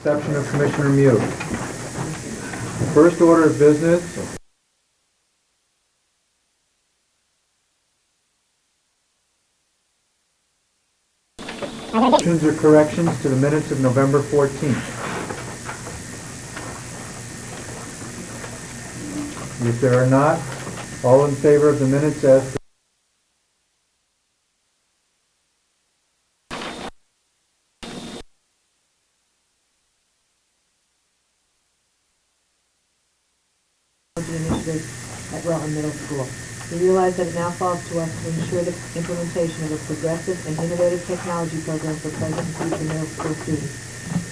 exception of Commissioner Mew. First order of business. Additions or corrections to the minutes of November 14th. If there are not, all in favor of the minutes as initiative at Rutland Middle School. We realize that it now falls to us to ensure the implementation of a progressive and innovative technology program for present and future middle school students.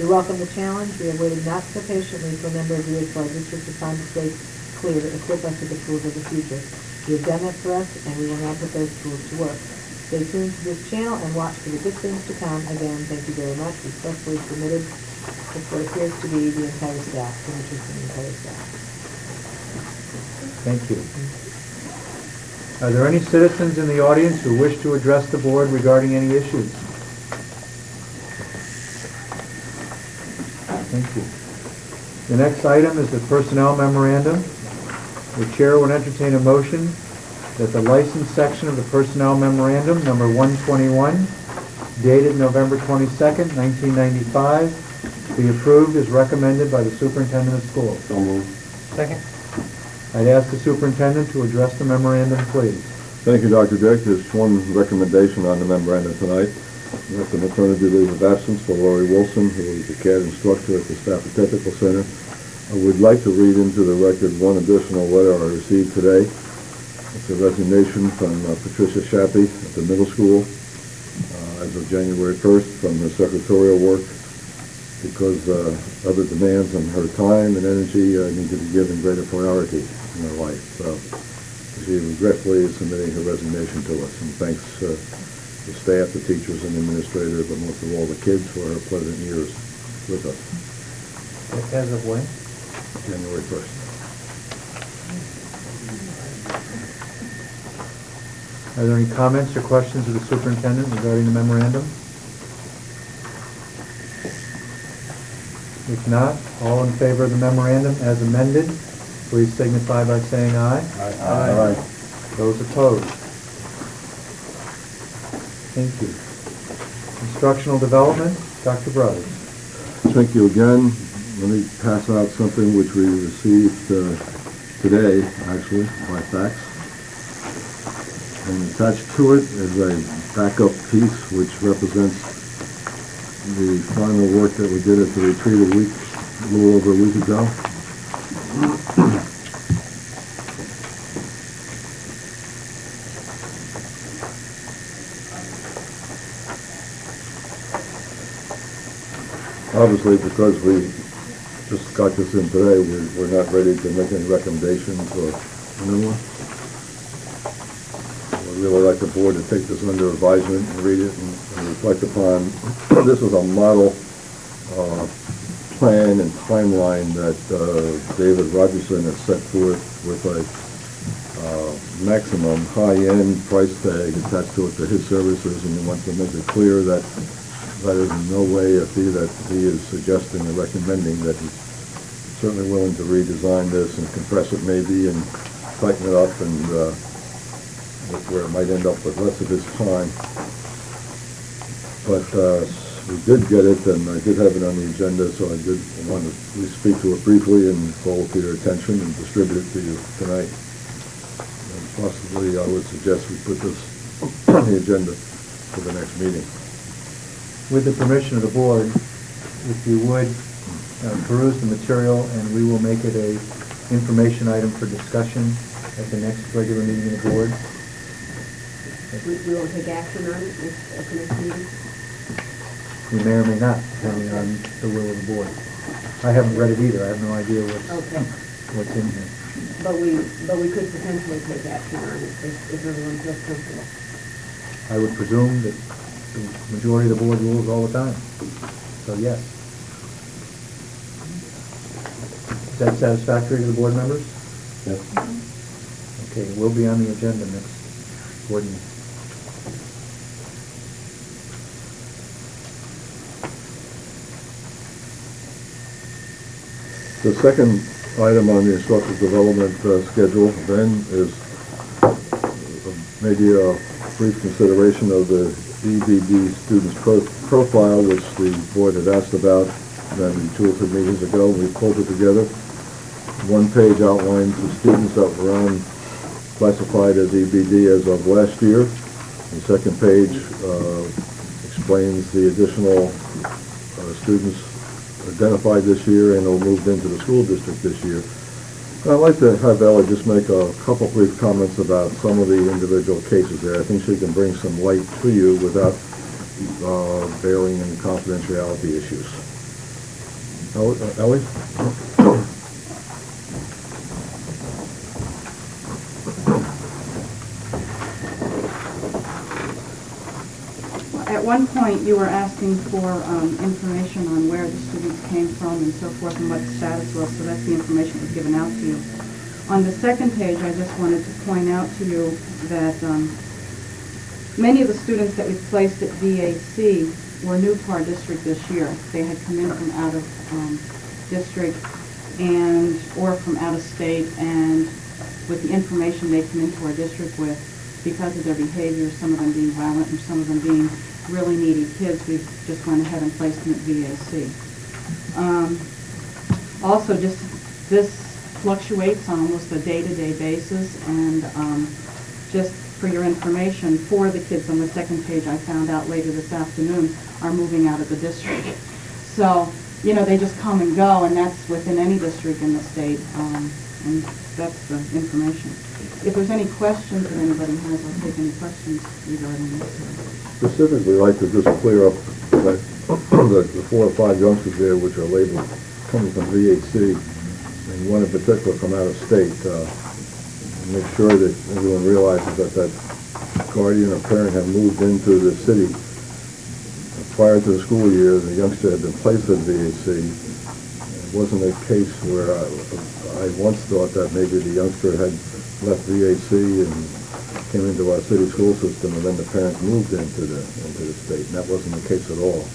We welcome the challenge. We have waited not so patiently for a number of years for our district to find a stay clear to equip us with the tools of the future. You have done that for us, and we will now put those tools to work. Stay tuned to this channel and watch for the good things to come. Again, thank you very much. Respectfully submitted with what appears to be the entire staff, signatures from the entire staff. Thank you. Are there any citizens in the audience who wish to address the board regarding any issues? Thank you. The next item is the personnel memorandum. The chair would entertain a motion that the license section of the personnel memorandum, number 121, dated November 22nd, 1995, be approved as recommended by the superintendent of schools. So moved. Second. I'd ask the superintendent to address the memorandum, please. Thank you, Dr. Dick. There's one recommendation on the memorandum tonight. We have the maternity leave of absence for Lori Wilson, who is a CAD instructor at the Stafford Technical Center. I would like to read into the record one additional letter I received today. It's a resignation from Patricia Shappy at the middle school as of January 1st from her secretarial work because other demands on her time and energy need to be given greater priority in her life. So she regretfully is submitting her resignation to us, and thanks the staff, the teachers, and administrators, but most of all the kids for her pleasant years with us. As of when? January 1st. Are there any comments or questions of the superintendent regarding the memorandum? If not, all in favor of the memorandum as amended, please signify by saying aye. Aye. Aye. Those opposed? Thank you. Instructional development, Dr. Brothers. Thank you again. Let me pass out something which we received today, actually, by fax. And attached to it is a backup piece which represents the final work that we did at the retreat a little over a week ago. Obviously, because we just got this in today, we're not ready to make any recommendations or anyone. I'd really like the board to take this under advisement and read it and reflect upon. This is a model plan and timeline that David Rogerson has set forth with a maximum high-end price tag attached to it for his services, and he wants to make it clear that that is in no way a fee that he is suggesting or recommending, that he's certainly willing to redesign this and compress it maybe and tighten it up and where it might end up with less of his time. But we did get it, and I did have it on the agenda, so I did want to at least speak to it briefly and call it to your attention and distribute it to you tonight. And possibly I would suggest we put this on the agenda for the next meeting. With the permission of the board, if you would peruse the material, and we will make it a information item for discussion at the next regular meeting of the board. We will take action on it at the next meeting? We may or may not, depending on the will of the board. I haven't read it either. I have no idea what's in here. But we could potentially take action on it if everyone feels comfortable. I would presume that the majority of the board rules all the time. So yes. Is that satisfactory to the board members? Yes. Okay, it will be on the agenda next board meeting. The second item on the instructor development schedule then is maybe a brief consideration of the EBD student's profile, which the board had asked about maybe 2 or 3 meetings ago. We pulled it together. One page outlines the students that were on classified as EBD as of last year. The second page explains the additional students identified this year and who moved into the school district this year. And I'd like to have Ella just make a couple brief comments about some of the individual cases there. I think she can bring some light to you without bearing in confidentiality issues. Ellie? At one point, you were asking for information on where the students came from and so forth and what the status was, so that's the information that was given out to you. On the second page, I just wanted to point out to you that many of the students that we placed at VAC were new to our district this year. They had come in from out of district or from out of state, and with the information they come into our district with, because of their behavior, some of them being violent and some of them being really needy kids, we've just went ahead and placed them at VAC. Also, just this fluctuates on almost a day-to-day basis, and just for your information, 4 of the kids on the second page I found out later this afternoon are moving out of the district. So, you know, they just come and go, and that's within any district in the state, and that's the information. If there's any questions that anybody has, I'll take any questions regarding this. Specifically, I'd like to just clear up that the 4 or 5 youngsters there which are labeled coming from VHC, and one in particular from out of state. Make sure that everyone realizes that guardian or parent had moved into the city prior to the school year. The youngster had been placed at VHC. It wasn't a case where I once thought that maybe the youngster had left VAC and came into our city school system, and then the parents moved into the state, and that wasn't the case at all.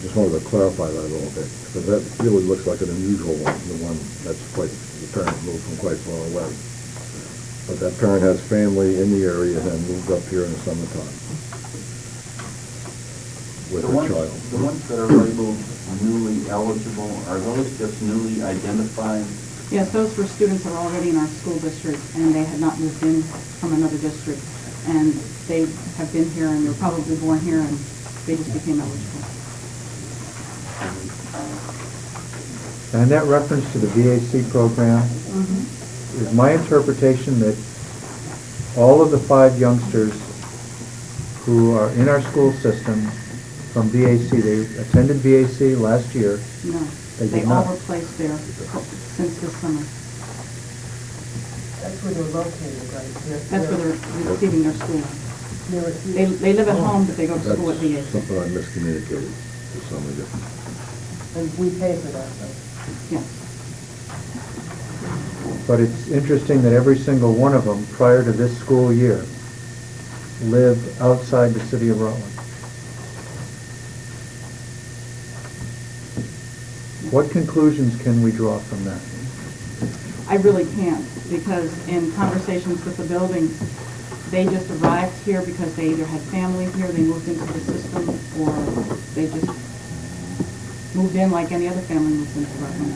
Just wanted to clarify that a little bit, because that really looks like an unusual one, the one that's the parent moved from quite far away. But that parent has family in the area and moved up here in the summertime with her child. The ones that are labeled newly eligible, are those just newly identified? Yes, those were students that were already in our school district, and they had not moved in from another district, and they have been here, and they were probably born here, and they just became eligible. And that reference to the VAC program is my interpretation that all of the 5 youngsters who are in our school system from VAC, they attended VAC last year. No, They they did all not. were placed there since this summer. That's where they're located, right? That's where they're receiving their school. They're They live at home, but they go to school at VAC. That's something I miscommunicated to somebody. and we pay for that, though. Yes. But it's interesting that every single one of them, prior to this school year, lived outside the city of Rutland. What conclusions can we draw from that? I really can't, because in conversations with the buildings, they just arrived here because they either had family here, they moved into the system, or they just moved in like any other family moves into Rutland.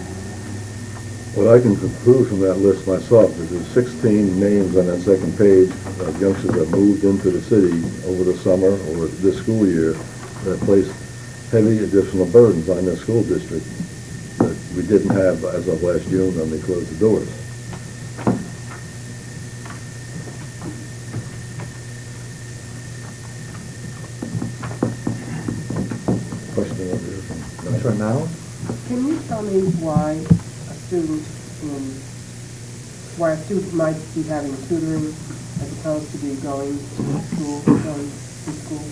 What I can conclude from that list myself is there's 16 names on that second page of youngsters that moved into the city over the summer or this school year that placed heavy additional burdens on their school district that we didn't have as of last June when they closed the doors. Question over here from That's right now? Can you tell me why a student might be having tutoring as opposed to be going to school?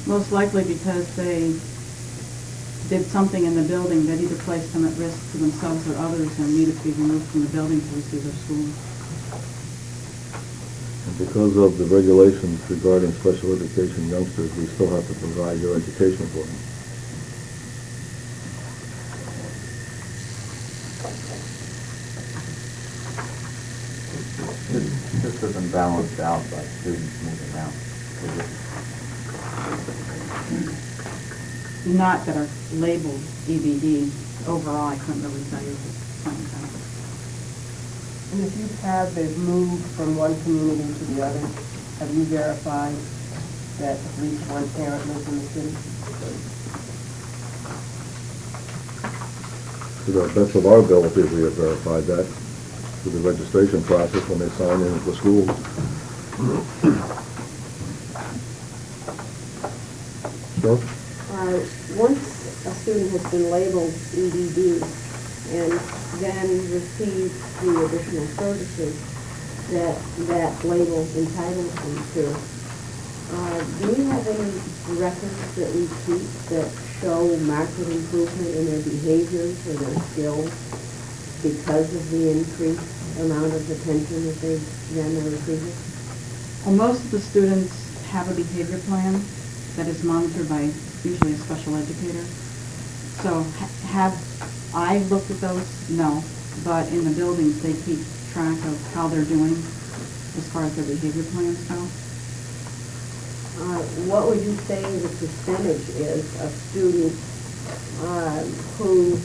Most likely because they did something in the building that either placed them at risk to themselves or others and needed to be removed from the building to receive their schooling. And because of the regulations regarding special education youngsters, we still have to provide your education for them. This isn't balanced out by students moving out. Not that are labeled EBD. Overall, I couldn't really tell you the plan type. And if you have, they've moved from one community to the other, have you verified that at least one parent lives in the city? To the best of our ability, we have verified that through the registration process when they sign in at the schools. So, Once a student has been labeled EDD and then receives the additional services that label entitles them to, do we have any records that we keep that show marked improvement in their behaviors or their skills because of the increased amount of attention that they then are receiving? Well, most of the students have a behavior plan that is monitored by usually a special educator. So have I looked at those? No. But in the buildings, they keep track of how they're doing as far as their behavior plans go. What would you say the percentage is of students who,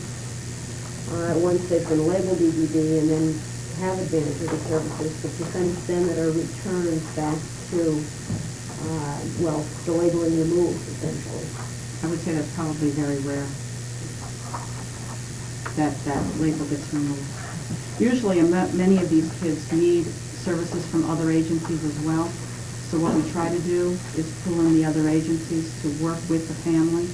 once they've been labeled EBD and then have advantage of the services, the percentage then that are returned back to, the labeling removed, essentially? I would say that's probably very rare that label gets removed. Usually, many of these kids need services from other agencies as well. So what we try to do is pull in the other agencies to work with the family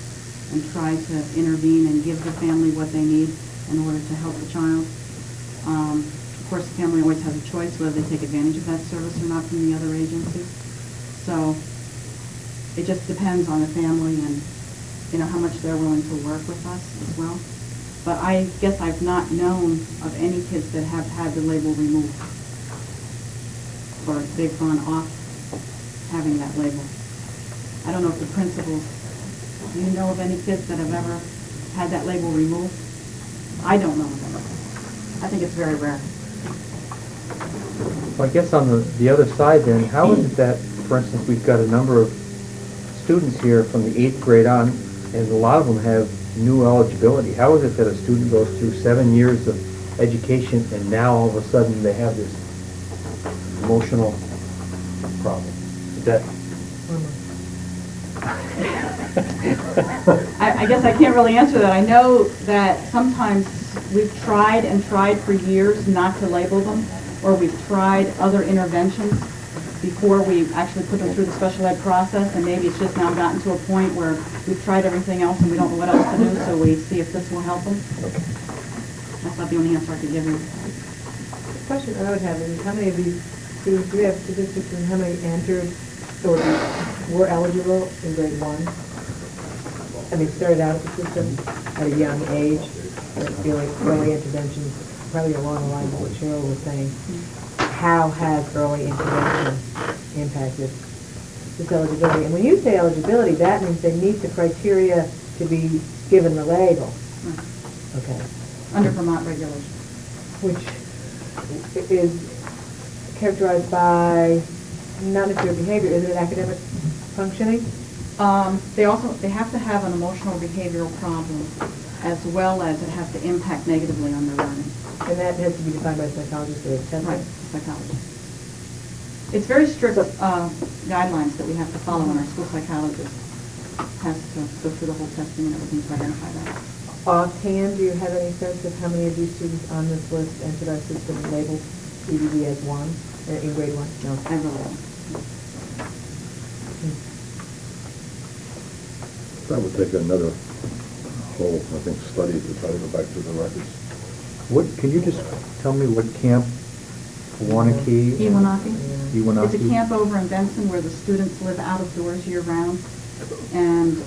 and try to intervene and give the family what they need in order to help the child. Of course, the family always has a choice whether they take advantage of that service or not from the other agency. So it just depends on the family and how much they're willing to work with us as well. But I guess I've not known of any kids that have had the label removed or they've gone off having that label. I don't know if the principals, do you know of any kids that have ever had that label removed? I don't know of any. I think it's very rare. Well, I guess on the other side then, how is it that, for instance, we've got a number of students here from the 8th grade on, and a lot of them have new eligibility. How is it that a student goes through 7 years of education and now all of a sudden they have this emotional problem? Is that... I guess I can't really answer that. I know that sometimes we've tried and tried for years not to label them, or we've tried other interventions before we actually put them through the special ed process, and maybe it's just now gotten to a point where we've tried everything else and we don't know what else to do, so we see if this will help them. Okay. That's not the only answer I could give you. The question I would have is, how many of these students, do we have statistics on how many entered or were eligible in grade 1? I mean, started out the system at a young age. I feel like early intervention is probably along the lines of what Cheryl was saying. How has early intervention impacted this eligibility? And when you say eligibility, that means they meet the criteria to be given the label. Okay. Under Vermont regulation. Which is characterized by not necessarily behavior, is it academic functioning? They have to have an emotional behavioral problem, as well as it has to impact negatively on their learning. And that has to be defined by a psychologist or a test. Right, psychologist. It's very strict guidelines that we have to follow, and our school psychologist has to go through the whole testing and everything to identify that. Offhand, do you have any sense of how many of these students on this list entered our system and labeled EDD as 1, in grade 1? No. I really don't. that would take another whole, I think, study to try to go back to the records. Can you just tell me what camp Wanakee? Iwanaki. Iwanaki? It's a camp over in Benson where the students live out of doors year-round, and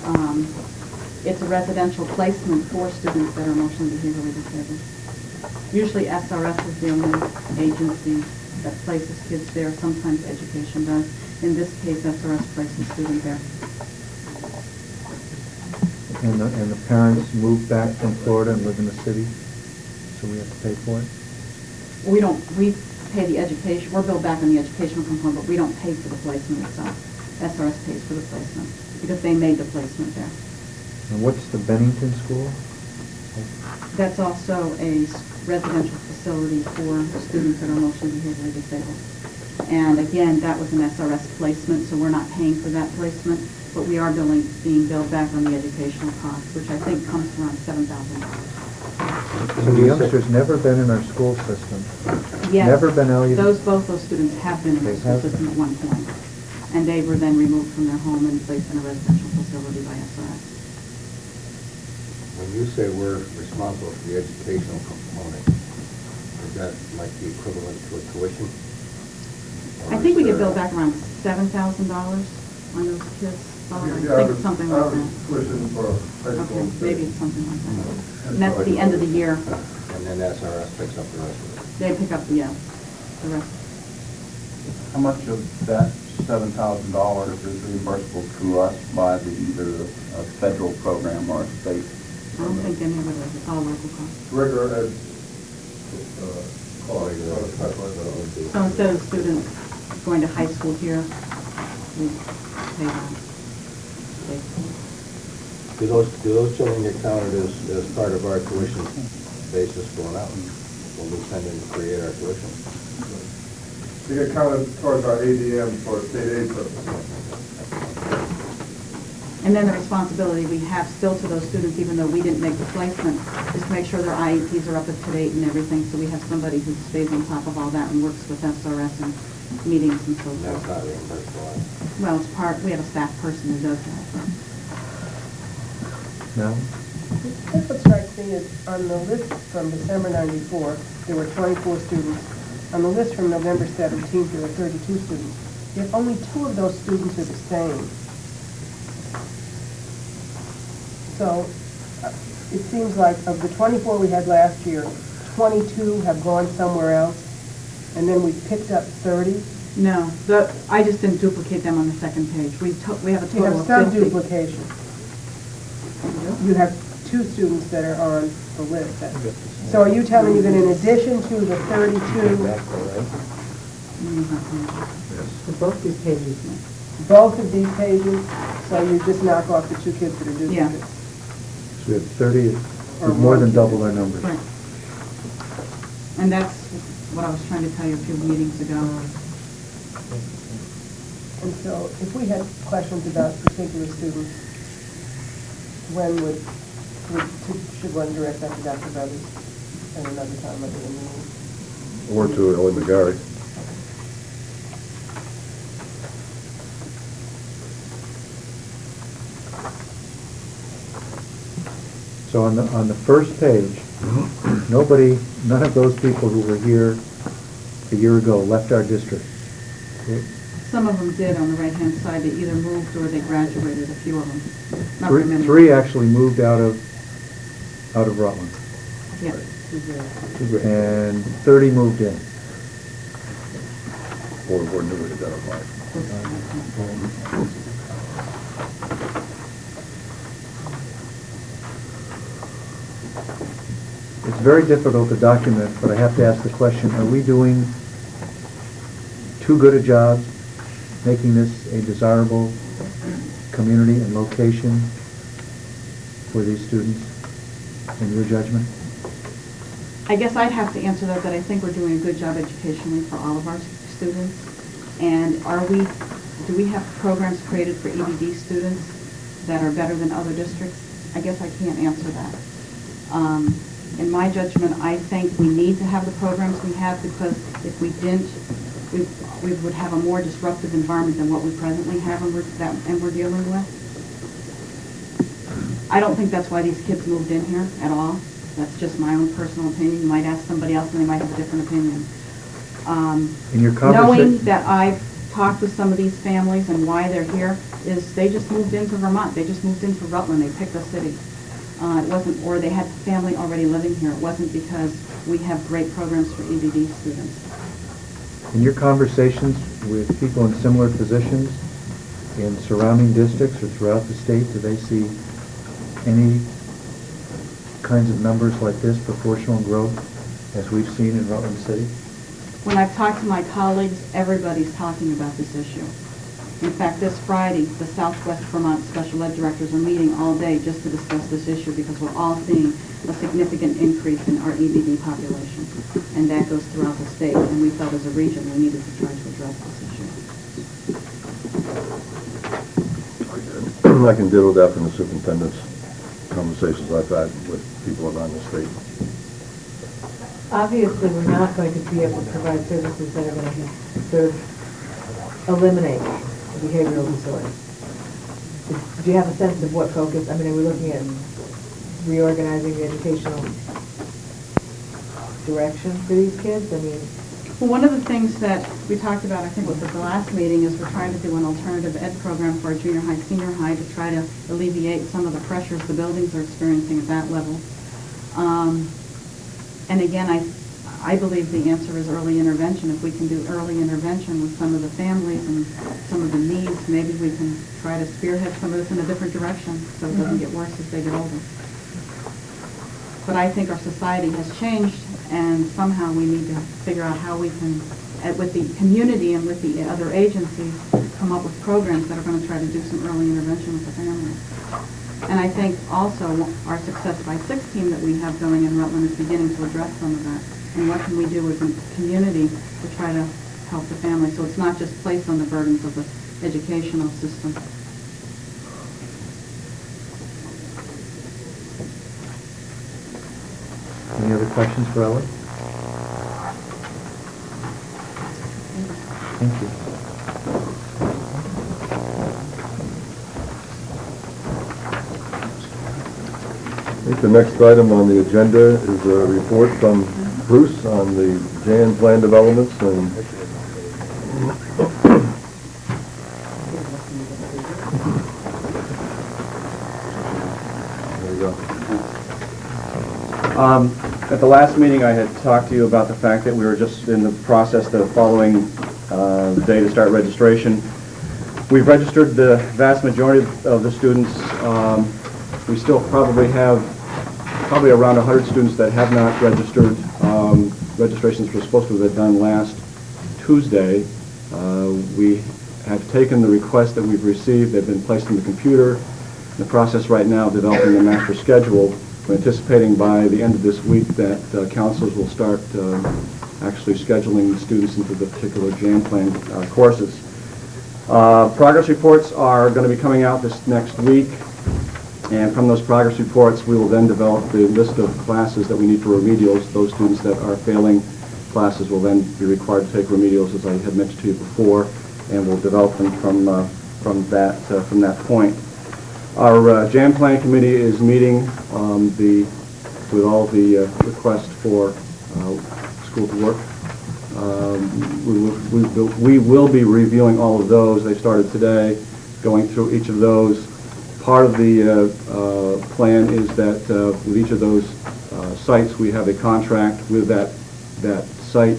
it's a residential placement for students that are emotionally behaviorally disabled. Usually SRS is the only agency that places kids there. Sometimes education does. In this case, SRS places students there. And the parents moved back from Florida and live in the city? so we have to pay for it? We pay the education, we're billed back on the educational component, but we don't pay for the placement itself. SRS pays for the placement, because they made the placement there. And what's the Bennington School? That's also a residential facility for students that are emotionally behaviorally disabled. And again, that was an SRS placement, so we're not paying for that placement, but we are being billed back on the educational cost, which I think comes to around $7,000. So the youngster's never been in our school system? Yes. Never been out either? Both those students have been in the They school have? system at one point. And they were then removed from their home and placed in a residential facility by SRS. When you say we're responsible for the educational component, is that like the equivalent to a tuition? I think we get billed back around $7,000 on those kids. I think it's something like that. Tuition for high school. Okay, maybe it's something like that. And that's the end of the year. And then SRS picks up the rest of it. They pick up the rest. How much of that $7,000 is reimbursable to us by either a federal program or a state? I don't think any of it is. It's all local costs. Regular ed, So instead of students going to high school here, we pay them. Do those children get counted as part of our tuition basis going out when we send in to create our tuition? they get counted towards our ADM for state aid purposes. And then the responsibility we have still to those students, even though we didn't make the placement, is to make sure their IEPs are up to date and everything. So we have somebody who stays on top of all that and works with SRS and meetings and so And that's forth. not reimbursable. Well, it's part, we have a staff person who does that. No? That's what strikes me is on the list from December 94, there were 24 students. On the list from November 17th, there were 32 students. Yet only 2 of those students are the same. So it seems like of the 24 we had last year, 22 have gone somewhere else, and then we picked up 30. No, I just didn't duplicate them on the second page. We have a You total have of some 50. duplication. You have 2 students that are on the list. So are you telling me that in addition to the 32, For both these pages. both of these pages, so you just knock off the 2 kids that are duplicates? Yeah. So we have 30, we've more than doubled our numbers. Right. And that's what I was trying to tell you a few meetings ago. And so if we had questions about particular students, when should one direct that to Dr. Brothers at another time of the meeting? Or to Ellie McGarry. So on the first page, none of those people who were here a year ago left our district. Some of them did on the right-hand side. They either moved or they graduated, a few of them. Not very many. Three actually moved out of Rutland, Yeah. and 30 moved in. Or newly identified. It's very difficult to document, but I have to ask the question, are we doing too good a job making this a desirable community and location for these students, in your judgment? I guess I'd have to answer that I think we're doing a good job educationally for all of our students. And do we have programs created for EDD students that are better than other districts? I guess I can't answer that. In my judgment, I think we need to have the programs we have, because if we didn't, we would have a more disruptive environment than what we presently have and we're dealing with. I don't think that's why these kids moved in here at all. That's just my own personal opinion. You might ask somebody else and they might have a different opinion. In your Knowing conversation, that I've talked with some of these families and why they're here is they just moved into Vermont. They just moved into Rutland. They picked a city. It wasn't, or they had family already living here. It wasn't because we have great programs for EDD students. in your conversations with people in similar positions in surrounding districts or throughout the state, do they see any kinds of numbers like this, proportional growth, as we've seen in Rutland City? When I've talked to my colleagues, everybody's talking about this issue. In fact, this Friday, the Southwest Vermont Special Ed Directors are meeting all day just to discuss this issue because we're all seeing a significant increase in our EBD population. And that goes throughout the state, and we felt as a region we needed to try to address this issue. I can deal with that from the superintendent's conversations I've had with people around the state. Obviously, we're not going to be able to provide services that are going to eliminate behavioral disorders. Do you have a sense of what focus? I mean, are we looking at reorganizing the educational direction for these kids? I mean, well, one of the things that we talked about, I think was at the last meeting, is we're trying to do an alternative ed program for our junior high, senior high to try to alleviate some of the pressures the buildings are experiencing at that level. And again, I believe the answer is early intervention. If we can do early intervention with some of the families and some of the needs, maybe we can try to spearhead some of this in a different direction so it doesn't get worse as they get older. But I think our society has changed, and somehow we need to figure out how we can, with the community and with the other agencies, come up with programs that are going to try to do some early intervention with the families. And I think also our Success by 6 team that we have going in Rutland is beginning to address some of that. And what can we do as a community to try to help the family so it's not just placed on the burdens of the educational system. Any other questions for Ellen? Thank you. I think the next item on the agenda is a report from Bruce on the JAN plan developments and there you go. At the last meeting, I had talked to you about the fact that we were just in the process the following day to start registration. We've registered the vast majority of the students. We still probably have around 100 students that have not registered. Registrations were supposed to have been done last Tuesday. We have taken the requests that we've received. They've been placed in the computer. In the process right now of developing the master schedule. We're anticipating by the end of this week that counselors will start actually scheduling students into the particular JAN plan courses. Progress reports are going to be coming out this next week. And from those progress reports, we will then develop the list of classes that we need for remedials. Those students that are failing classes will then be required to take remedials, as I had mentioned to you before, and we'll develop them from that point. Our JAN Planning Committee is meeting with all the requests for school to work. We will be reviewing all of those. They started today, going through each of those. Part of the plan is that with each of those sites, we have a contract with that site,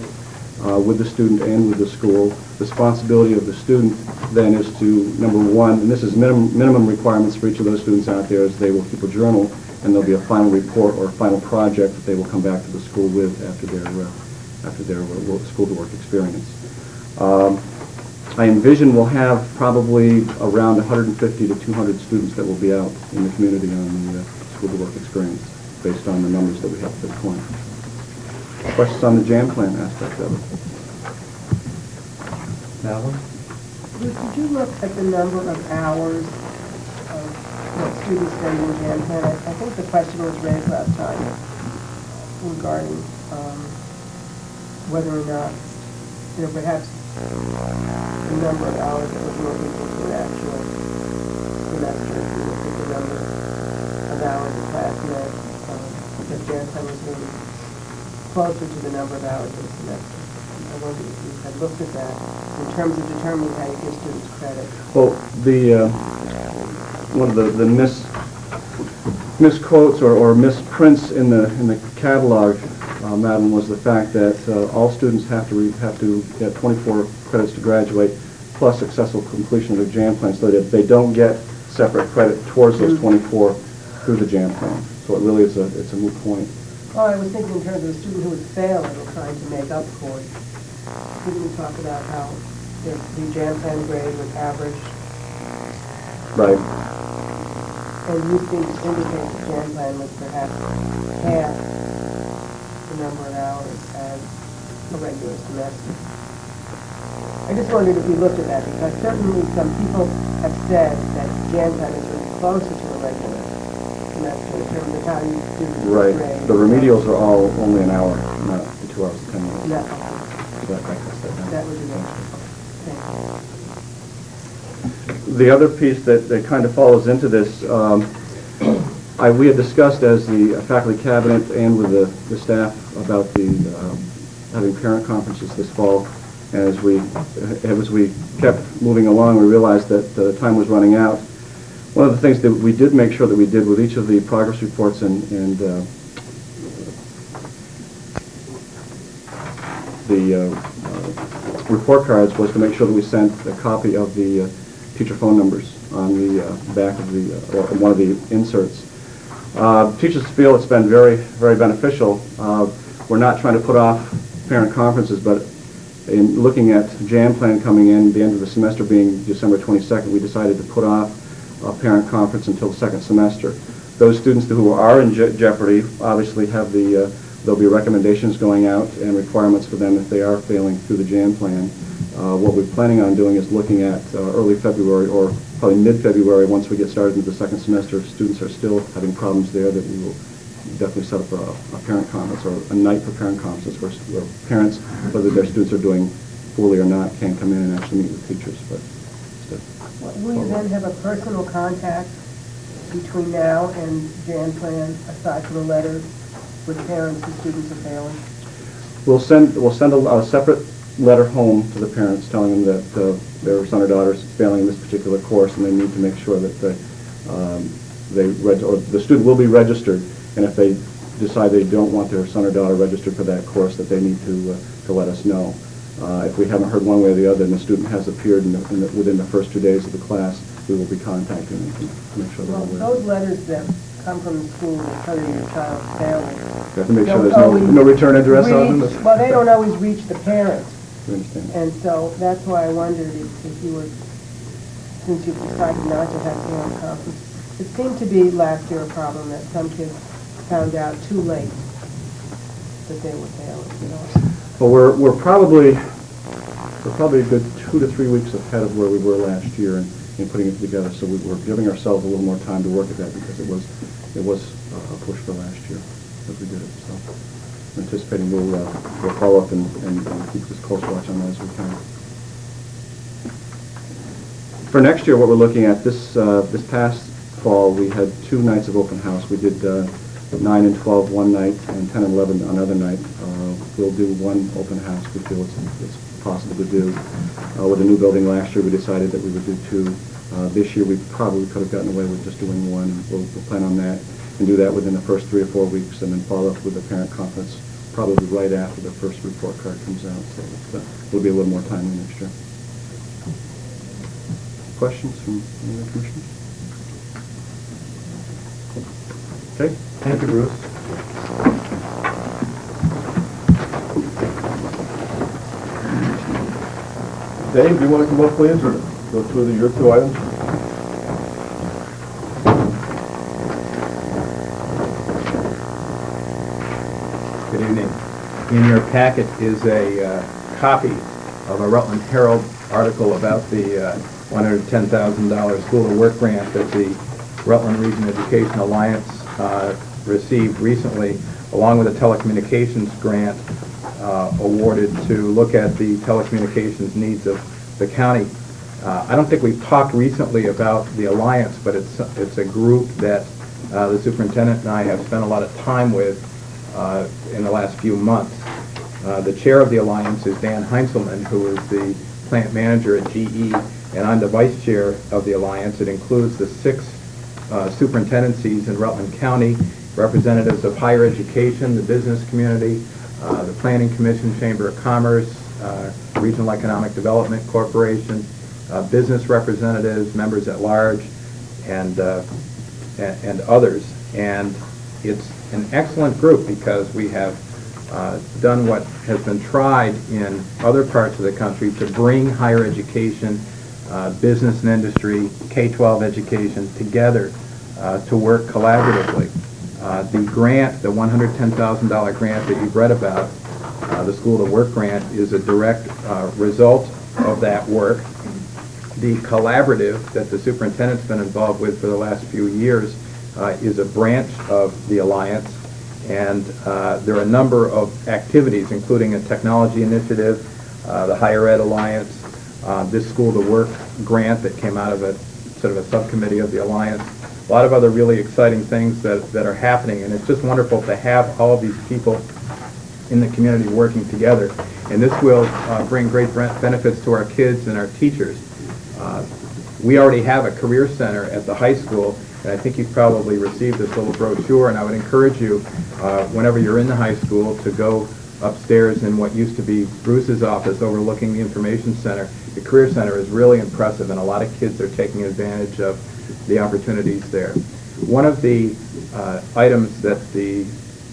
with the student and with the school. The responsibility of the student then is to, number one, and this is minimum requirements for each of those students out there, is they will keep a journal, and there'll be a final report or a final project that they will come back to the school with after their school to work experience. I envision we'll have probably around 150 to 200 students that will be out in the community on the school to work experience, based on the numbers that we have at this point. Questions on the JAN plan aspect of it? Madeline? Did you look at the number of hours of what students spend in JAN plan? I think the question was raised last time regarding whether or not, perhaps the number of hours that was more equal to an actual semester, if you look at the number of hours of class meant, because JAN plan was maybe closer to the number of hours of the semester. I wondered if you had looked at that in terms of determining how you give students credit. Well, one of the misquotes or misprints in the catalog, Madeline, was the fact that all students have to get 24 credits to graduate plus successful completion of the JAN plan, so that they don't get separate credit towards those 24 through the JAN plan. So it really is it's a moot point. Well, I was thinking in terms of a student who was failing and trying to make up for it. Didn't we talk about how the jam plan grade was average? Right. And you seem to indicate the jam plan was perhaps half the number of hours as a regular semester. I just wondered if you looked at that, because certainly some people have said that jam plan is really closer to a regular semester in terms of how you do the Right. grade. The remedials are all only an hour, not the 2 hours and 10 minutes. No, So that cuts that down. that would be good. Thank you. The other piece that kind of follows into this, we had discussed as the faculty cabinet and with the staff about having parent conferences this fall. And as we kept moving along, we realized that time was running out. One of the things that we did make sure that we did with each of the progress reports and the report cards was to make sure that we sent a copy of the teacher phone numbers on the back of or one of the inserts. Teachers feel it's been very, very beneficial. We're not trying to put off parent conferences, but in looking at jam plan coming in, the end of the semester being December 22nd, we decided to put off a parent conference until the second semester. Those students who are in jeopardy obviously have there'll be recommendations going out and requirements for them if they are failing through the jam plan. What we're planning on doing is looking at early February or probably mid-February, once we get started into the second semester, if students are still having problems there, that we will definitely set up a parent conference or a night for parent conferences where parents, whether their students are doing poorly or not, can come in and actually meet with teachers. But Will you then have a personal contact between now and jam plan, aside from the letters with parents and students are failing? we'll send a separate letter home to the parents telling them that their son or daughter is failing in this particular course and they need to make sure that the student will be registered, and if they decide they don't want their son or daughter registered for that course, that they need to let us know. If we haven't heard one way or the other and the student has appeared within the first 2 days of the class, we will be contacting them to make sure they're Well, aware. those letters that come from the school that tell you your child's failing. You have to make sure don't there's always no return address on them. reach- Well, they don't always reach the parents. We understand. And so that's why I wondered if you were, since you've decided not to have parent conference, it seemed to be last year a problem that some kids found out too late that they were failing, you know. Well, we're probably a good 2 to 3 weeks ahead of where we were last year in putting it together. So we're giving ourselves a little more time to work at that because it was a push for last year as we did it. So I'm anticipating we'll follow up and keep as close watch on that as we can. For next year, what we're looking at this past fall, we had 2 nights of open house. We did 9 and 12 one night and 10 and 11 another night. We'll do one open house. We feel it's possible to do. With the new building last year, we decided that we would do 2. This year, we probably could have gotten away with just doing 1. We'll plan on that and do that within the first 3 or 4 weeks, and then follow up with the parent conference probably right after the first report card comes out. So it'll be a little more timely next year. Questions from any of the commissioners? Okay. Thank you, Bruce. Dave, do you want to come up, please, or go through your 2 items? Good evening. In your packet is a copy of a Rutland Herald article about the $110,000 School to Work grant that the Rutland Region Education Alliance received recently, along with a telecommunications grant awarded to look at the telecommunications needs of the county. I don't think we've talked recently about the Alliance, but it's a group that the superintendent and I have spent a lot of time with in the last few months. The chair of the Alliance is Dan Heinzelman, who is the plant manager at GE, and I'm the vice chair of the Alliance. It includes the 6 superintendencies in Rutland County, representatives of higher education, the business community, the Planning Commission, Chamber of Commerce, Regional Economic Development Corporation, business representatives, members at large, and others. And it's an excellent group because we have done what has been tried in other parts of the country to bring higher education, business and industry, K-12 education together to work collaboratively. The grant, the $110,000 grant that you've read about, the School to Work grant, is a direct result of that work. The collaborative that the superintendent's been involved with for the last few years is a branch of the Alliance, and there are a number of activities, including a technology initiative, the Higher Ed Alliance, this School to Work grant that came out of a sort of a subcommittee of the Alliance, a lot of other really exciting things that are happening, and it's just wonderful to have all of these people in the community working together. And this will bring great benefits to our kids and our teachers. We already have a career center at the high school, and I think you've probably received this little brochure, and I would encourage you, whenever you're in the high school, to go upstairs in what used to be Bruce's office overlooking the information center. The career center is really impressive, and a lot of kids are taking advantage of the opportunities there. One of the items that the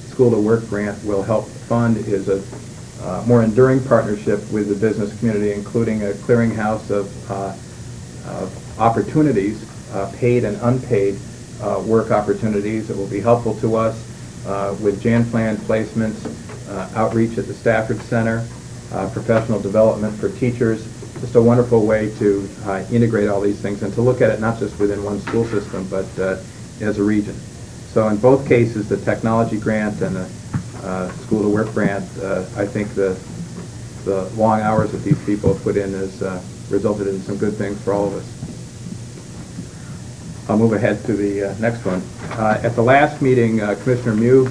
School to Work grant will help fund is a more enduring partnership with the business community, including a clearinghouse of opportunities, paid and unpaid work opportunities that will be helpful to us with Jan Plan placements, outreach at the Stafford Center, professional development for teachers. Just a wonderful way to integrate all these things and to look at it not just within one school system, but as a region. So in both cases, the technology grant and the School to Work grant, I think the long hours that these people have put in has resulted in some good things for all of us. I'll move ahead to the next one. At the last meeting, Commissioner Mew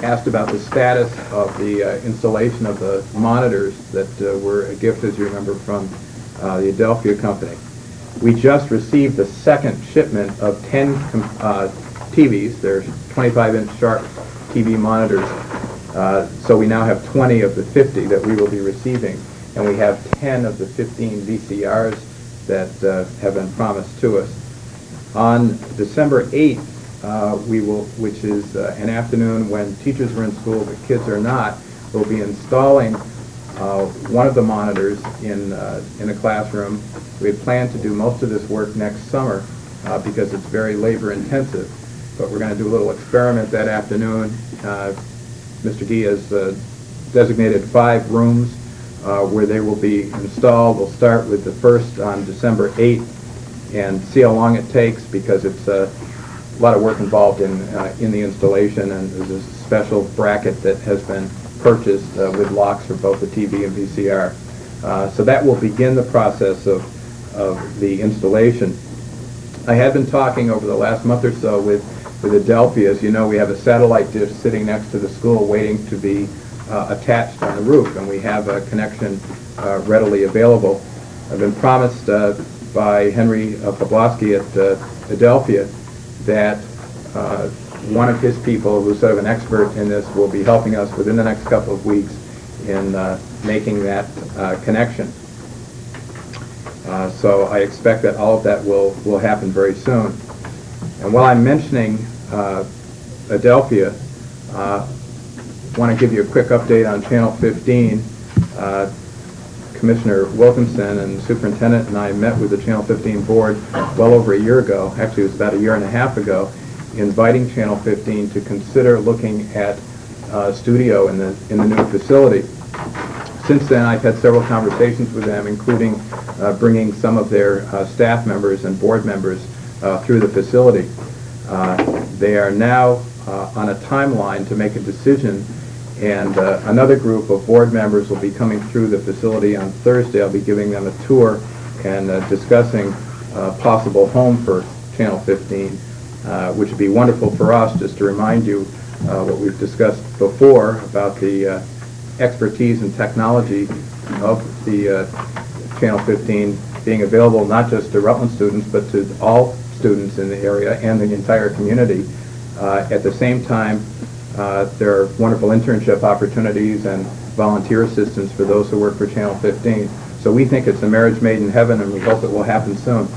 asked about the status of the installation of the monitors that were a gift, as you remember, from the Adelphia Company. We just received the second shipment of 10 TVs. There's 25-inch sharp TV monitors. So we now have 20 of the 50 that we will be receiving, and we have 10 of the 15 VCRs that have been promised to us. On December 8th, we will, which is an afternoon when teachers are in school but kids are not, we'll be installing one of the monitors in a classroom. We had planned to do most of this work next summer because it's very labor intensive, but we're going to do a little experiment that afternoon. Mr. Gee has designated 5 rooms where they will be installed. We'll start with the first on December 8th and see how long it takes, because it's a lot of work involved in the installation, and there's a special bracket that has been purchased with locks for both the TV and VCR. So that will begin the process of the installation. I had been talking over the last month or so with Adelphia. As you know, we have a satellite dish sitting next to the school waiting to be attached on the roof, and we have a connection readily available. I've been promised by Henry Pawlowski at Adelphia that one of his people, who's sort of an expert in this, will be helping us within the next couple of weeks in making that connection. So I expect that all of that will happen very soon. And while I'm mentioning Adelphia, I want to give you a quick update on Channel 15. Commissioner Wilkinson and the superintendent and I met with the Channel 15 board well over a year ago, actually it was about a year and a half ago, inviting Channel 15 to consider looking at a studio in the new facility. Since then, I've had several conversations with them, including bringing some of their staff members and board members through the facility. They are now on a timeline to make a decision, and another group of board members will be coming through the facility on Thursday. I'll be giving them a tour and discussing a possible home for Channel 15, which would be wonderful for us. Just to remind you what we've discussed before about the expertise and technology of the Channel 15 being available not just to Rutland students, but to all students in the area and the entire community. At the same time, there are wonderful internship opportunities and volunteer assistance for those who work for Channel 15. So we think it's a marriage made in heaven, and we hope it will happen soon.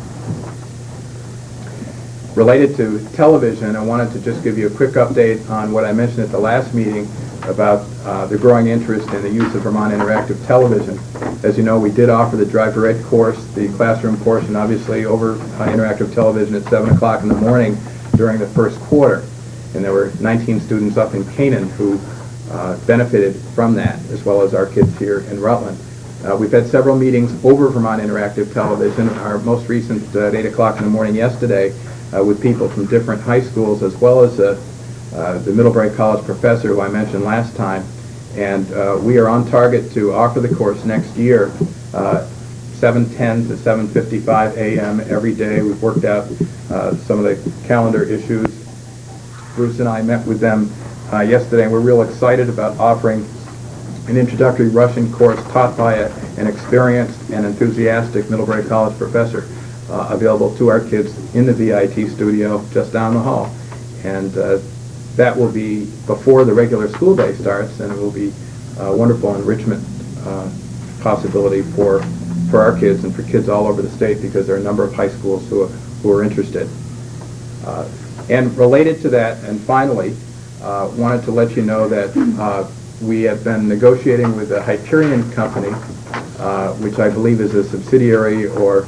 Related to television, I wanted to just give you a quick update on what I mentioned at the last meeting about the growing interest in the use of Vermont Interactive Television. As you know, we did offer the Drive for Ed course, the classroom portion, obviously, over interactive television at 7 o'clock in the morning during the first quarter. And there were 19 students up in Canaan who benefited from that, as well as our kids here in Rutland. We've had several meetings over Vermont Interactive Television. Our most recent at 8 o'clock in the morning yesterday with people from different high schools, as well as the Middlebury College professor who I mentioned last time. And we are on target to offer the course next year, 7:10 to 7:55 a.m. every day. We've worked out some of the calendar issues. Bruce and I met with them yesterday, and we're real excited about offering an introductory Russian course taught by an experienced and enthusiastic Middlebury College professor available to our kids in the VIT studio just down the hall. And that will be before the regular school day starts, and it will be a wonderful enrichment possibility for our kids and for kids all over the state, because there are a number of high schools who are interested. And related to that, and finally, wanted to let you know that we have been negotiating with the Hyperion Company, which I believe is a subsidiary or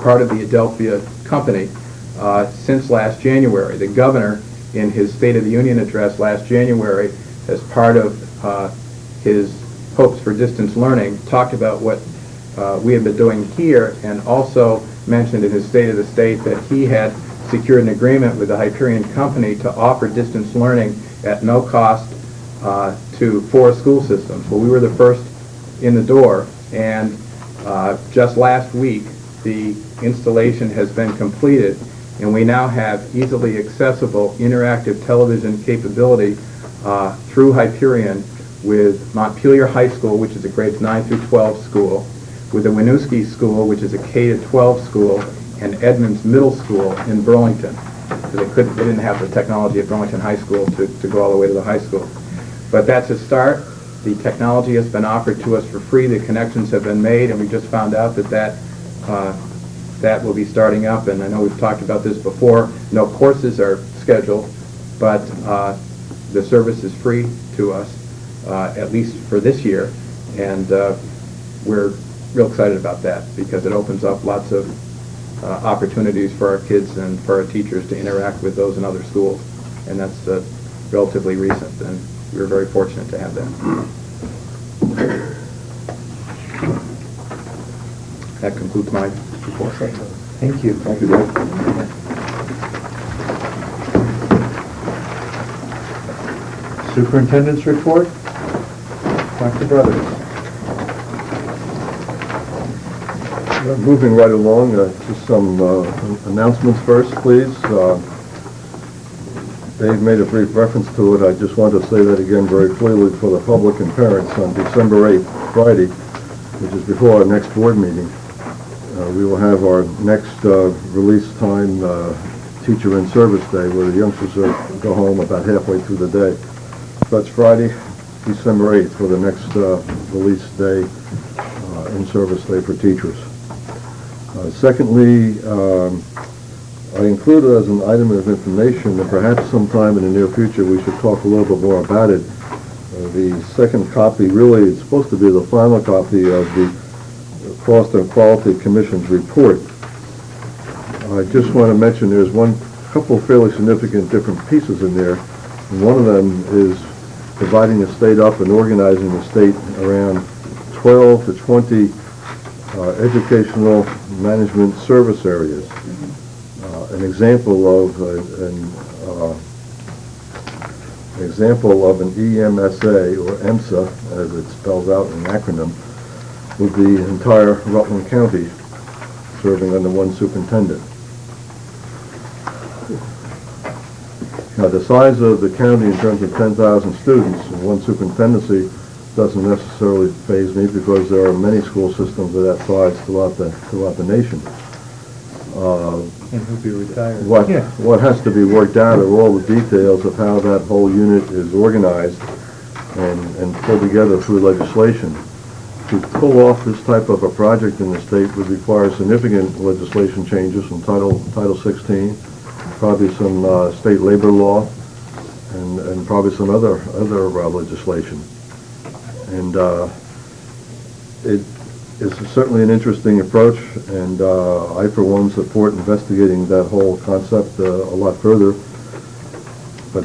part of the Adelphia Company, since last January. The governor, in his State of the Union address last January, as part of his hopes for distance learning, talked about what we have been doing here, and also mentioned in his State of the State that he had secured an agreement with the Hyperion Company to offer distance learning at no cost to 4 school systems. Well, we were the first in the door, and just last week the installation has been completed, and we now have easily accessible interactive television capability through Hyperion with Montpelier High School, which is a grades 9 through 12 school, with the Winooski School, which is a K-12 school, and Edmonds Middle School in Burlington. So they didn't have the technology at Burlington High School to go all the way to the high school. But that's a start. The technology has been offered to us for free. The connections have been made, and we just found out that will be starting up. And I know we've talked about this before. No courses are scheduled, but the service is free to us, at least for this year. And we're real excited about that, because it opens up lots of opportunities for our kids and for our teachers to interact with those in other schools. And that's relatively recent, and we're very fortunate to have that. That concludes my report. Thank you. Thank you, Dave. Superintendent's report. Dr. Brothers. Moving right along, just some announcements first, please. Dave made a brief reference to it. I just want to say that again very clearly for the public and parents. On December 8th, Friday, which is before our next board meeting, we will have our next release time teacher in service day, where the youngsters go home about halfway through the day. So that's Friday, December 8th, for the next release day, in service day for teachers. Secondly, I included as an item of information, and perhaps sometime in the near future we should talk a little bit more about it. The second copy, really, it's supposed to be the final copy of the Cost and Quality Commission's report. I just want to mention there's couple fairly significant different pieces in there. And one of them is dividing the state up and organizing the state around 12 to 20 educational management service areas. An example of an EMSA, or EMSA, as it spells out in an acronym, would be the entire Rutland County serving under one superintendent. Now, the size of the county in terms of 10,000 students and one superintendency doesn't necessarily faze me, because there are many school systems of that size throughout the nation. And he'll be retired. What has to be worked out are all the details of how that whole unit is organized and pulled together through legislation. To pull off this type of a project in the state would require significant legislation changes from Title 16, probably some state labor law, and probably some other legislation. And it is certainly an interesting approach, and I, for one, support investigating that whole concept a lot further. But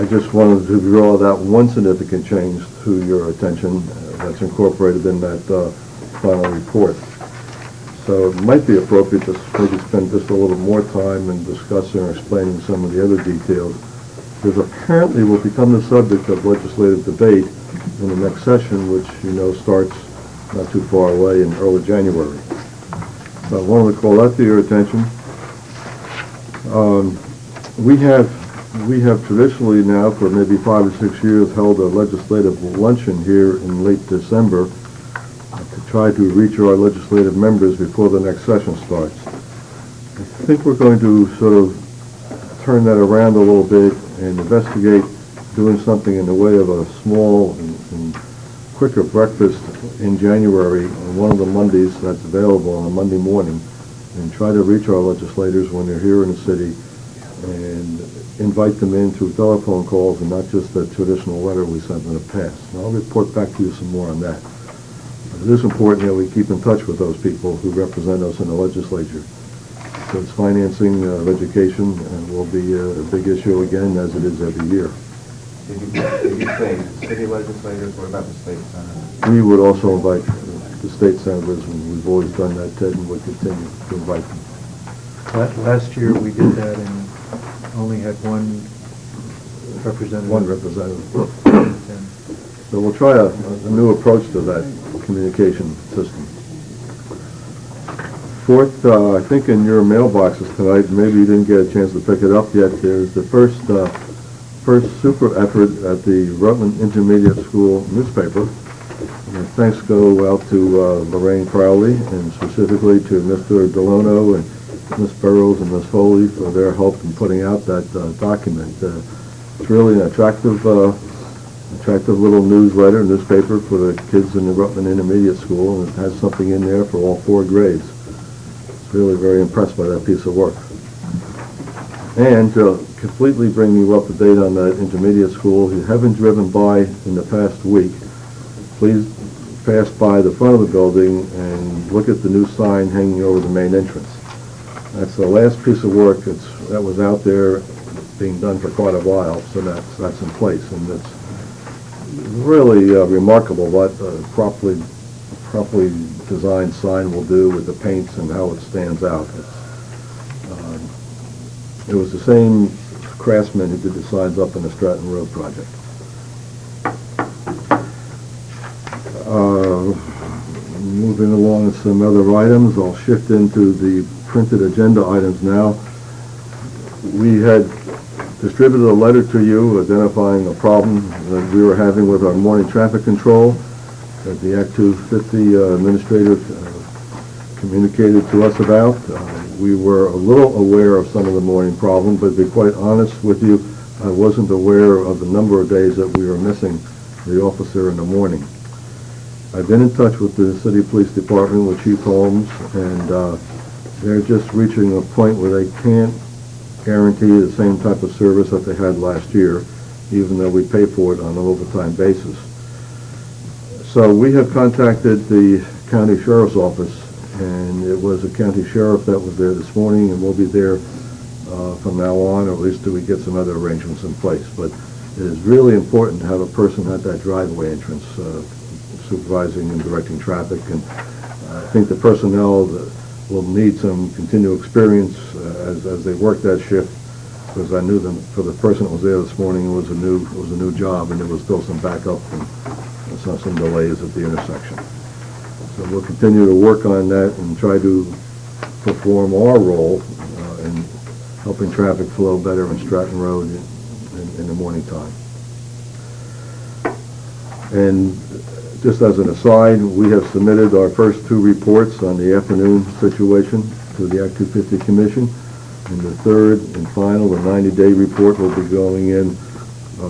I just wanted to draw that one significant change to your attention that's incorporated in that final report. So it might be appropriate to maybe spend just a little more time in discussing or explaining some of the other details, because apparently will become the subject of legislative debate in the next session, which you know starts not too far away in early January. So I wanted to call that to your attention. We have traditionally now for maybe 5 or 6 years held a legislative luncheon here in late December to try to reach our legislative members before the next session starts. I think we're going to sort of turn that around a little bit and investigate doing something in the way of a small and quicker breakfast in January on one of the Mondays that's available on a Monday morning, and try to reach our legislators when they're here in the city and invite them in through telephone calls and not just the traditional letter we sent in the past. And I'll report back to you some more on that. But it is important that we keep in touch with those people who represent us in the legislature, because financing of education will be a big issue again, as it is every year. Did you say city legislators? What about the state senators? We would also invite the state senators, and we've always done that, Ted, and we'll continue to invite them. Last year, we did that and only had one representative. One representative. So we'll try a new approach to that communication system. Fourth, I think in your mailboxes tonight, maybe you didn't get a chance to pick it up yet, there's the first super effort at the Rutland Intermediate School newspaper. And thanks go out to Lorraine Crowley, and specifically to Mr. Delono and Ms. Burrows and Ms. Foley for their help in putting out that document. It's really an attractive little newspaper for the kids in the Rutland Intermediate School, and it has something in there for all 4 grades. It's really very impressed by that piece of work. And to completely bring you up to date on that intermediate school, if you haven't driven by in the past week, please pass by the front of the building and look at the new sign hanging over the main entrance. That's the last piece of work that was out there being done for quite a while, so that's in place, and it's really remarkable what a properly designed sign will do with the paints and how it stands out. It was the same craftsman who did the signs up in the Stratton Road project. Moving along with some other items, I'll shift into the printed agenda items now. We had distributed a letter to you identifying a problem that we were having with our morning traffic control that the Act 250 administrator communicated to us about. We were a little aware of some of the morning problem, but to be quite honest with you, I wasn't aware of the number of days that we were missing the officer in the morning. I've been in touch with the City Police Department, with Chief Holmes, and they're just reaching a point where they can't guarantee the same type of service that they had last year, even though we pay for it on an overtime basis. So we have contacted the county sheriff's office, and it was a county sheriff that was there this morning, and will be there from now on, or at least till we get some other arrangements in place. But it is really important to have a person at that driveway entrance supervising and directing traffic, and I think the personnel will need some continual experience as they work that shift, because I knew them for the person that was there this morning. It was a new job, and there was still some backup and some delays at the intersection. So we'll continue to work on that and try to perform our role in helping traffic flow better on Stratton Road in the morning time. And just as an aside, we have submitted our first 2 reports on the afternoon situation to the Act 250 Commission, and the third and final, the 90-day report, will be going in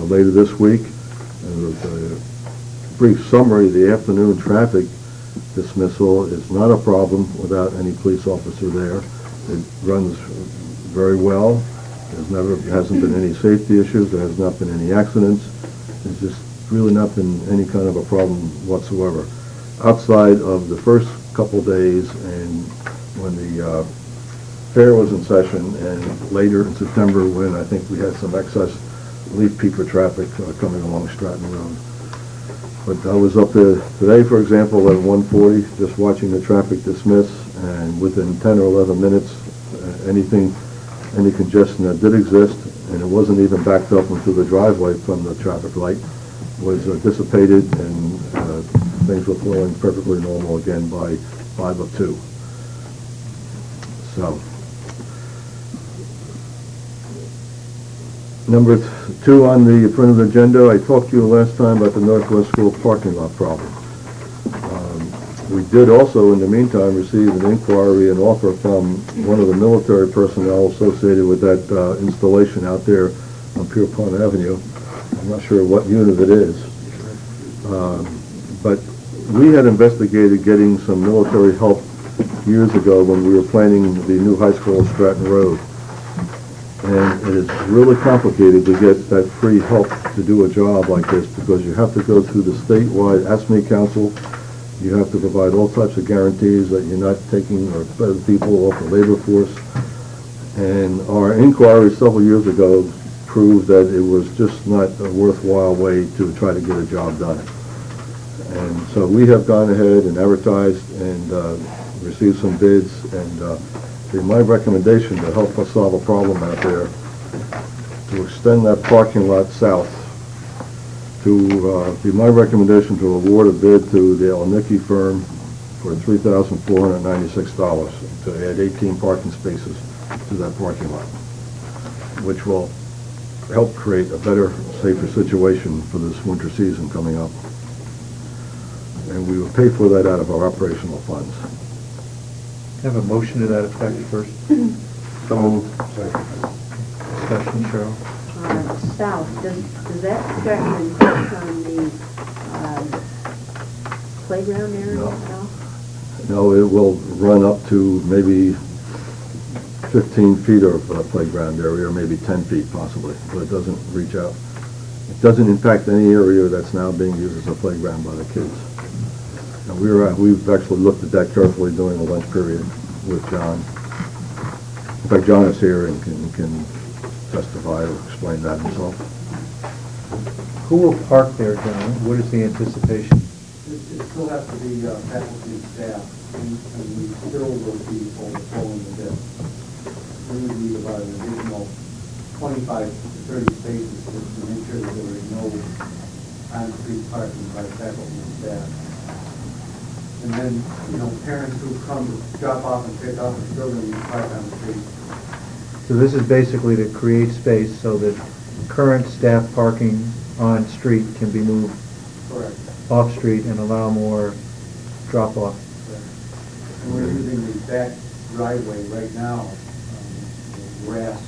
later this week. And with a brief summary, the afternoon traffic dismissal is not a problem without any police officer there. It runs very well, Hasn't been any safety issues, there has not been any accidents. There's just really not been any kind of a problem whatsoever. Outside of the first couple days and when the fair was in session, and later in September when I think we had some excess leaf peeper traffic coming along Stratton Road. But I was up there today, for example, at 1:40, just watching the traffic dismiss, and within 10 or 11 minutes, any congestion that did exist, and it wasn't even backed up into the driveway from the traffic light, was dissipated, and things were flowing perfectly normal again by 5:02. So, number 2 on the printed agenda, I talked to you last time about the Northwest School parking lot problem. We did also, in the meantime, receive an inquiry and offer from one of the military personnel associated with that installation out there on Pierpont Avenue. I'm not sure what unit it is. But we had investigated getting some military help years ago when we were planning the new high school on Stratton Road. And it is really complicated to get that free help to do a job like this because you have to go through the statewide ASME Council. You have to provide all types of guarantees that you're not taking or other people off the labor force. And our inquiry several years ago proved that it was just not a worthwhile way to try to get a job done. And so we have gone ahead and advertised and received some bids, and my recommendation to help us solve a problem out there, to extend that parking lot south, to be my recommendation to award a bid to the Elnicki firm for $3,496 to add 18 parking spaces to that parking lot, which will help create a better, safer situation for this winter season coming up. And we will pay for that out of our operational funds. Have a motion to that effect first. So moved. Discussion, Cheryl. South, does that start to encroach on the playground area at all? No, it will run up to maybe 15 feet of playground area, or maybe 10 feet possibly, but it doesn't reach out. It doesn't impact any area that's now being used as a playground by the kids. And we've actually looked at that carefully during the lunch period with John. In fact, John is here and can testify or explain that himself. Who will park there, John? What is the anticipation? It still has to be faculty and staff, and we still will be overflowing the bit. We would need about an additional 25 to 30 spaces to make sure that there is no on-street parking by faculty and staff. And then, parents who come to drop off and pick up are still going to be parked on the street. So this is basically to create space so that current staff parking on street can be moved Correct. off street and allow more drop-off. And we're using the back driveway right now, grass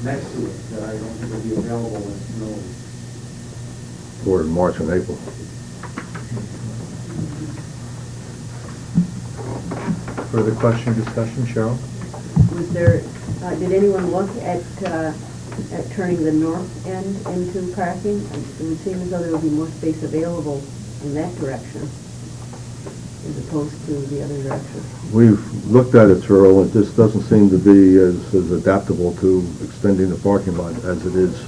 next to it that I don't think will be available when it snows. Or in March and April. Further question, discussion, Cheryl? Was there, did anyone look at turning the north end into parking? It would seem as though there would be more space available in that direction as opposed to the other direction. We've looked at it, Cheryl, and this doesn't seem to be as adaptable to extending the parking lot as it is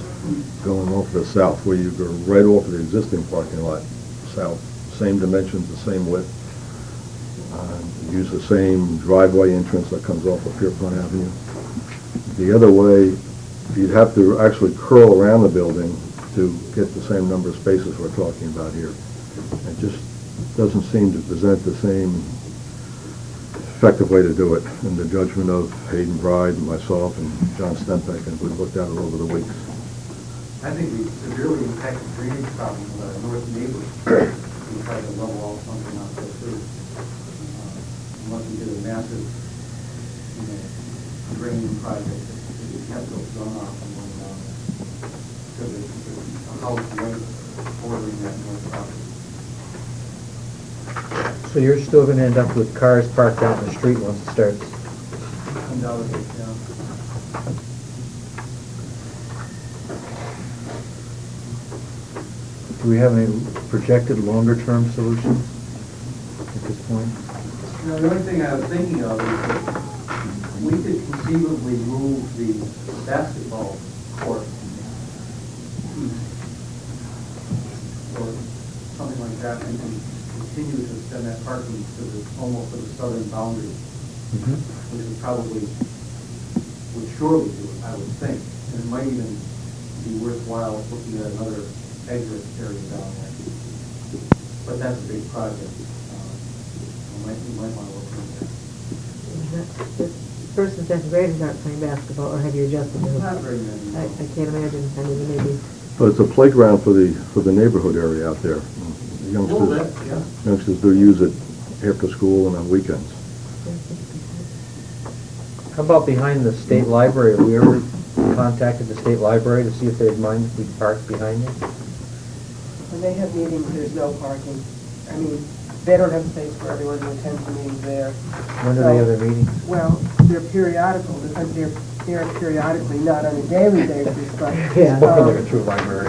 going off the south, where you go right off the existing parking lot south, same dimensions, the same width. Use the same driveway entrance that comes off of Pierpont Avenue. The other way, you'd have to actually curl around the building to get the same number of spaces we're talking about here. It just doesn't seem to present the same effective way to do it, in the judgment of Hayden Bride, myself, and John Stempeck, and we've looked at it over the weeks. I think we severely impact the drainage problem with our north neighbors. We try to level all something out there too. Unless we did a massive, draining project that kept those runoff from going down there. Because it's a house right bordering that north property. So you're still going to end up with cars parked out in the street once it starts? Undoubtedly, yeah. Do we have any projected longer-term solutions at this point? Now, the only thing I was thinking of is that we could conceivably move the basketball court east or something like that and continue to extend that parking to almost to the southern boundary, which would probably, would surely do it, I would think. And it might even be worthwhile looking at another exit area down there. But that's a big project. You might want to look into that. First and second graders aren't playing basketball, or have you adjusted those? Not very many. I can't imagine, I mean, maybe. But it's a playground for the neighborhood area out there. The A little bit, youngsters, yeah. youngsters do use it after school and on weekends. How about behind the state library? Have we ever contacted the state library to see if they'd mind if we parked behind it? When they have meetings, there's no parking. I mean, they don't have space for everyone to attend the meetings there. When do they have their meetings? Well, they're periodical, because they're periodically, not on a daily basis, but. Yeah, like a true library.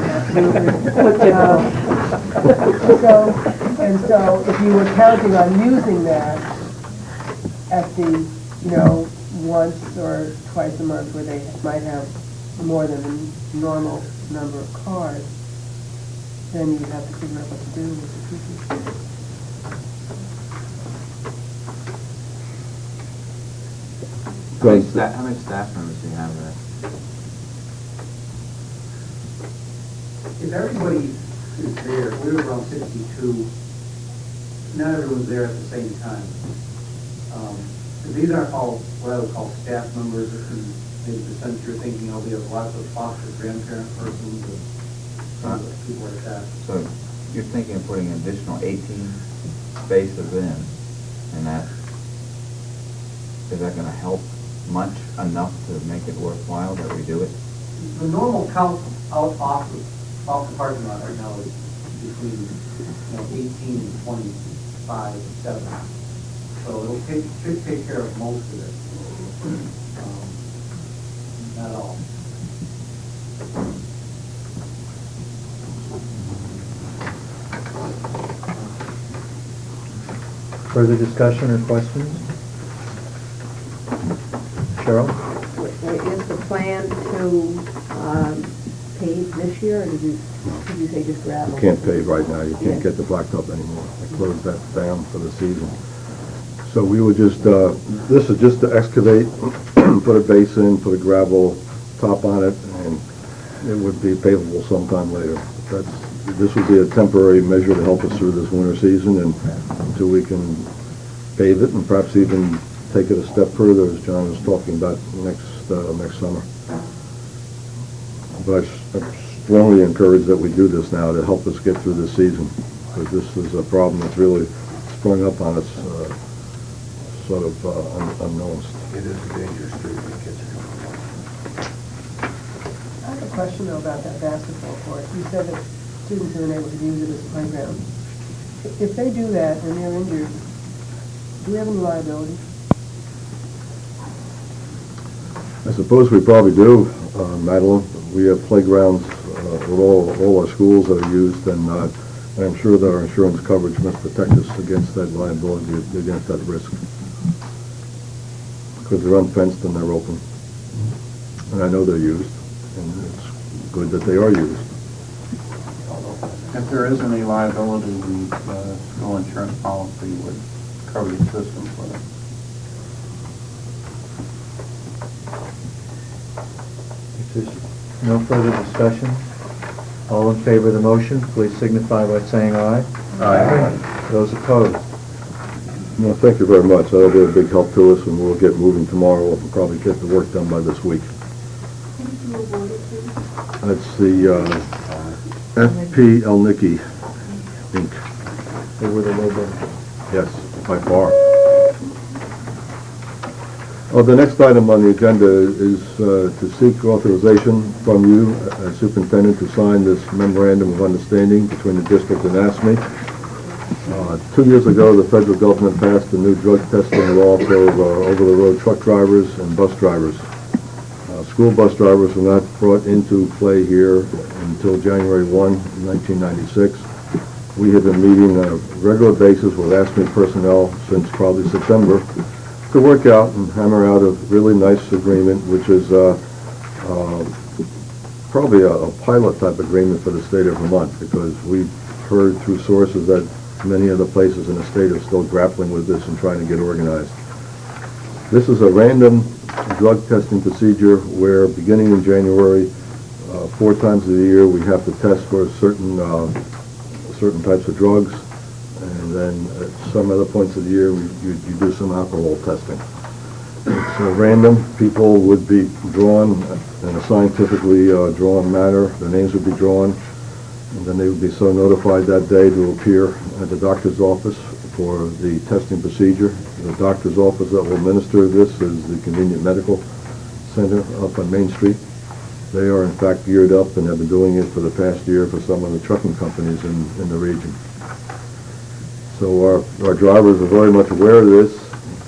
So if you were counting on using that at the, once or twice a month where they might have more than a normal number of cars, then you'd have to figure out what to do with the people. How many staff members do you have there? If everybody is there, we're around 62, not everyone's there at the same time. These aren't all what I would call staff members, in the sense you're thinking of. We have lots of foster grandparent persons and people like that. So you're thinking of putting an additional 18 spaces in, and is that going to help much enough to make it worthwhile that we do it? The normal count off the parking lot right now is between 18 and 25, 7. So it'll should take care of most of it. Not all. Further discussion or questions? Cheryl? Is the plan to pave this year, or did you say just gravel? You can't pave right now. You can't Yeah. get the blacktop anymore. They closed that down for the season. So we would just, this is just to excavate, put a base in, put a gravel top on it, and it would be pavable sometime later. This would be a temporary measure to help us through this winter season and until we can pave it and perhaps even take it a step further, as John was talking about, next summer. But I strongly encourage that we do this now to help us get through this season, because this is a problem that's really sprung up on us, sort of unnoticed. It is a dangerous street when kids are coming. I have a question though about that basketball court. You said that students are unable to use it as a playground. If they do that and they're injured, do we have any liability? I suppose we probably do, Madeline. We have playgrounds with all our schools that are used, and I'm sure that our insurance coverage must protect us against that liability, against that risk. Because they're unfenced and they're open. And I know they're used, and it's good that they are used. If there is any liability, the school insurance policy would cover the system for it. If there's no further discussion, all in favor of the motion, please signify by saying aye. Aye. Those opposed? No, thank you very much. That'll be a big help to us, and we'll get moving tomorrow. We'll probably get the work done by this week. That's the FP Elnicki, Inc. They were the logo. Yes, by far. The next item on the agenda is to seek authorization from you, as superintendent, to sign this memorandum of understanding between the district and ASME. 2 years ago, the federal government passed a new drug testing law for over-the-road truck drivers and bus drivers. school bus drivers were not brought into play here until January 1, 1996. We have been meeting on a regular basis with ASME personnel since probably September to work out and hammer out a really nice agreement, which is probably a pilot type agreement for the state of Vermont, because we've heard through sources that many other places in the state are still grappling with this and trying to get organized. This is a random drug testing procedure where, beginning in January, 4 times a year we have to test for certain types of drugs, and then at some other points of the year you do some alcohol testing. It's random. People would be drawn in a scientifically drawn manner. Their names would be drawn, and then they would be so notified that day to appear at the doctor's office for the testing procedure. The doctor's office that will administer this is the Convenient Medical Center up on Main Street. They are in fact geared up and have been doing it for the past year for some of the trucking companies in the region. So our drivers are very much aware of this,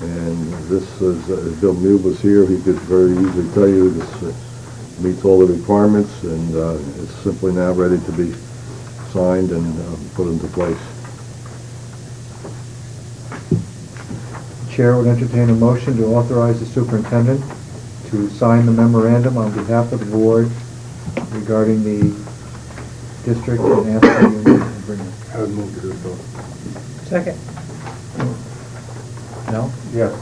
and this is, if Bill Mube was here, he could very easily tell you this meets all the requirements, and it's simply now ready to be signed and put into place. Chair would entertain a motion to authorize the superintendent to sign the memorandum on behalf of the board regarding the district and ASME union agreement. I would move to do so. Second. No? Yes.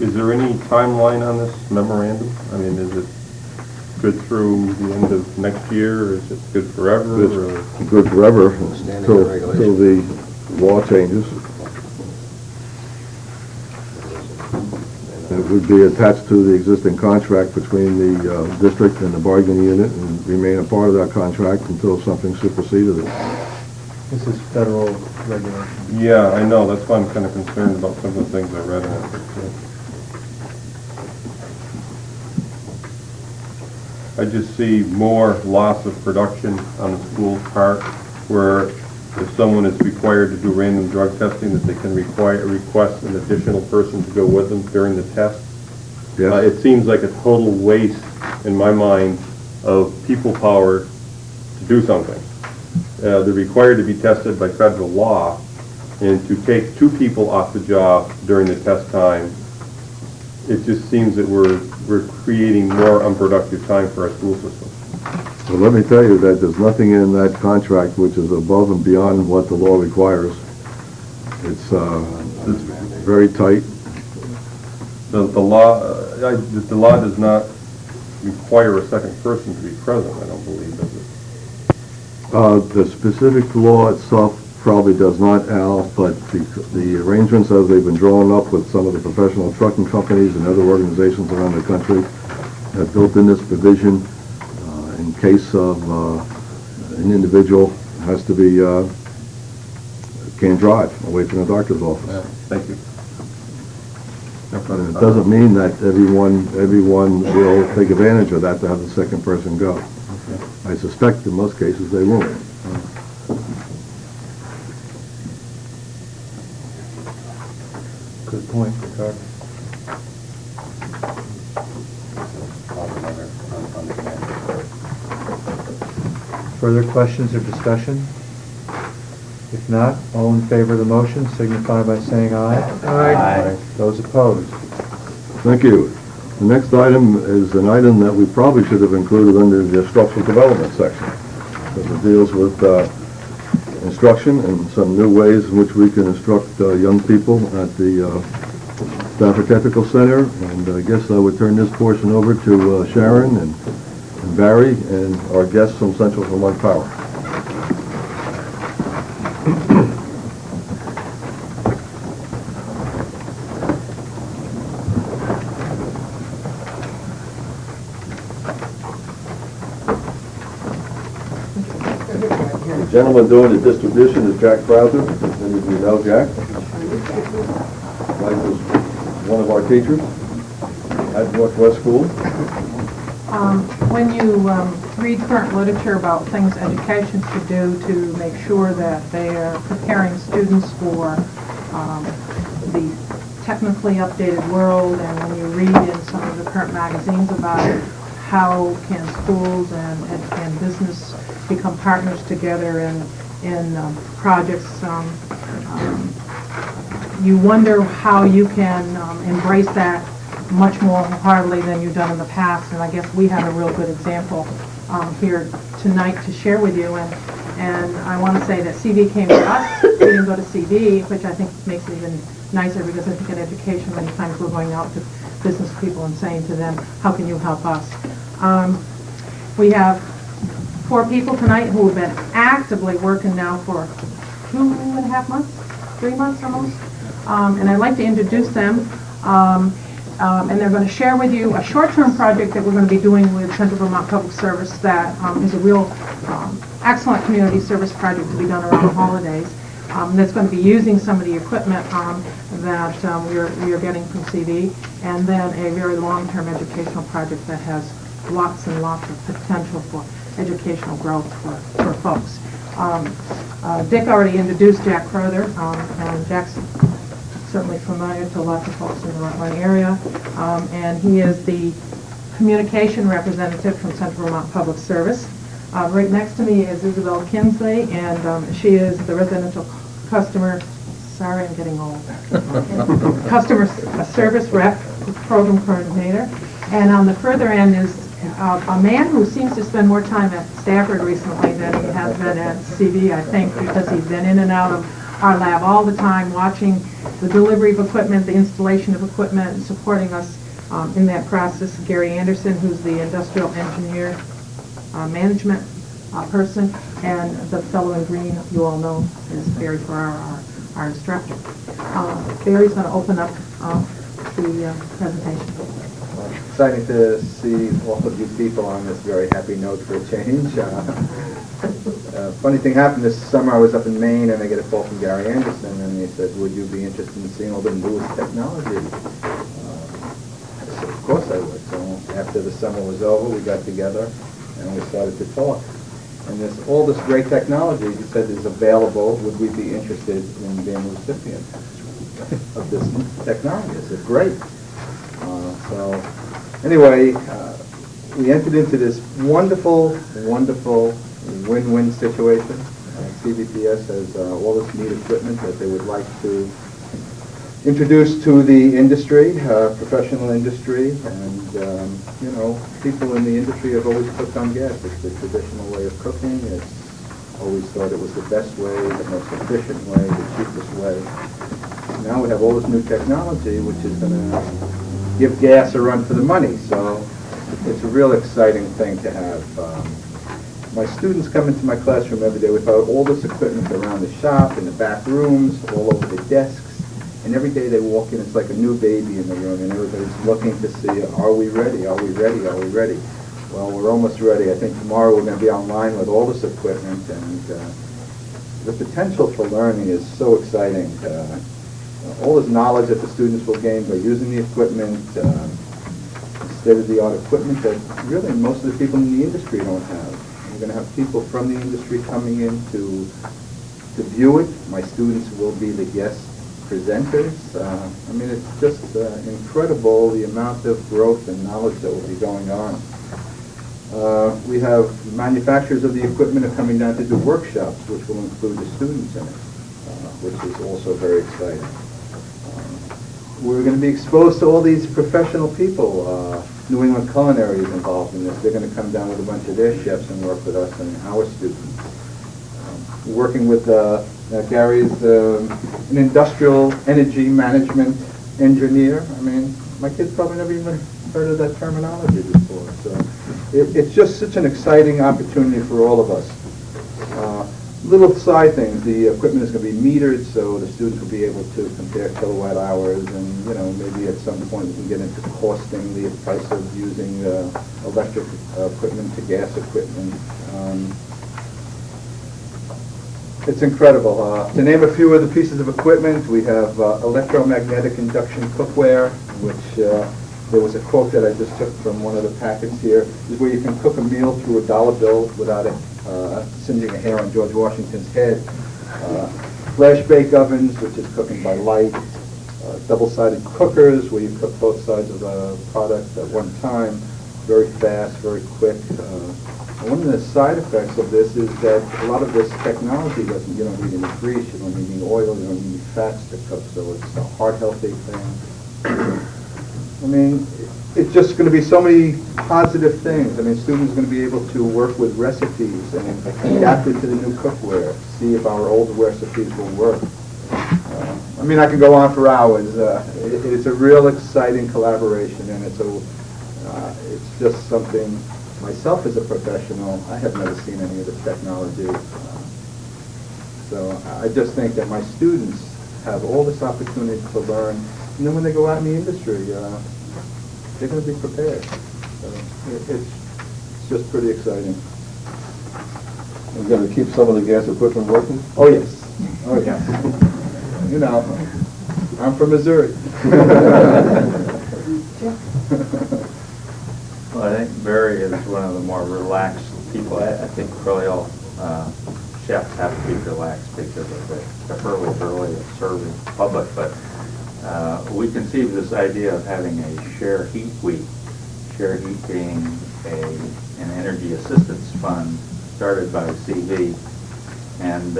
Is there any timeline on this memorandum? I mean, is it good through the end of next year, or is it good forever? It's good forever until the law changes. It would be attached to the existing contract between the district and the bargaining unit and remain a part of that contract until something superseded it. This is federal regulation. Yeah, I know. That's why I'm kind of concerned about some of the things I read in it. I just see more loss of production on the school's part, where if someone is required to do random drug testing, that they can request an additional person to go with them during the test. Yes. It seems like a total waste, in my mind, of people power to do something. They're required to be tested by federal law, and to take 2 people off the job during the test time, it just seems that we're creating more unproductive time for our school system. Well, let me tell you that there's nothing in that contract which is above and beyond what the law requires. It's very tight. The law does not require a second person to be present, I don't believe, does it? The specific law itself probably does not, Al, but the arrangements as they've been drawn up with some of the professional trucking companies and other organizations around the country have built in this provision in case of an individual has to be, can't drive away from the doctor's office. Yeah, thank you. And it doesn't mean that everyone will take advantage of that to have the second person go. Okay. I suspect in most cases they won't. Good point, Ricardo. Further questions or discussion? If not, all in favor of the motion signify by saying aye. Aye. Those opposed? Thank you. The next item is an item that we probably should have included under the instructional development section, because it deals with instruction and some new ways in which we can instruct young people at the Stafford Technical Center. And I guess I would turn this portion over to Sharon and Barry and our guests from Central Vermont Power. The gentleman doing the distribution is Jack Crowther. Many of you know Jack. Mike was one of our teachers at Northwest School. When you read current literature about things education should do to make sure that they are preparing students for the technically updated world, and when you read in some of the current magazines about how can schools and business become partners together in projects. You wonder how you can embrace that much more heartily than you've done in the past, and I guess we have a real good example here tonight to share with you. And I want to say that CV came to us. We didn't go to CV, which I think makes it even nicer, because I think in education many times we're going out to business people and saying to them, how can you help us? We have 4 people tonight who have been actively working now for 2.5 months, 3 months almost. And I'd like to introduce them. And they're going to share with you a short-term project that we're going to be doing with Central Vermont Public Service that is a real excellent community service project to be done around the holidays. That's going to be using some of the equipment that we are getting from CV, and then a very long-term educational project that has lots and lots of potential for educational growth for folks. Dick already introduced Jack Crowther, and Jack's certainly familiar to lots of folks in the Rutland area, and he is the communication representative from Central Vermont Public Service. Right next to me is Isabel Kinsley, and she is the residential customer, sorry I'm getting old, customer service rep, program coordinator. And on the further end is a man who seems to spend more time at Stafford recently than he has been at CV, I think, because he's been in and out of our lab all the time, watching the delivery of equipment, the installation of equipment, and supporting us in that process. Gary Anderson, who's the industrial engineer management person, and the fellow in green you all know is Barry Farrar, our instructor. Barry's going to open up the presentation. Exciting to see all of you people on this very happy note for a change. Funny thing happened this summer. I was up in Maine, and I get a call from Gary Anderson, and he said, would you be interested in seeing all the newest technology? I said, of course I would. So after the summer was over, we got together, and we started to talk. And all this great technology, he said, is available. Would we be interested in being a recipient of this technology? I said, great. So anyway, we entered into this wonderful, wonderful win-win situation. CVPS has all this neat equipment that they would like to introduce to the industry, professional industry, and you know, people in the industry have always cooked on gas. It's the traditional way of cooking. It's always thought it was the best way, the most efficient way, the cheapest way. Now we have all this new technology, which is going to give gas a run for the money. So it's a real exciting thing to have. My students come into my classroom every day with all this equipment around the shop, in the back rooms, all over the desks. And every day they walk in, it's like a new baby in the room, and everybody's looking to see, are we ready? Are we ready? Are we ready? Well, we're almost ready. I think tomorrow we're going to be online with all this equipment, and the potential for learning is so exciting. All this knowledge that the students will gain by using the equipment, state-of-the-art equipment that really most of the people in the industry don't have. We're going to have people from the industry coming in to view it. My students will be the guest presenters. I mean, it's just incredible the amount of growth and knowledge that will be going on. We have manufacturers of the equipment are coming down to do workshops, which will include the students in it, which is also very exciting. We're going to be exposed to all these professional people. New England Culinary is involved in this. They're going to come down with a bunch of their chefs and work with us and our students. Working with Gary's an industrial energy management engineer. I mean, my kids probably never even heard of that terminology before. So it's just such an exciting opportunity for all of us. Little side things, the equipment is going to be metered, so the students will be able to compare kilowatt hours, and you know, maybe at some point we can get into costing the price of using electric equipment to gas equipment. It's incredible. To name a few of the pieces of equipment, we have electromagnetic induction cookware, which there was a quote that I just took from one of the packets here, is where you can cook a meal through a dollar bill without it singeing a hair on George Washington's head. Flash bake ovens, which is cooking by light. Double-sided cookers, where you cook both sides of the product at one time. very fast, very quick. And one of the side effects of this is that a lot of this technology doesn't, you don't need any grease, you don't need any oil, you don't need any fats to cook, so it's a heart-healthy thing. I mean, it's just going to be so many positive things. I mean, students are going to be able to work with recipes and adapt it to the new cookware, see if our old recipes will work. I mean, I could go on for hours. It's a real exciting collaboration, and it's just something, myself as a professional, I have never seen any of this technology. So I just think that my students have all this opportunity to learn, and then when they go out in the industry, they're going to be prepared. So it's just pretty exciting. We're going to keep some of the gas equipment working? Oh, yes. Oh, yes. You know, I'm from Missouri. Well, I think Barry is one of the more relaxed people. I think probably all chefs have to be relaxed because of the early serving public. But we conceived this idea of having a Share Heat Week. Share Heat being an energy assistance fund started by CV. And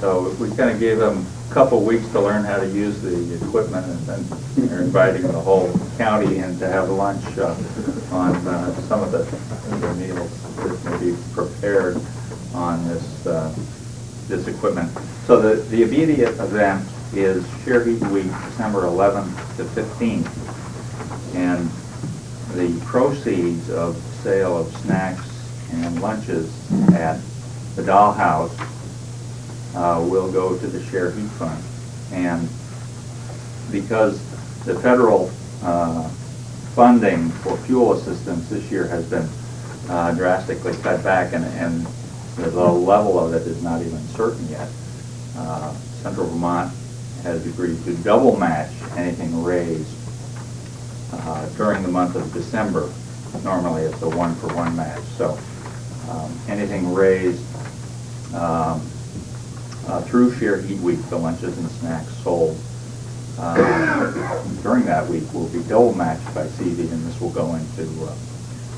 so we kind of gave them a couple weeks to learn how to use the equipment, and then they're inviting the whole county in to have lunch on some of the meals that may be prepared on this equipment. So the immediate event is Share Heat Week, December 11th to 15th, and the proceeds of sale of snacks and lunches at the Dollhouse will go to the Share Heat Fund. And because the federal funding for fuel assistance this year has been drastically cut back, and the level of it is not even certain yet, Central Vermont has agreed to double match anything raised during the month of December. Normally it's a 1-for-1 match. So anything raised through Share Heat Week, the lunches and snacks sold during that week will be double matched by CV, and this will go into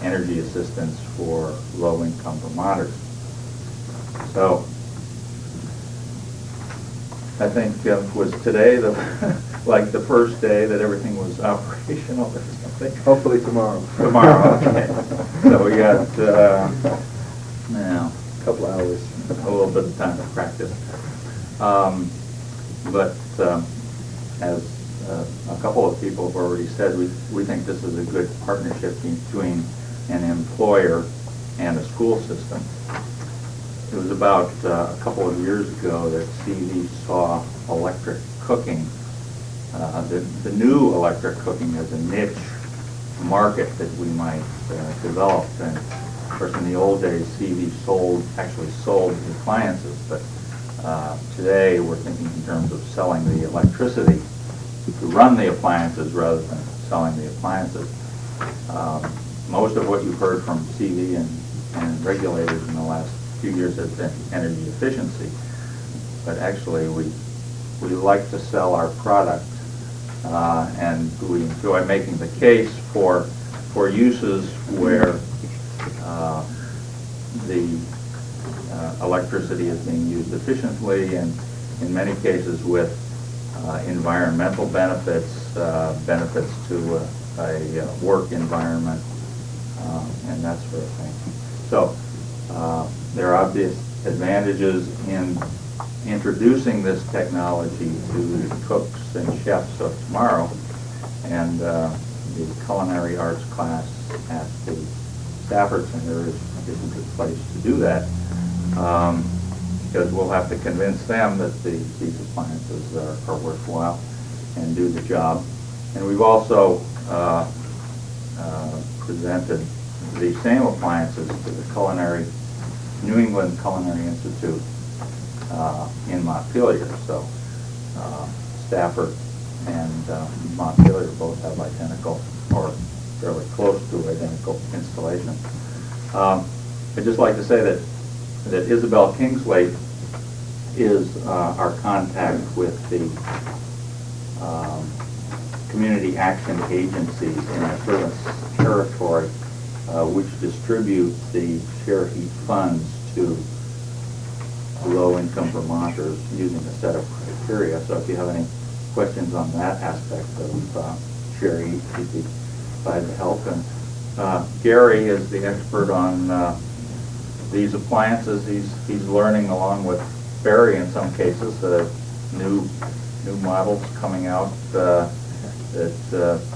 energy assistance for low-income Vermonters. So I think was today like the first day that everything was operational or something? Hopefully tomorrow. Tomorrow, okay. So we got now a couple hours, a little bit of time to practice. But as a couple of people have already said, we think this is a good partnership between an employer and a school system. It was about a couple of years ago that CV saw electric cooking, the new electric cooking as a niche market that we might develop. And of course, in the old days, CV actually sold the appliances, but today we're thinking in terms of selling the electricity to run the appliances rather than selling the appliances. Most of what you've heard from CV and regulators in the last few years has been energy efficiency, but actually we like to sell our product, and we enjoy making the case for uses where the electricity is being used efficiently, and in many cases with environmental benefits, benefits to a work environment, and that sort of thing. So there are obvious advantages in introducing this technology to the cooks and chefs of tomorrow, and the culinary arts class at the Stafford Center is a good place to do that, because we'll have to convince them that these appliances are worthwhile and do the job. And we've also presented the same appliances to the New England Culinary Institute in Montpelier. So Stafford and Montpelier both have identical, or fairly close to identical installations. I'd just like to say that Isabel Kingsley is our contact with the community action agencies in a certain territory which distribute the share heat funds to low-income Vermonters using a set of criteria. So if you have any questions on that aspect of share heat, he'd be glad to help. And Gary is the expert on these appliances. He's learning along with Barry in some cases new models coming out that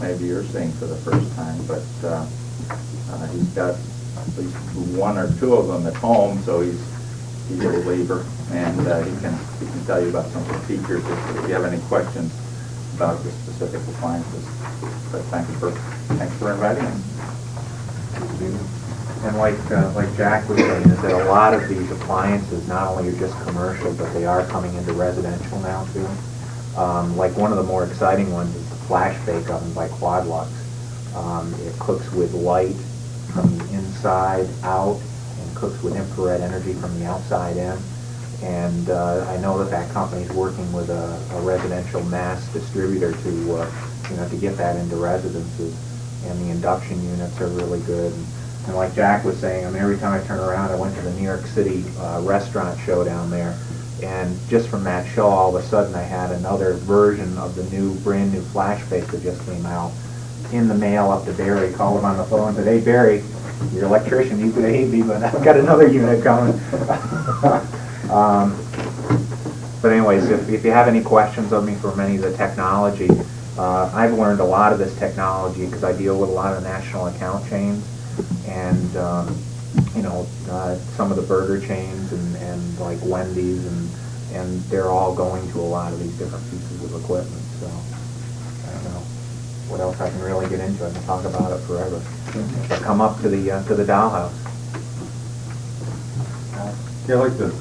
maybe you're seeing for the first time, but he's got at least one or two of them at home, so he's a believer, and he can tell you about some of the features if you have any questions about the specific appliances. But thanks for inviting us. And like Jack was saying, is that a lot of these appliances not only are just commercial, but they are coming into residential now too. Like one of the more exciting ones is the flash bake oven by Quadlux. It cooks with light from the inside out and cooks with infrared energy from the outside in. And I know that company is working with a residential mass distributor to get that into residences. And the induction units are really good. And like Jack was saying, I mean, every time I turn around, I went to the New York City restaurant show down there. And just from that show, all of a sudden I had another version of the brand new flash bake that just came out in the mail up to Barry. Called him on the phone and said, "Hey Barry, your electrician, you could hate me, but I've got another unit coming." But anyways, if you have any questions of me from any of the technology, I've learned a lot of this technology because I deal with a lot of national account chains and some of the burger chains and like Wendy's and they're all going to a lot of these different pieces of equipment. So I don't know what else I can really get into. I can talk about it forever. But come up to the dollhouse. Yeah, I like this.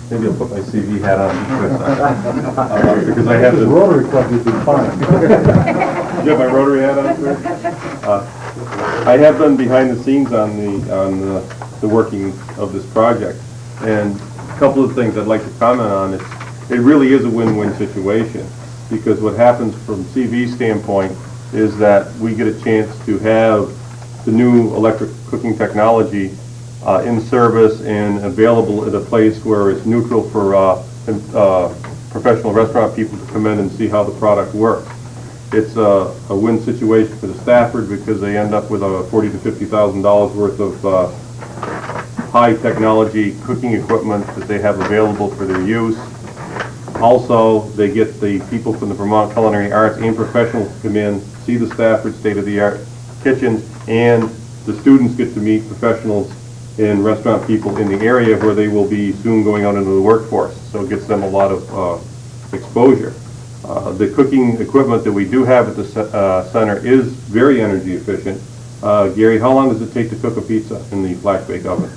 Maybe I'll put my CV hat on because I have the Rotary Club would be fine. You have my Rotary hat on, sir? I have been behind the scenes on the working of this project, and a couple of things I'd like to comment on. It really is a win-win situation because what happens from CV's standpoint is that we get a chance to have the new electric cooking technology in service and available at a place where it's neutral for professional restaurant people to come in and see how the product works. It's a win situation for the Stafford because they end up with $40,000 to $50,000 worth of high technology cooking equipment that they have available for their use. Also, they get the people from the Vermont Culinary Arts and professionals to come in, see the Stafford state-of-the-art kitchens, and the students get to meet professionals and restaurant people in the area where they will be soon going out into the workforce. So it gets them a lot of exposure. The cooking equipment that we do have at the center is very energy efficient. Gary, how long does it take to cook a pizza in the flash bake oven?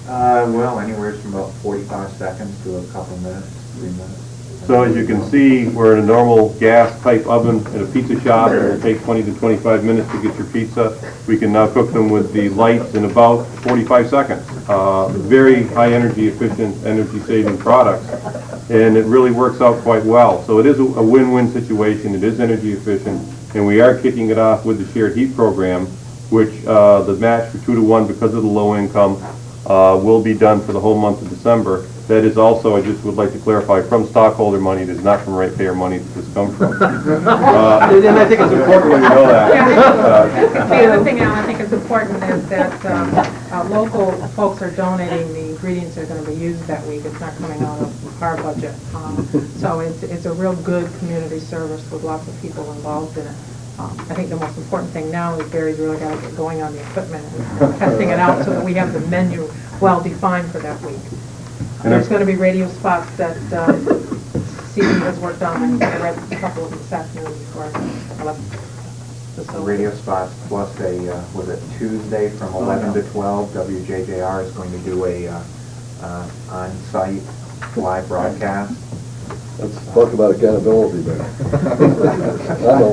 Well, anywhere from about 45 seconds to a couple minutes, 3 minutes. So as you can see, we're in a normal gas type oven at a pizza shop. It will take 20 to 25 minutes to get your pizza. We can now cook them with the lights in about 45 seconds. Very high energy efficient, energy saving products. And it really works out quite well. So it is a win-win situation. It is energy efficient. And we are kicking it off with the shared heat program, which the match for 2 to 1 because of the low income will be done for the whole month of December. That is also, I just would like to clarify, from stockholder money. It is not from ratepayer money that this comes from. And I think it's important when you know that. The other thing, Al, I think is important is that local folks are donating the ingredients that are going to be used that week. It's not coming out of our budget. So it's a real good community service with lots of people involved in it. I think the most important thing now is Barry's really got to get going on the equipment and testing it out so that we have the menu well defined for that week. There's going to be radio spots that CD has worked on, and I read a couple of them this afternoon before I left the facility. Radio spots plus was it Tuesday from 11 to 12, WJJR is going to do a on-site live broadcast. Let's talk about accountability there. On the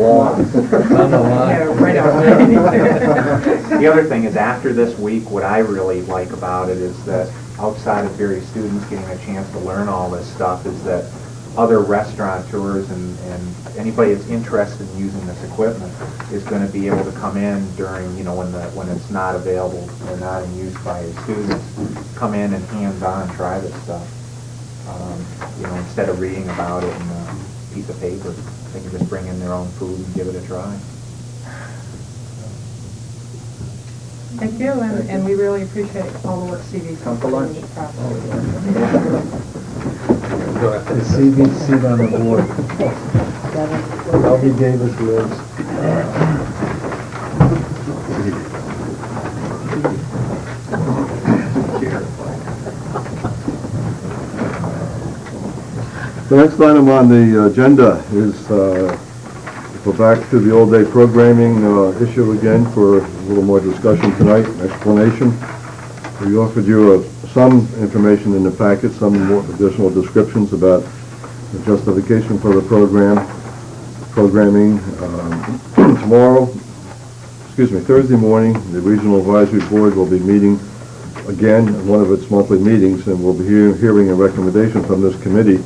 line. Yeah, right on. The other thing is after this week, what I really like about it is that outside of various students getting a chance to learn all this stuff is that other restaurateurs and anybody that's interested in using this equipment is going to be able to come in during, when it's not available or not in use by students, come in and hands-on try this stuff. Instead of reading about it in a piece of paper, they can just bring in their own food and give it a try. Thank you, and we really appreciate all the work CV's Come for lunch. The CV seat on the board. Albie Davis lives. The next item on the agenda is go back to the all-day programming issue again for a little more discussion tonight, explanation. We offered you some information in the packet, some more additional descriptions about the justification for the programming. Thursday morning, the Regional Advisory Board will be meeting again at one of its monthly meetings, and we'll be hearing a recommendation from this committee,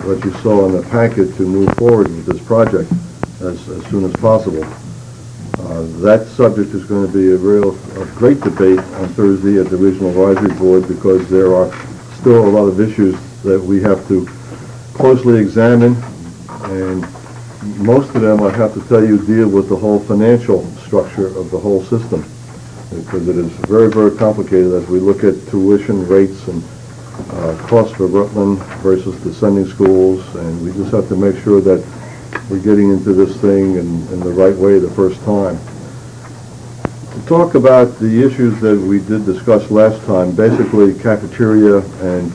what you saw in the packet, to move forward with this project as soon as possible. That subject is going to be a great debate on Thursday at the Regional Advisory Board, because there are still a lot of issues that we have to closely examine, and most of them, I have to tell you, deal with the whole financial structure of the whole system, because it is very, very complicated as we look at tuition rates and costs for Rutland versus the sending schools, and we just have to make sure that we're getting into this thing in the right way the first time. To talk about the issues that we did discuss last time, basically cafeteria and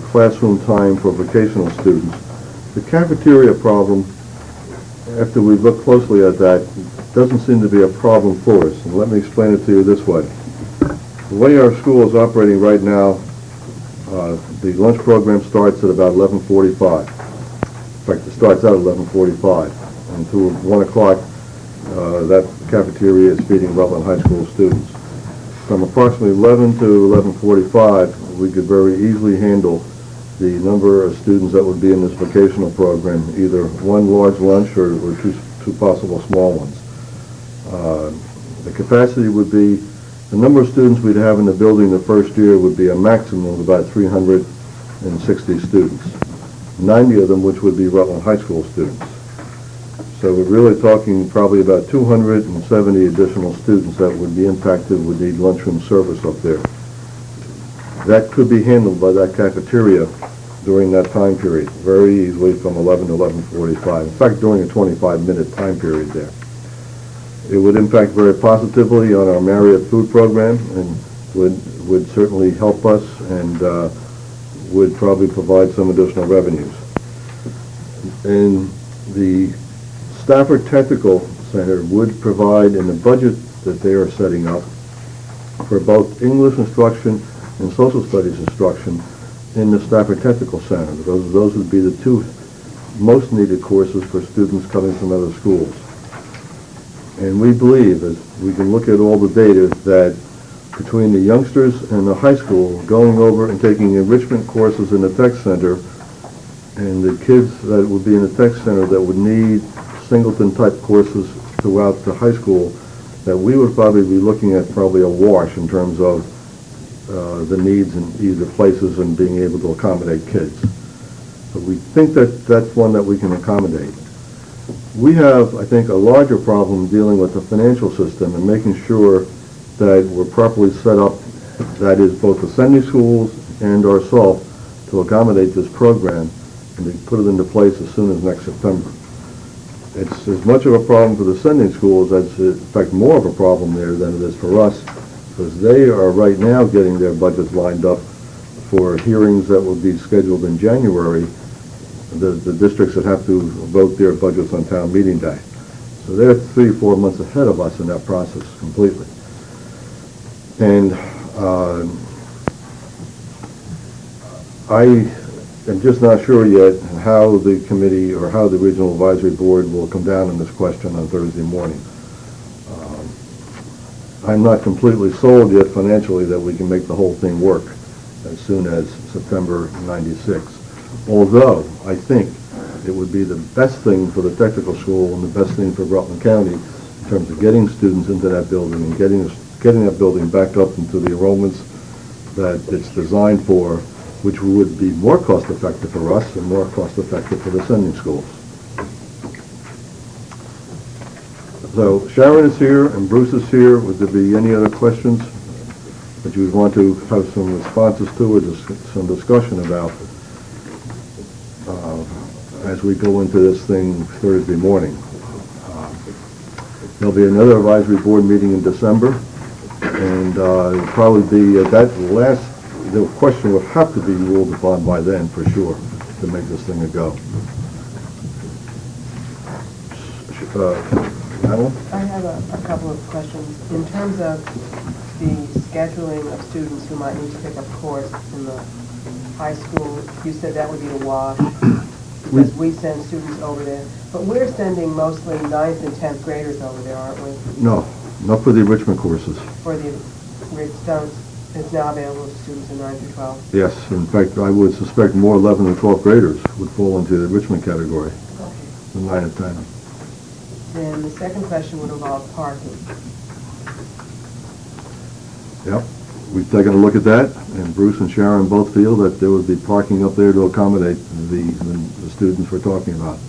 classroom time for vocational students. The cafeteria problem, after we look closely at that, doesn't seem to be a problem for us, and let me explain it to you this way. The way our school is operating right now, the lunch program starts at about 11:45. In fact, it starts out at 11:45. Until 1 o'clock, that cafeteria is feeding Rutland High School students. From approximately 11 to 11:45, we could very easily handle the number of students that would be in this vocational program, either one large lunch or two possible small ones. The capacity would be, the number of students we'd have in the building the first year would be a maximum of about 360 students. 90 of them which would be Rutland High School students. So we're really talking probably about 270 additional students that would be impacted with the lunchroom service up there. That could be handled by that cafeteria during that time period, very easily from 11 to 11:45. In fact, during a 25-minute time period there. It would impact very positively on our Marriott food program, and would certainly help us, and would probably provide some additional revenues. And the Stafford Technical Center would provide, in the budget that they are setting up, for both English instruction and social studies instruction in the Stafford Technical Center. Those would be the two most needed courses for students coming from other schools. And we believe, as we can look at all the data, that between the youngsters and the high school going over and taking enrichment courses in the tech center, and the kids that would be in the tech center that would need singleton type courses throughout the high school, that we would probably be looking at probably a wash in terms of the needs in either places and being able to accommodate kids. But we think that that's one that we can accommodate. We have, I think, a larger problem dealing with the financial system and making sure that we're properly set up, that is both the sending schools and ourselves, to accommodate this program and to put it into place as soon as next September. It's as much of a problem for the sending schools as, in fact, more of a problem there than it is for us, because they are right now getting their budgets lined up for hearings that will be scheduled in January, the districts that have to vote their budgets on town meeting day. So they're 3-4 months ahead of us in that process completely. And I am just not sure yet how the committee or how the Regional Advisory Board will come down on this question on Thursday morning. I'm not completely sold yet financially that we can make the whole thing work as soon as September '96. Although, I think it would be the best thing for the technical school and the best thing for Rutland County in terms of getting students into that building and getting that building back up into the enrollments that it's designed for, which would be more cost-effective for us and more cost-effective for the sending schools. So Sharon is here and Bruce is here. Would there be any other questions that you would want to have some responses to or just some discussion about as we go into this thing Thursday morning? There'll be another advisory board meeting in December, and it'll probably be the question will have to be ruled upon by then for sure to make this thing a go. Madeline? I have a couple of questions. In terms of the scheduling of students who might need to pick up course in the high school, you said that would be the wash, because we send students over there. But we're sending mostly 9th and 10th graders over there, aren't we? No, not for the enrichment courses. For the it's now available to students in 9 through 12? Yes, in fact, I would suspect more 11 and 12th graders would fall into the enrichment category than 9 and 10. Then the second question would involve parking. Yep, we've taken a look at that, and Bruce and Sharon both feel that there would be parking up there to accommodate the students we're talking about.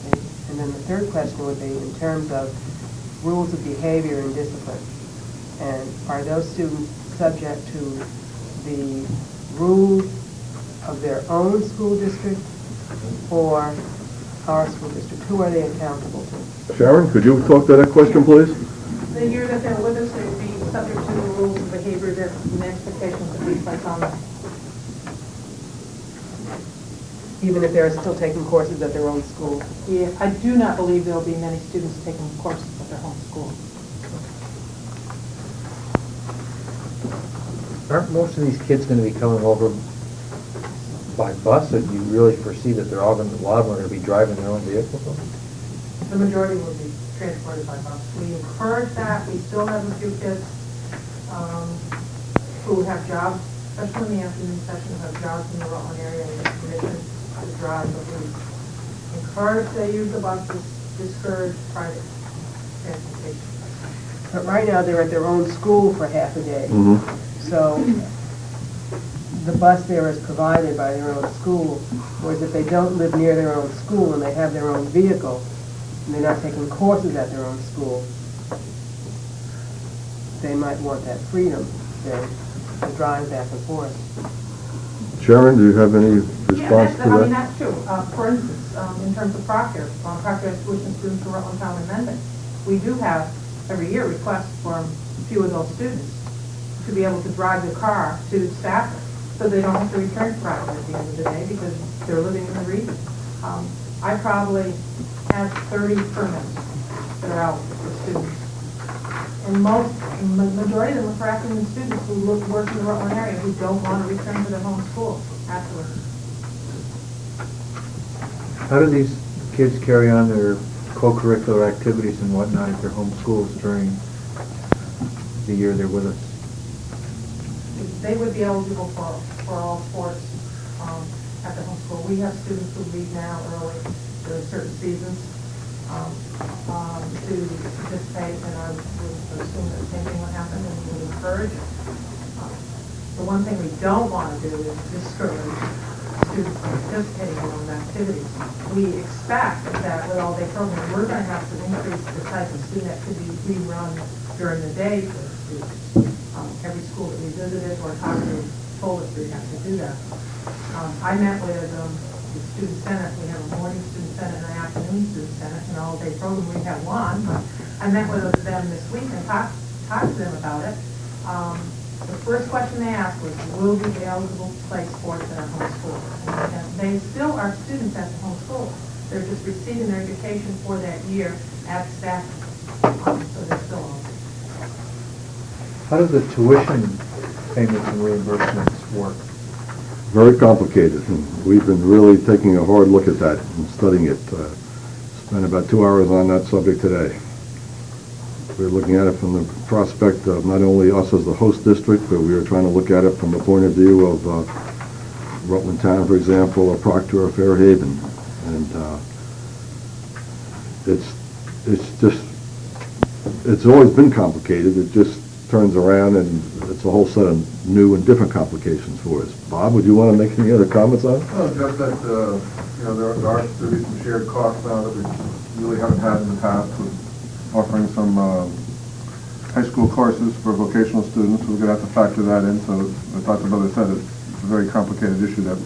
Okay. And then the third question would be in terms of rules of behavior and discipline. And are those students subject to the rules of their own school district or our school district? Who are they accountable to? Sharon, could you talk to that question, please? The year that they're with us, they'd be subject to the rules of behavior and expectations that we place on them. Even if they're still taking courses at their own school? Yeah, I do not believe there'll be many students taking courses at their home school. Aren't most of these kids going to be coming over by bus, or do you really foresee that they're all going to, a lot of them are going to be driving their own vehicles? The majority will be transported by bus. We encourage that. We still have a few kids who have jobs, especially in the afternoon session, who have jobs in the Rutland area and get permission to drive. But we encourage they use the buses, discourage private transportation. But right now, they're at their own school for half a day. Mm-hmm. So the bus there is provided by their own school, whereas if they don't live near their own school and they have their own vehicle, and they're not taking courses at their own school, they might want that freedom then to drive back and forth. Sharon, do you have any response to that? I mean, that's true. For instance, in terms of Proctor, Proctor has tuition students for Rutland Town and Mendon. We do have, every year, requests for a few of those students to be able to drive the car to Stafford, so they don't have to return to Proctor at the end of the day because they're living in the region. I probably have 30 permits that are out for students. And majority of them are for afternoon students who work in the Rutland area who don't want to return to their home school afterwards. How do these kids carry on their co-curricular activities and whatnot at their home schools during the year they're with us? They would be eligible for all sports at the home school. We have students who leave now early during certain seasons to participate, and I would assume that the same thing would happen, and we would encourage. The one thing we don't want to do is discourage students from participating in those activities. We expect that with all-day programs, we're going to have to increase the type of student activities we run during the day for the students. Every school that we visited or talked to told us we have to do that. I met with the student senate. We have a morning student senate and an afternoon student senate. In all day program we have one. I met with them this week and talked to them about it. The first question they asked was, will we be eligible to play sports at our home school? And they still are students at the home school. They're just receiving their education for that year at Stafford. So they're still eligible. How does the tuition payments and reimbursements work? Very complicated. We've been really taking a hard look at that and studying it. Spent about 2 hours on that subject today. We're looking at it from the prospect of not only us as the host district, but we are trying to look at it from the point of view of Rutland Town, for example, or Proctor or Fairhaven. And it's always been complicated. It just turns around and it's a whole set of new and different complications for us. Bob, would you want to make any other comments on it? Well, just that, there are to be some shared costs now that we really haven't had in the past with offering some high school courses for vocational students. We're going to have to factor that in. So as Dr. Brother said, it's a very complicated issue that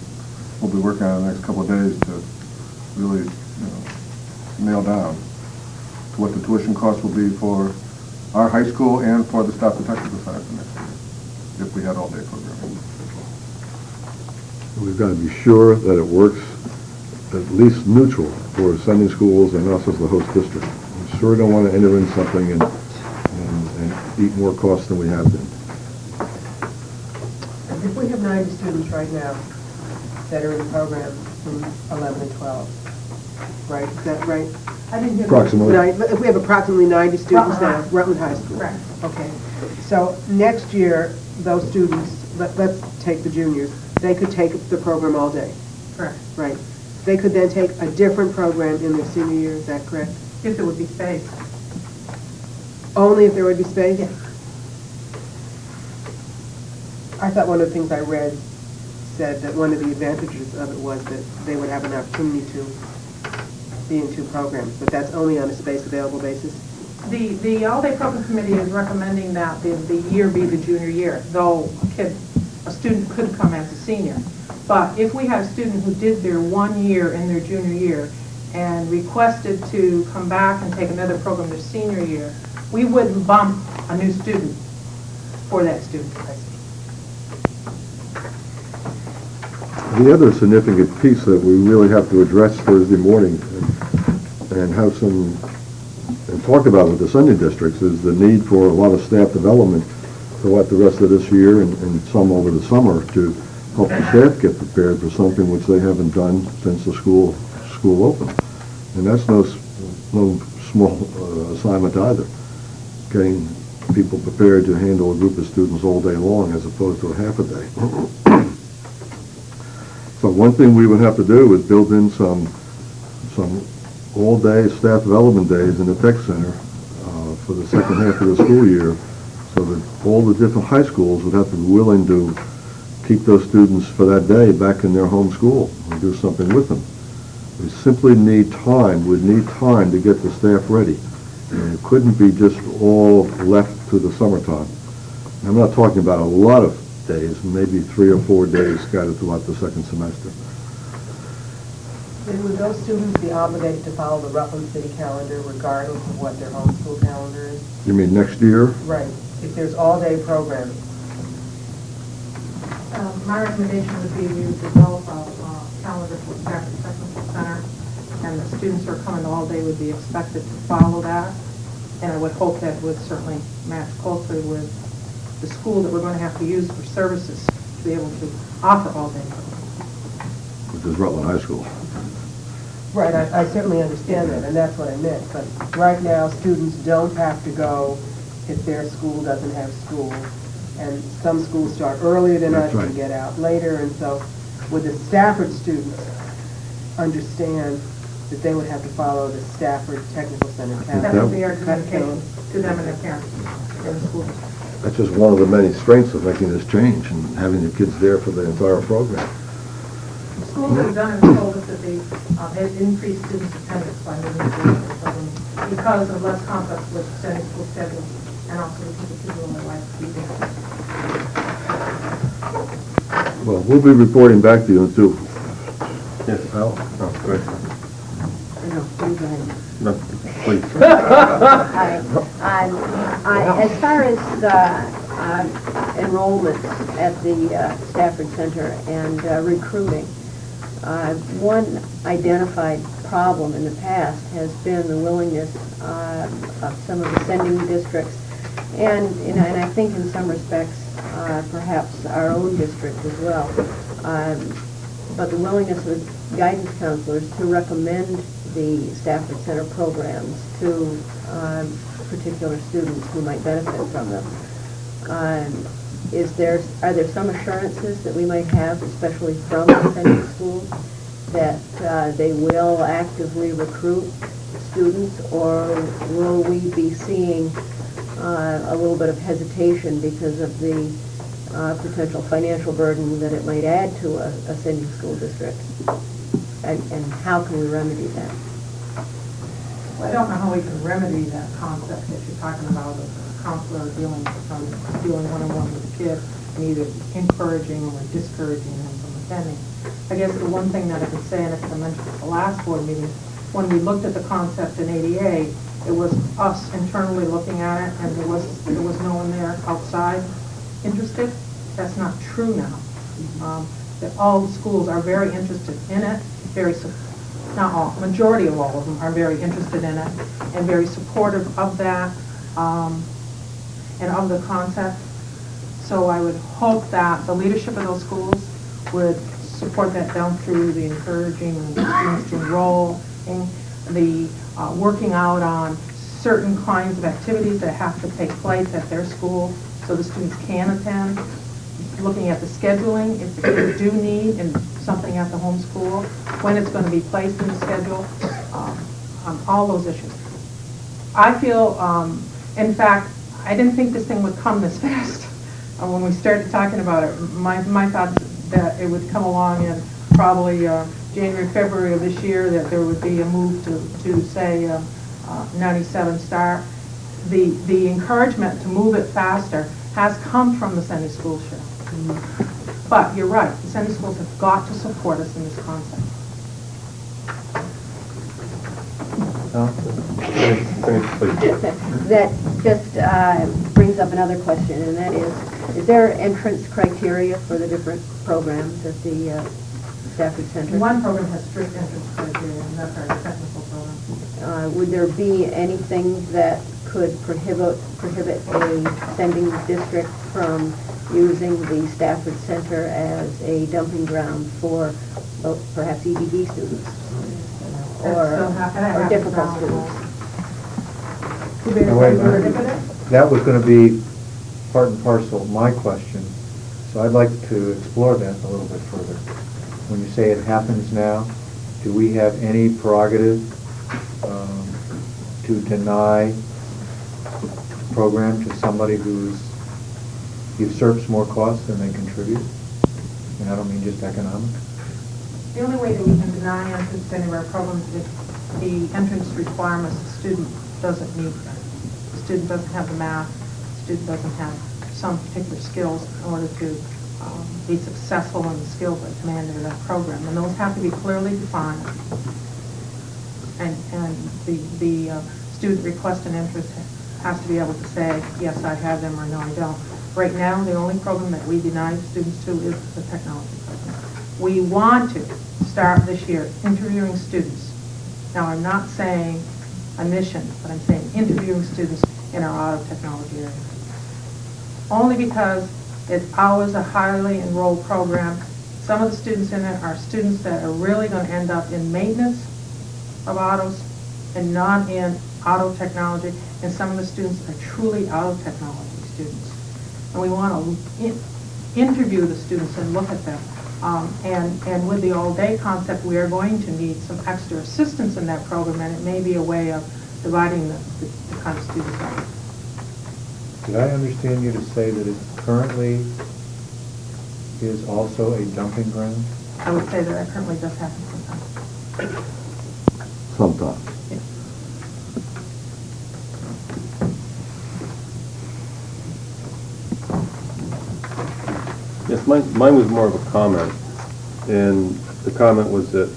we'll be working on in the next couple of days to really nail down what the tuition costs will be for our high school and for the Stafford Technical Center for next year, if we had all-day programming. We've got to be sure that it works at least neutral for sending schools and us as the host district. We sure don't want to enter in something and eat more costs than we have been. If we have 90 students right now that are in the program from 11 and 12, right? Is that right? I didn't hear. Approximately. If we have approximately 90 students now, Rutland High School. Correct. Okay. So next year, those students, let's take the juniors, they could take the program all day. Correct. Right. They could then take a different program in their senior year, is that correct? If there would be space. Only if there would be space? Yes. I thought one of the things I read said that one of the advantages of it was that they would have an opportunity to be in two programs, but that's only on a space available basis? The all-day program committee is recommending that the year be the junior year, though a student could come as a senior. But if we had a student who did their 1 year in their junior year and requested to come back and take another program their senior year, we wouldn't bump a new student for that student. The other significant piece that we really have to address Thursday morning and have some, and talk about with the Sunday districts, is the need for a lot of staff development throughout the rest of this year and some over the summer to help the staff get prepared for something which they haven't done since the school opened. And that's no small assignment either, getting people prepared to handle a group of students all day long as opposed to a half a day. So one thing we would have to do is build in some all-day staff development days in the tech center for the second half of the school year, so that all the different high schools would have to be willing to keep those students for that day back in their home school and do something with them. We simply need time. We need time to get the staff ready. And it couldn't be just all left to the summertime. I'm not talking about a lot of days, maybe 3 or 4 days scattered throughout the second semester. And would those students be obligated to follow the Rutland City calendar regardless of what their homeschool calendar is? You mean next year? Right. If there's all-day programming. My recommendation would be you develop a calendar for Stafford Technical Center, and the students who are coming all day would be expected to follow that. And I would hope that would certainly match closely with the school that we're going to have to use for services to be able to offer all-day programs. Which is Rutland High School. Right, I certainly understand that, and that's what I meant. But right now, students don't have to go if their school doesn't have school. And some schools start earlier than us and get out later. And so would the Stafford students understand that they would have to follow the Stafford Technical Center calendar? That would be our communication to them and their parents in the school district. That's just one of the many strengths of making this change and having the kids there for the entire program. The schools that have done it have told us that they had increased students' attendance by moving to the program because of less conflict with extended school schedules and also because the people in their life to be there. Well, we'll be reporting back to you in 2. Yes. Al? Oh, go ahead. No, please. As far as enrollments at the Stafford Center and recruiting, one identified problem in the past has been the willingness of some of the sending districts, and I think in some respects perhaps our own district as well, but the willingness of guidance counselors to recommend the Stafford Center programs to particular students who might benefit from them. are there some assurances that we might have, especially from the sending schools, that they will actively recruit students, or will we be seeing a little bit of hesitation because of the potential financial burden that it might add to a sending school district? And how can we remedy that? Well, I don't know how we can remedy that concept that you're talking about, of a counselor dealing one-on-one with the kid and either encouraging or discouraging them from attending. I guess the one thing that I could say, and I mentioned at the last board meeting, when we looked at the concept in ADA, it was us internally looking at it, and there was no one there outside interested. That's not true now. That all the schools are very interested in it, not all, majority of all of them are very interested in it and very supportive of that and of the concept. So I would hope that the leadership of those schools would support that down through the encouraging the students to enroll, and the working out on certain kinds of activities that have to take place at their school so the students can attend, looking at the scheduling, if the kids do need and something at the home school, when it's going to be placed in the schedule, all those issues. I feel, in fact, I didn't think this thing would come this fast. When we started talking about it, my thoughts that it would come along in probably January, February of this year, that there would be a move to say 97 start. The encouragement to move it faster has come from the Sunday school show. But you're right, the Sunday schools have got to support us in this concept. That just brings up another question, and that is there entrance criteria for the different programs at the Stafford Center? One program has strict entrance criteria, and that's our technical program. Would there be anything that could prohibit a sending district from using the Stafford Center as a dumping ground for perhaps EBD students or difficult students? Now, wait a minute. That was going to be part and parcel of my question, so I'd like to explore that a little bit further. When you say it happens now, do we have any prerogative to deny the program to somebody who's usurps more costs than they contribute? And I don't mean just economic. The only way that we can deny entrance to any of our programs is if the entrance requirements the student doesn't meet them. The student doesn't have the math, the student doesn't have some particular skills in order to be successful in the skills that are demanded of that program. And those have to be clearly defined. And the student requesting interest has to be able to say, yes, I have them, or no, I don't. Right now, the only program that we deny students to is the technology program. We want to start this year interviewing students. Now, I'm not saying admission, but I'm saying interviewing students in our auto technology area. Only because it's always a highly enrolled program. Some of the students in it are students that are really going to end up in maintenance of autos and not in auto technology, and some of the students are truly auto technology students. And we want to interview the students and look at them. And with the all-day concept, we are going to need some extra assistance in that program, and it may be a way of dividing the kind of students up. Did I understand you to say that it currently is also a dumping ground? I would say that currently does happen sometimes. Sometimes. Yes, mine was more of a comment, and the comment was that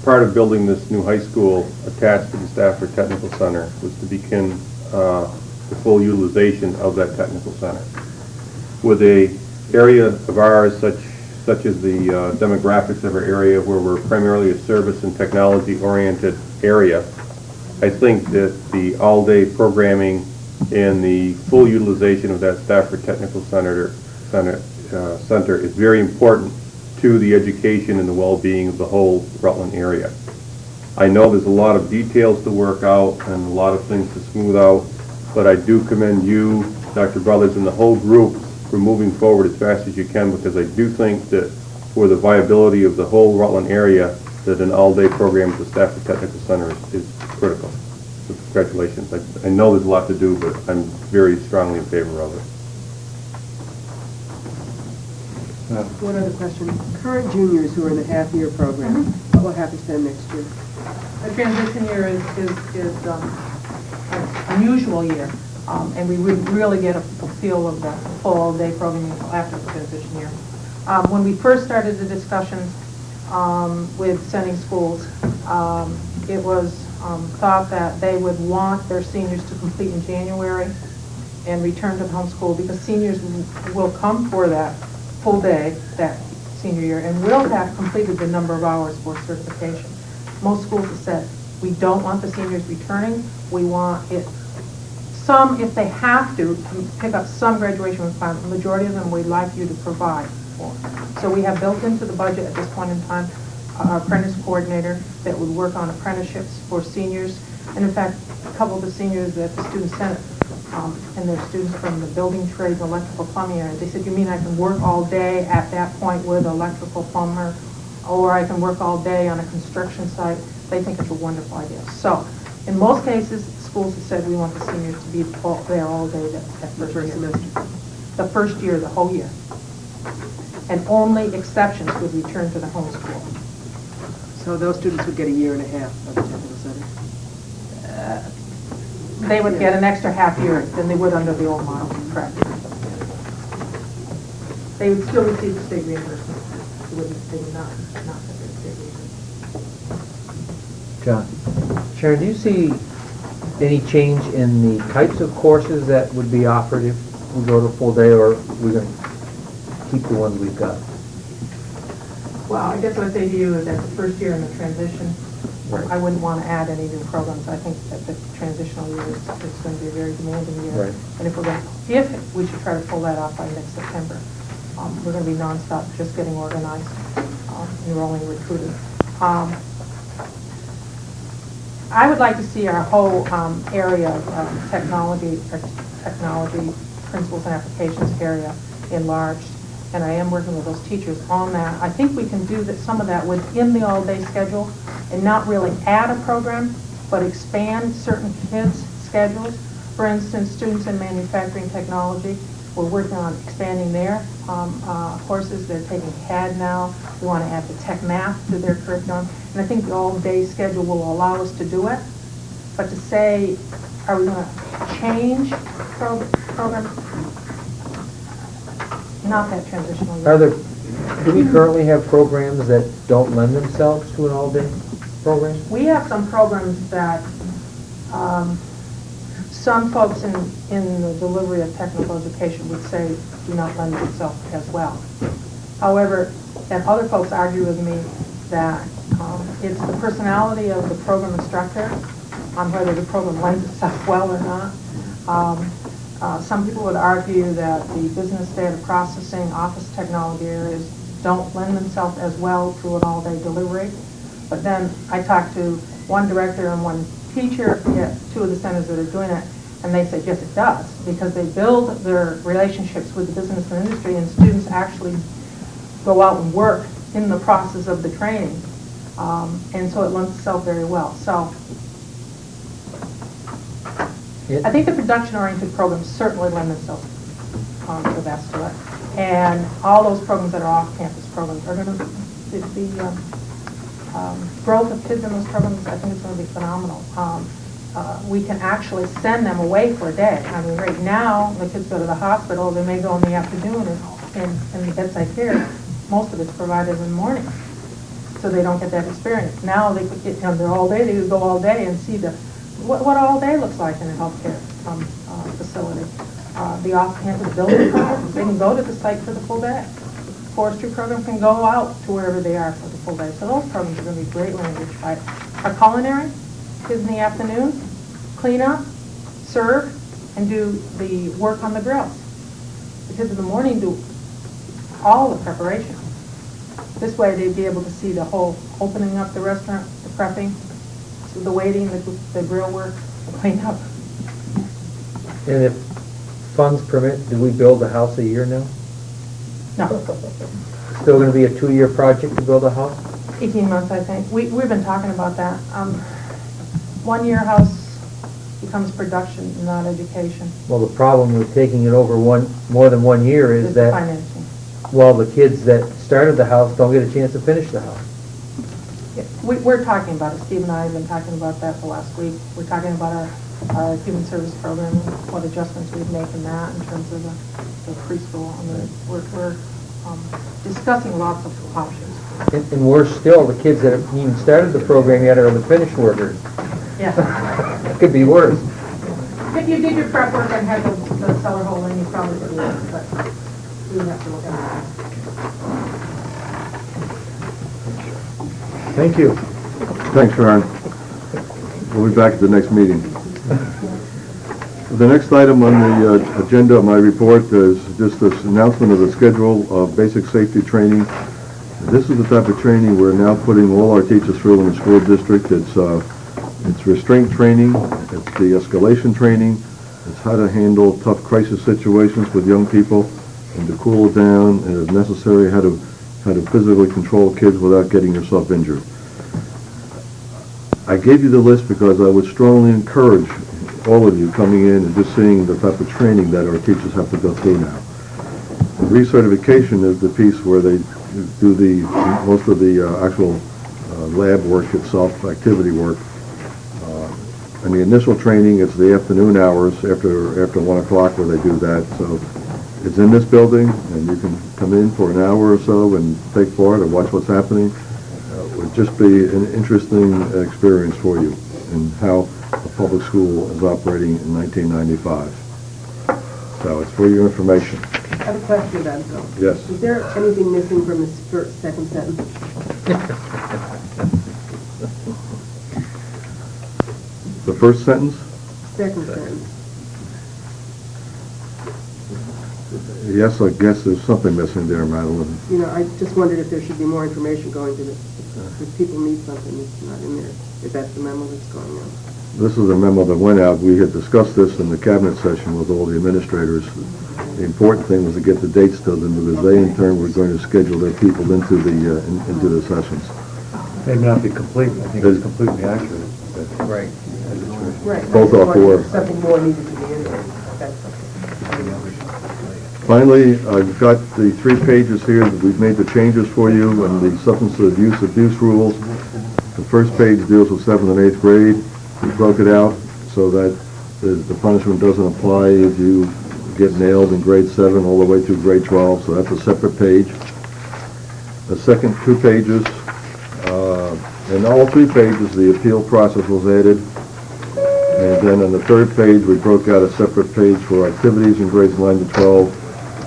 part of building this new high school attached to the Stafford Technical Center was to begin the full utilization of that technical center. With a area of ours such as the demographics of our area, where we're primarily a service and technology-oriented area, I think that the all-day programming and the full utilization of that Stafford Technical Center is very important to the education and the well-being of the whole Rutland area. I know there's a lot of details to work out and a lot of things to smooth out, but I do commend you, Dr. Brothers, and the whole group for moving forward as fast as you can, because I do think that for the viability of the whole Rutland area, that an all-day program at the Stafford Technical Center is critical. So congratulations. I know there's a lot to do, but I'm very strongly in favor of it. One other question. Current juniors who are in the half-year program, what will happen to them next year? The transition year is an unusual year, and we wouldn't really get a feel of the full all-day programming until after the transition year. When we first started the discussions with sending schools, it was thought that they would want their seniors to complete in January and return to the home school, because seniors will come for that full day that senior year and will have completed the number of hours for certification. Most schools have said, we don't want the seniors returning. We want it, some, if they have to, pick up some graduation requirement. The majority of them we'd like you to provide for. So we have built into the budget at this point in time our apprentice coordinator that would work on apprenticeships for seniors. And in fact, a couple of the seniors at the Student Senate, and their students from the building trades, electrical plumbing area, they said, you mean I can work all day at that point with an electrical plumber, or I can work all day on a construction site? They think it's a wonderful idea. So, in most cases, schools have said we want the seniors to be there all day that first semester. The first year, the whole year. And only exceptions would return to the home school. So those students would get a year and a half of the technical center? They would get an extra half year than they would under the old model, correct? They would still receive the state reimbursement. They would not get the state reimbursement. John. Sharon, do you see any change in the types of courses that would be offered if we go to full day, or we're going to keep the ones we've got? Well, I guess what I'd say to you is that the first year in the transition, Right. I wouldn't want to add any new programs. I think that the transitional year is going to be a very demanding year. Right. And if we should try to pull that off by next September, we're going to be nonstop just getting organized, enrolling, recruiting. I would like to see our whole area of technology principles and applications area enlarged, and I am working with those teachers on that. I think we can do some of that within the all-day schedule and not really add a program, but expand certain kids' schedules. For instance, students in manufacturing technology, we're working on expanding their courses. They're taking CAD now. We want to add the tech math to their curriculum. And I think the all-day schedule will allow us to do it. But to say, are we going to change programs? Not that transitional year. Do we currently have programs that don't lend themselves to an all-day program? We have some programs that some folks in the delivery of technical education would say do not lend themselves as well. However, and other folks argue with me that it's the personality of the program instructor on whether the program lends itself well or not. Some people would argue that the business data processing, office technology areas don't lend themselves as well to an all-day delivery. But then I talked to one director and one teacher at two of the centers that are doing it, and they said, yes, it does, because they build their relationships with the business and industry, and students actually go out and work in the process of the training. And so it lends itself very well. So I think the production-oriented programs certainly lend themselves the best to it. And all those programs that are off-campus programs are going to, the growth of kids in those programs, I think it's going to be phenomenal. We can actually send them away for a day. I mean, right now, the kids go to the hospital, they may go in the afternoon, and the bedside care, most of it's provided in the morning. So they don't get that experience. Now they could get, they're all day, they could go all day and see what all day looks like in a healthcare facility. The off-campus building programs, they can go to the site for the full day. Forestry program can go out to wherever they are for the full day. So those programs are going to be greatly enriched by it. Our culinary, kids in the afternoon, clean up, serve, and do the work on the grills. The kids in the morning do all the preparation. This way they'd be able to see the whole opening up the restaurant, the prepping, the waiting, the grill work, the cleanup. And if funds permit, do we build a house a year now? No, Still gonna be a 2-year project to build a house? 18 months, I think. We've been talking about that. 1-year house becomes production, not education. Well, the problem with taking it over more than 1 year is It's that, financing. well, the kids that started the house don't get a chance to finish the house. Yeah, we're talking about it. Steve and I have been talking about that for last week. We're talking about our human service program, what adjustments we'd make in that in terms of the preschool. I mean, we're discussing lots of options. And worse still, the kids that haven't even started the program yet are the finished workers. Yeah. It could be worse. If you did your prep work and had the cellar hole in, you probably would do it, but we would have to look at that. Thank you. Thanks, Sharon. We'll be back at the next meeting. The next item on the agenda of my report is just this announcement of the schedule of basic safety training. This is the type of training we're now putting all our teachers through in the school district. It's restraint training, it's de-escalation training, it's how to handle tough crisis situations with young people and to cool it down, and if necessary, how to physically control kids without getting yourself injured. I gave you the list because I would strongly encourage all of you coming in and just seeing the type of training that our teachers have to go through now. Recertification is the piece where they do most of the actual lab work itself, activity work. And the initial training, it's the afternoon hours after 1 o'clock where they do that. So it's in this building, and you can come in for an hour or so and take part or watch what's happening. It would just be an interesting experience for you in how a public school is operating in 1995. So it's for your information. I have a question about it, though. Yes. Is there anything missing from the second sentence? The first sentence? Second sentence. Yes, I guess there's something missing there, Madeline. You know, I just wondered if there should be more information going to if people need something that's not in there, if that's the memo that's going out. This is a memo that went out. We had discussed this in the cabinet session with all the administrators. The important thing was to get the dates to them because they in turn were going to schedule their people into the sessions. Maybe not be complete, I think it's completely accurate. Right. Right. Both are for. Something more needed to be in there. That's Finally, I've got the 3 pages here that we've made the changes for you and the substance abuse rules. The first page deals with 7th and 8th grade. We broke it out so that the punishment doesn't apply if you get nailed in grade 7 all the way through grade 12, so that's a separate page. The second 2 pages, in all 3 pages, the appeal process was added. And then on the 3rd page, we broke out a separate page for activities in grades 9 to 12.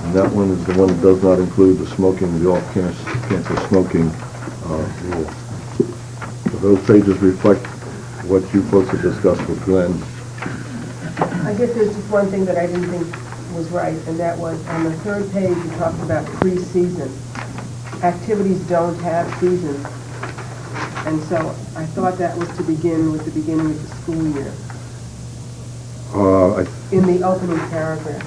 And that one is the one that does not include the smoking, the off-campus smoking rule. So those pages reflect what you folks have discussed with Glenn. I guess there's just one thing that I didn't think was right, and that was on the 3rd page, you talked about pre-season. Activities don't have seasons, and so I thought that was to begin with the beginning of the school year. In the opening paragraph,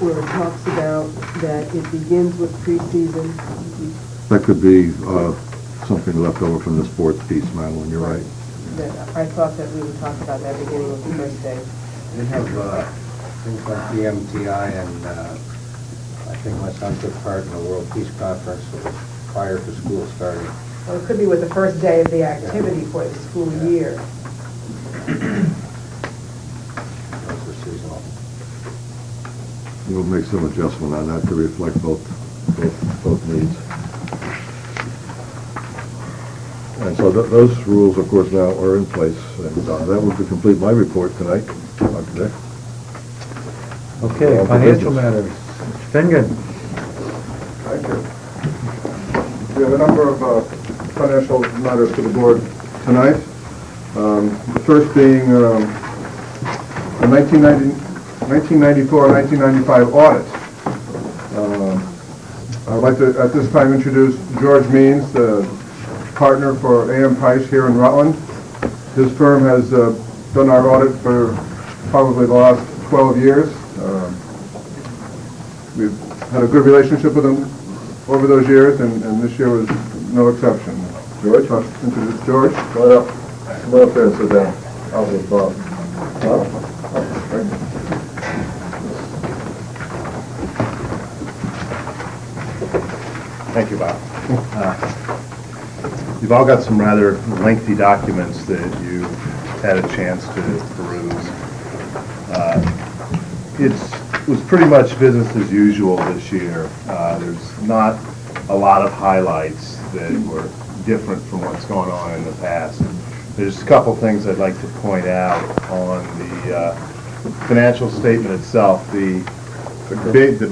where it talks about that it begins with pre-season. That could be something left over from the sports piece, Madeline, you're right. I thought that we would talk about that beginning of the first day. We have things like the MTI, and I think my son took part in the World Peace Conference prior to school starting. Well, it could be with the first day of the activity for the school year. Those are seasonal. We'll make some adjustment on that to reflect both needs. And so those rules, of course, now are in place. And that would complete my report tonight, Dr. Dick. Okay, financial matters. Mr. Finnegan. Thank you. We have a number of financial matters to the board tonight. The first being the 1994-1995 audit. I'd like to, at this time, introduce George Means, the partner for A.M. Price here in Rutland. His firm has done our audit for probably the last 12 years. We've had a good relationship with them over those years, and this year was no exception. George? Introduce George. Come on up there and sit down. I'll be Bob. Thank you, Bob. You've all got some rather lengthy documents that you've had a chance to peruse. It was pretty much business as usual this year. There's not a lot of highlights that were different from what's going on in the past. There's a couple things I'd like to point out on the financial statement itself. The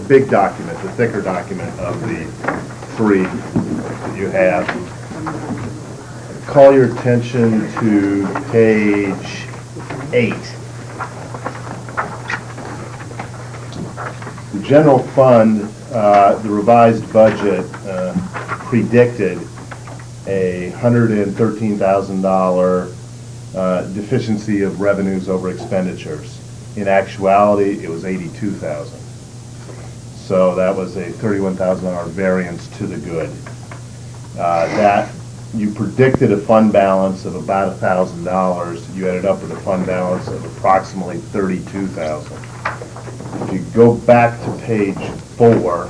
big document, the thicker document of the three that you have. Call your attention to page 8. The general fund, the revised budget predicted a $113,000 deficiency of revenues over expenditures. In actuality, it was $82,000. So that was a $31,000 variance to the good. That you predicted a fund balance of about $1,000. You ended up with a fund balance of approximately $32,000. If you go back to page 4,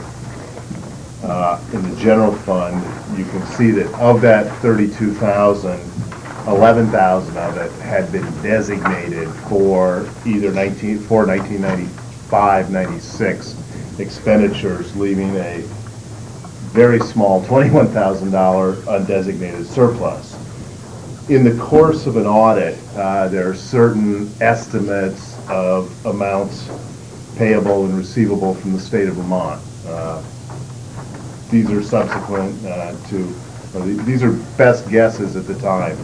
in the general fund, you can see that of that $32,000, $11,000 of it had been designated for either 1995-96 expenditures, leaving a very small $21,000 undesignated surplus. In the course of an audit, there are certain estimates of amounts payable and receivable from the state of Vermont. These are subsequent these are best guesses at the time.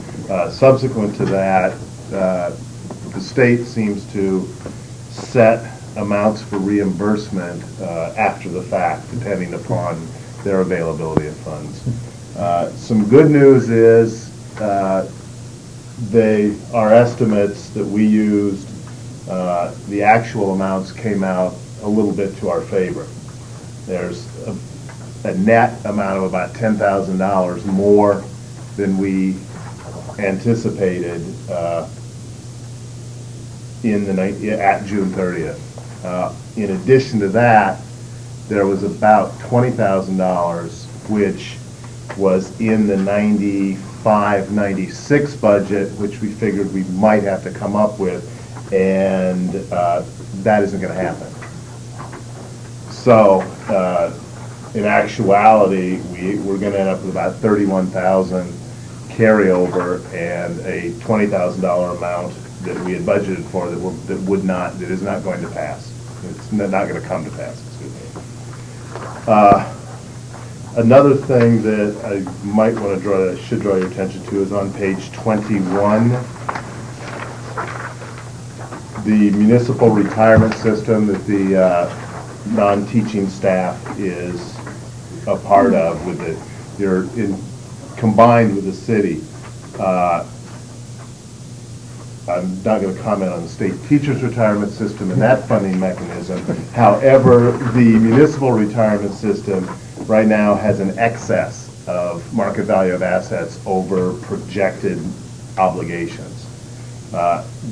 Subsequent to that, the state seems to set amounts for reimbursement after the fact, depending upon their availability of funds. Some good news is our estimates that we used, the actual amounts came out a little bit to our favor. There's a net amount of about $10,000 more than we anticipated at June 30th. In addition to that, there was about $20,000 which was in the 95-96 budget, which we figured we might have to come up with, and that isn't going to happen. So in actuality, we're going to end up with about $31,000 carryover and a $20,000 amount that we had budgeted for that is not going to pass. It's not going to come to pass. Excuse me. Another thing that I might want to should draw your attention to is on page 21. The municipal retirement system that the non-teaching staff is a part of, combined with the city. I'm not going to comment on the state teachers' retirement system and that funding mechanism. However, the municipal retirement system right now has an excess of market value of assets over projected obligations.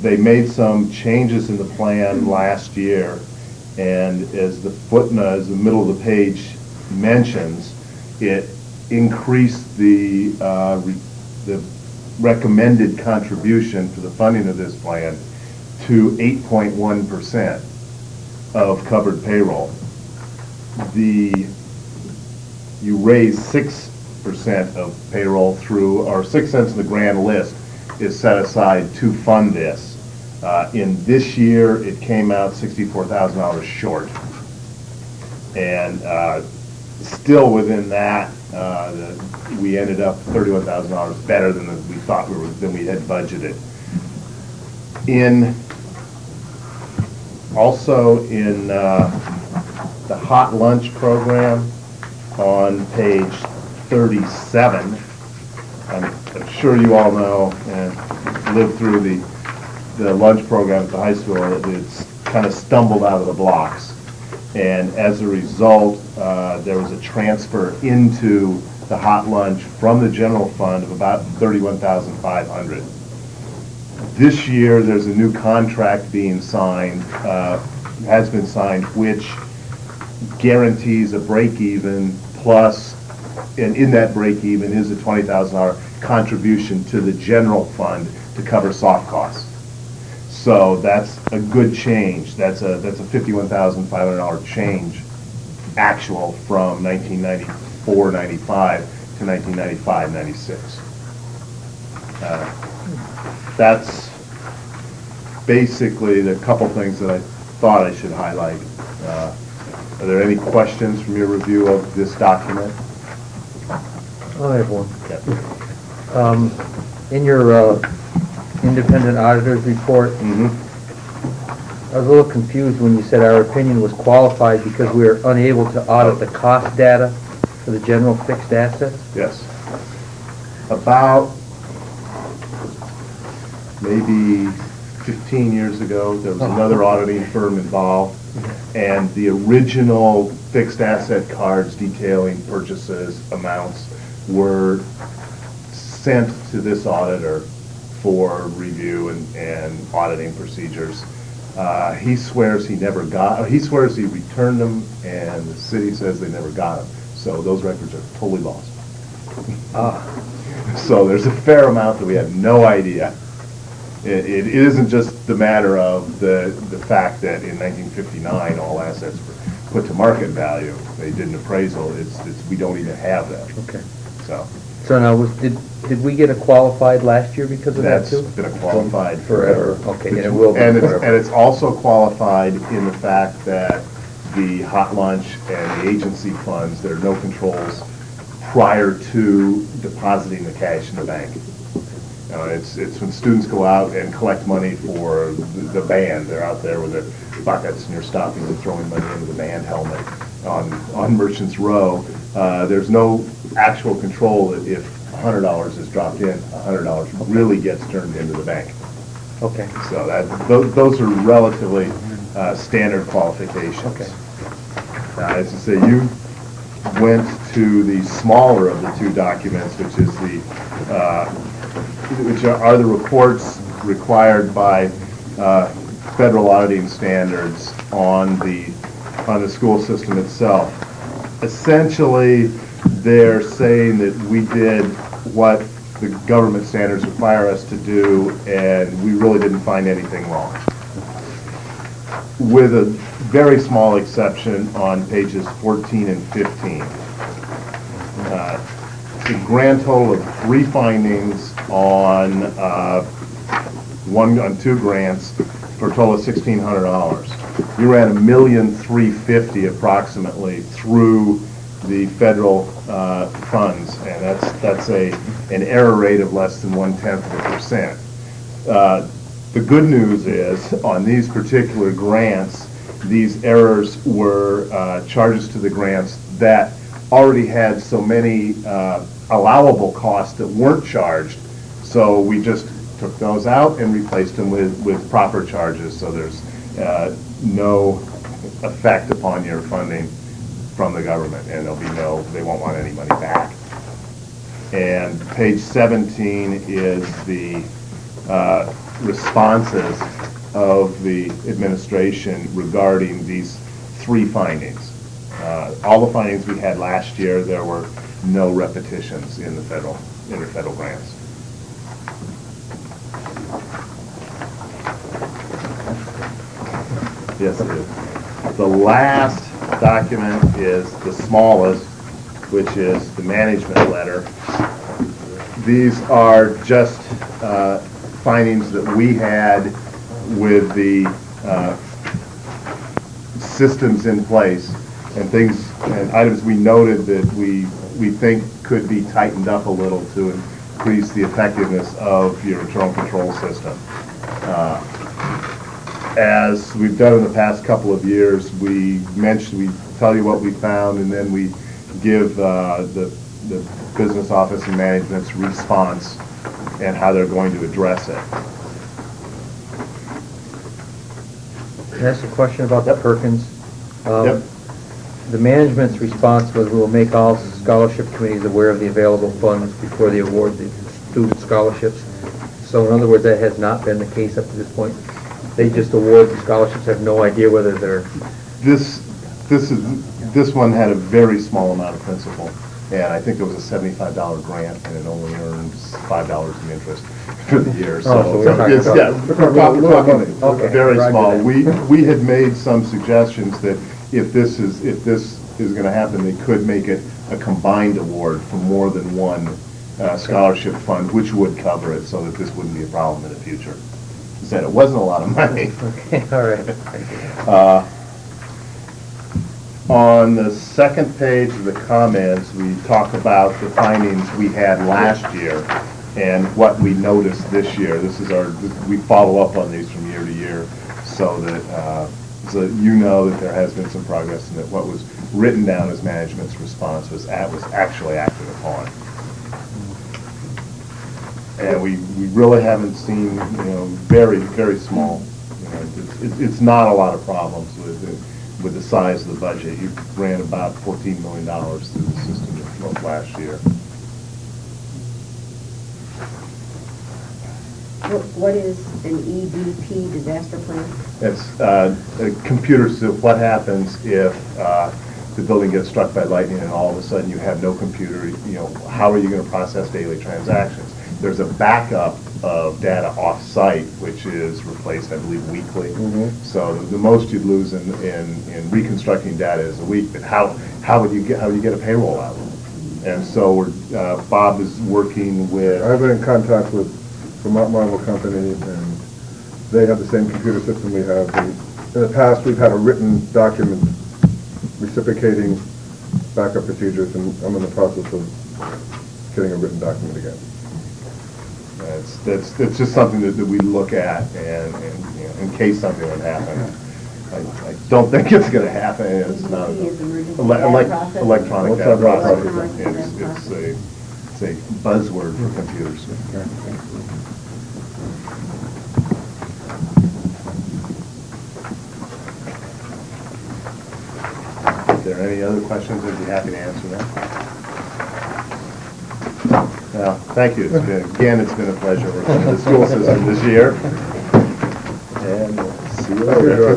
They made some changes in the plan last year, and as the footnote, as the middle of the page mentions, it increased the recommended contribution for the funding of this plan to 8.1% of covered payroll. You raise 6% of payroll through, or 6 cents in the grand list is set aside to fund this. In this year, it came out $64,000 short. And still within that, we ended up $31,000 better than we thought than we had budgeted. Also in the hot lunch program on page 37, I'm sure you all know and lived through the the lunch program at the high school, it's kind of stumbled out of the blocks. And as a result, there was a transfer into the hot lunch from the general fund of about $31,500. This year, there's a new contract being signed, has been signed, which guarantees a break-even plus, and in that break-even is a $20,000 contribution to the general fund to cover soft costs. So that's a good change. That's a $51,500 change actual from 1994-95 to 1995-96. That's basically the couple things that I thought I should highlight. Are there any questions from your review of this document? I have one. In your independent auditor's report, I was a little confused when you said our opinion was qualified because we were unable to audit the cost data for the general fixed assets. Yes. About maybe 15 years ago, there was another auditing firm involved, and the original fixed asset cards detailing purchases amounts were sent to this auditor for review and auditing procedures. He swears he never got, he swears he returned them, and the city says they never got them. So those records are totally lost. So there's a fair amount that we have no idea. It isn't just the matter of the fact that in 1959 all assets were put to market value. They did an appraisal. It's we don't even have that. Okay. So now, did we get a qualified last year because of that too? That's been a qualified forever. Okay, and it will be forever. And it's also qualified in the fact that the hot lunch and the agency funds, there are no controls prior to depositing the cash in the bank. It's when students go out and collect money for the band. They're out there with their buckets, and you're stopping and throwing money into the band helmet on Merchants Row. There's no actual control that if $100 is dropped in, $100 really gets turned into the bank. Okay. So those are relatively standard qualifications. Okay. As I say, you went to the smaller of the two documents, which is which are the reports required by federal auditing standards on the school system itself. Essentially, they're saying that we did what the government standards require us to do, and we really didn't find anything wrong. With a very small exception on pages 14 and 15. The grand total of 3 findings on two grants for a total of $1,600. You ran $1,350,000 approximately through the federal funds, and that's an error rate of less than 0.1%. The good news is on these particular grants, these errors were charges to the grants that already had so many allowable costs that weren't charged, so we just took those out and replaced them with proper charges, so there's no effect upon your funding from the government, and they won't want any money back. And page 17 is the responses of the administration regarding these 3 findings. All the findings we had last year, there were no repetitions in the federal grants. Yes, it is. The last document is the smallest, which is the management letter. These are just findings that we had with the systems in place and items we noted that we think could be tightened up a little to increase the effectiveness of your internal control system. As we've done in the past couple of years, we tell you what we found, and then we give the business office and management's response and how they're going to address it. Can I ask a question about the Perkins? Yep. The management's response was, we will make all scholarship committees aware of the available funds before they award the student scholarships. So in other words, that has not been the case up to this point? They just award the scholarships, have no idea whether they're... This one had a very small amount of principal, and I think it was a $75 grant, and it only earns $5 in interest for the year. So we're talking it's, about- yeah, we're talking Okay, very roger small. that. We had made some suggestions that if this is going to happen, they could make it a combined award for more than one scholarship fund, which would cover it, so that this wouldn't be a problem in the future. Said it wasn't a lot of money. Okay, all right. On the second page of the comments, we talk about the findings we had last year and what we noticed this year. This is we follow up on these from year to year, so that so you know that there has been some progress and that what was written down as management's response was actually acted upon. And we really haven't seen, very, very small. It's not a lot of problems with the size of the budget. You ran about $14 million through the system last year. What is an EDP, disaster plan? It's a computer, so what happens if the building gets struck by lightning and all of a sudden you have no computer, how are you going to process daily transactions? There's a backup of data off-site, which is replaced, I believe, weekly. So the most you'd lose in reconstructing data is a week. But how would you get a payroll out? And so Bob is working with. I've been in contact with Vermont Marble Company, and they have the same computer system we have. In the past, we've had a written document reciprocating backup procedures, and I'm in the process of getting a written document again. It's just something that we look at, and in case something would happen. I don't think it's going to happen. It's not electronic data processing. It's a buzzword for computers. If there are any other questions, I'd be happy to answer them. Well, thank you. It's been a pleasure working with the school system this year. And we'll see you later.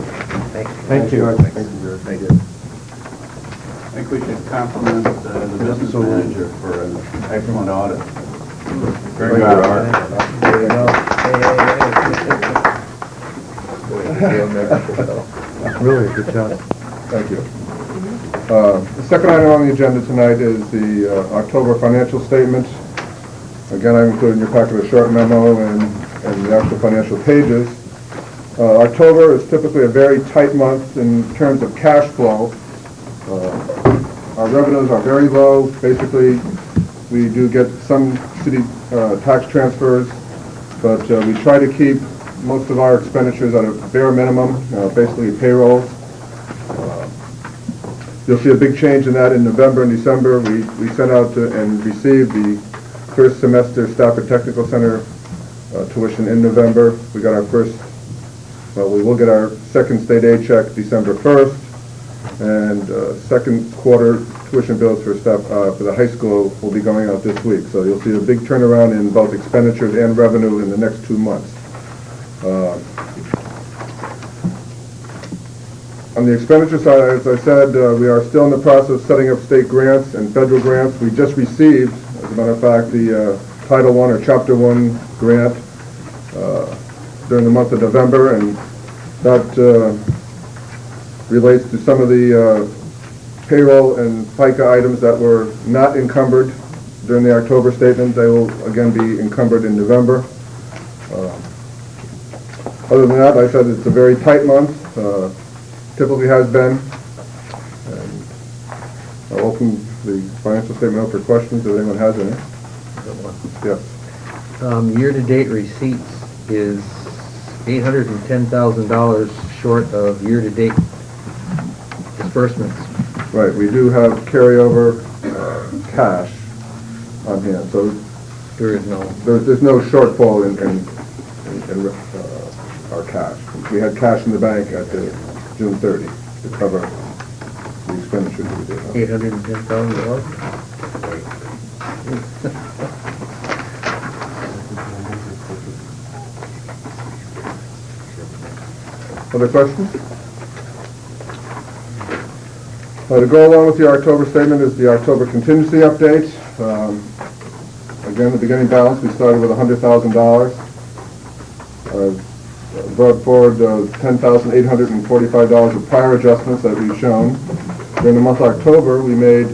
Thank you. Thank you. I think we should compliment the business manager for an excellent audit. Very good, Art. There you go. Really, good job. Thank you. The second item on the agenda tonight is the October financial statements. Again, I've included in your packet a short memo and the actual financial pages. October is typically a very tight month in terms of cash flow. Our revenues are very low. Basically, we do get some city tax transfers, but we try to keep most of our expenditures at a bare minimum, basically payrolls. You'll see a big change in that in November and December. We sent out and received the first semester Stafford Technical Center tuition in November. We got our we will get our second state aid check December 1st, and second quarter tuition bills for the high school will be going out this week. So you'll see a big turnaround in both expenditures and revenue in the next 2 months. On the expenditure side, as I said, we are still in the process of setting up state grants and federal grants. We just received, as a matter of fact, the Title I or Chapter 1 grant during the month of November, and that relates to some of the payroll and FICA items that were not encumbered during the October statement. They will again be encumbered in November. Other than that, like I said, it's a very tight month. Typically has been. And I'll open the financial statement up for questions if anyone has any. Yes. Year-to-date receipts is $810,000 short of year-to-date disbursements. Right, we do have carryover cash on hand, so there is no. There's no shortfall in our cash. We had cash in the bank at the June 30 to cover the expenditures we did. $810,000? Other questions? To go along with the October statement is the October contingency update. Again, the beginning balance, we started with $100,000. Brought forward $10,845 of prior adjustments that we've shown. During the month of October, we made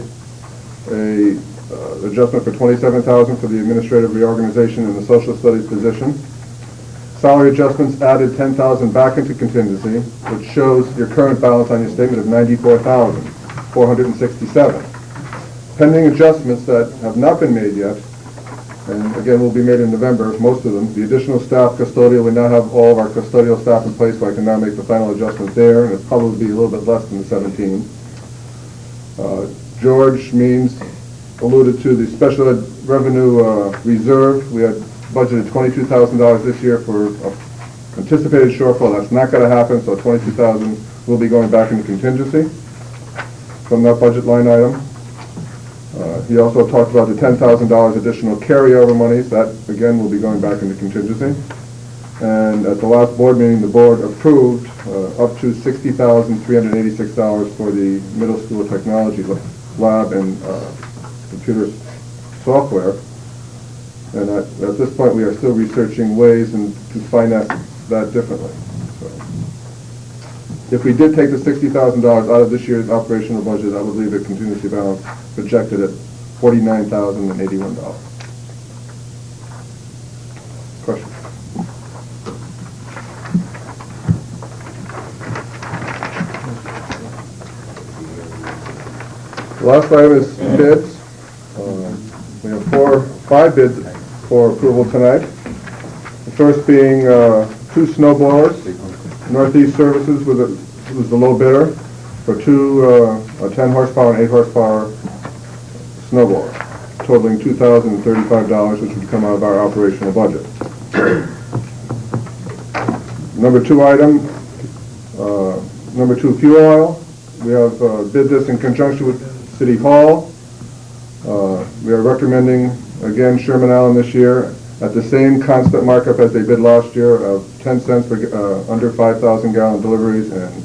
a adjustment for $27,000 for the administrative reorganization in the social studies position. Salary adjustments added $10,000 back into contingency, which shows your current balance on your statement of $94,467. Pending adjustments that have not been made yet, and again will be made in November, most of them, the additional staff custodial, we now have all of our custodial staff in place, so I can now make the final adjustment there, and it'll probably be a little bit less than the 17. George Means alluded to the special ed revenue reserve. We had budgeted $22,000 this year for anticipated shortfall. That's not going to happen, so $22,000 will be going back into contingency from that budget line item. He also talked about the $10,000 additional carryover monies. That, again, will be going back into contingency. And at the last board meeting, the board approved up to $60,386 for the middle school technology lab and computer software. And at this point, we are still researching ways to finance that differently. So, if we did take the $60,000 out of this year's operational budget, that would leave a contingency balance projected at $49,081. Questions? The last item is bids. We have five bids for approval tonight. The first being two snow blowers. Northeast Services was the low bidder for two 10 horsepower and 8 horsepower snow blowers, totaling $2,035, which would come out of our operational budget. Number two item, number two fuel oil. We have bid this in conjunction with City Hall. We are recommending, again, Sherman Allen this year at the same constant markup as they bid last year of 10 cents for under 5,000 gallon deliveries and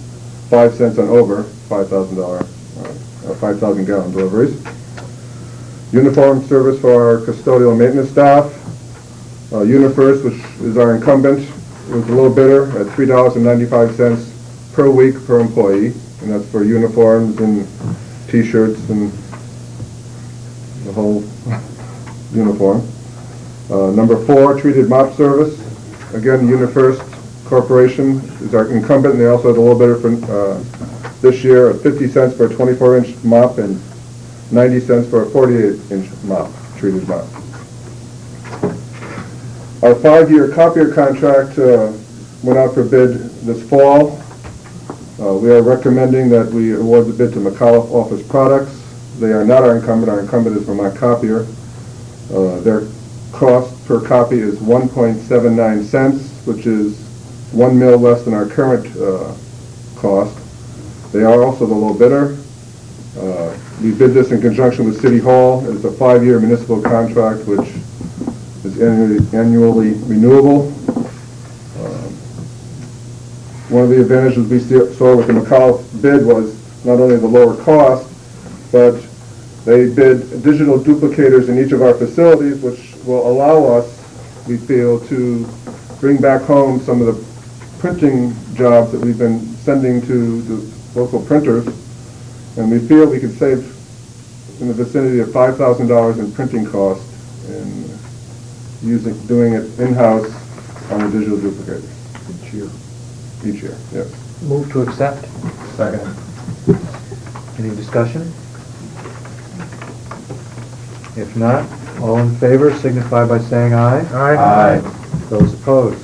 5 cents on over $5,000 5,000 gallon deliveries. Uniform service for our custodial and maintenance staff. UniFirst, which is our incumbent, was the low bidder at $3.95 per week per employee, and that's for uniforms and T-shirts and the whole uniform. Number four, treated mop service. Again, UniFirst Corporation is our incumbent, and they also have a little bidder for this year at 50 cents for a 24-inch mop and 90 cents for a 48-inch mop, treated mop. Our 5-year copier contract went out for bid this fall. We are recommending that we award the bid to McAuliffe Office Products. They are not our incumbent. Our incumbent is Vermont Copier. Their cost per copy is 1.79 cents, which is 1 mil less than our current cost. They are also the low bidder. We bid this in conjunction with City Hall. It's a 5-year municipal contract, which is annually renewable. One of the advantages we saw with the McAuliffe bid was not only the lower cost, but they bid digital duplicators in each of our facilities, which will allow us, we feel, to bring back home some of the printing jobs that we've been sending to the local printers. And we feel we could save in the vicinity of $5,000 in printing costs in doing it in-house on the digital duplicators. Each year, yes. Move to accept. Second. Any discussion? If not, all in favor signify by saying aye. Aye. Those opposed?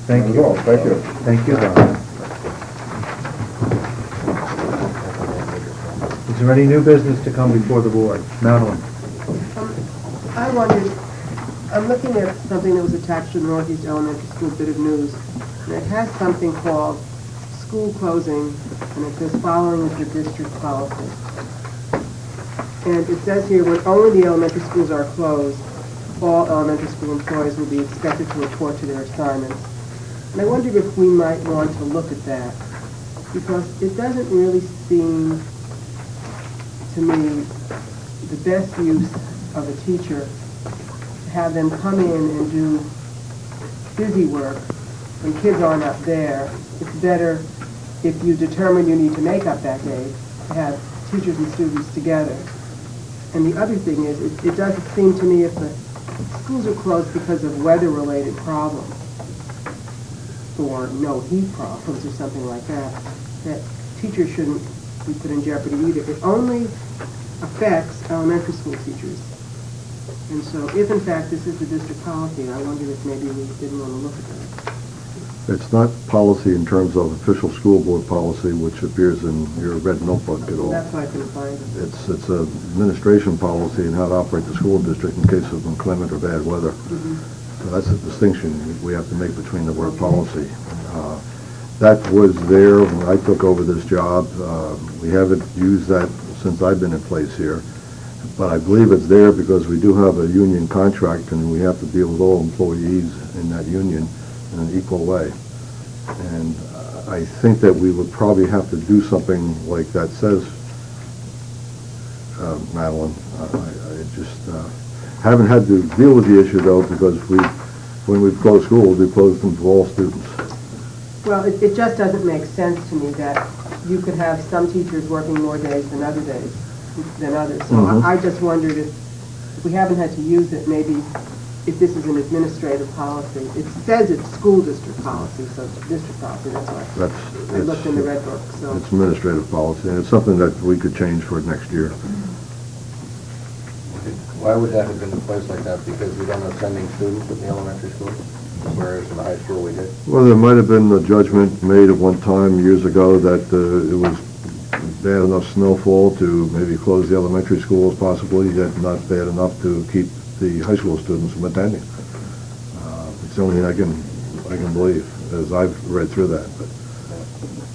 Thank you. Thank you. Thank you, Don. Is there any new business to come before the board? Madeline? I wondered, I'm looking at something that was attached to the Northeast Elementary School bit of news, and it has something called school closing, and it says following is the district policy. And it says here, when only the elementary schools are closed, all elementary school employees will be expected to report to their assignments. And I wondered if we might want to look at that, because it doesn't really seem to me the best use of a teacher to have them come in and do busy work when kids are not there. It's better if you determine you need to make up that day to have teachers and students together. And the other thing is, it doesn't seem to me if the schools are closed because of weather-related problems or no heat problems or something like that, that teachers shouldn't be put in jeopardy either. It only affects elementary school teachers. And so if in fact this is the district policy, I wonder if maybe we didn't want to look at that. It's not policy in terms of official school board policy, which appears in your red notebook at all. That's why I couldn't find it. It's an administration policy and how to operate the school district in case of inclement or bad weather. So that's a distinction we have to make between the word policy. That was there when I took over this job. We haven't used that since I've been in place here. But I believe it's there because we do have a union contract and we have to deal with all employees in that union in an equal way. And I think that we would probably have to do something like that says, Madeline. I just haven't had to deal with the issue though, because when we've closed schools, we've closed them to all students. Well, it just doesn't make sense to me that you could have some teachers working more days than others. So I just wondered if we haven't had to use it, maybe if this is an administrative policy. It says it's school district policy, so it's district policy, that's why I looked in the red book. So It's administrative policy, and it's something that we could change for next year. Why would that have been in place like that? Because we don't have sending students in the elementary school, whereas in the high school we did? Well, there might have been a judgment made at one time years ago that it was bad enough snowfall to maybe close the elementary schools possibly, yet not bad enough to keep the high school students from attending. It's the only thing I can believe, as I've read through that. But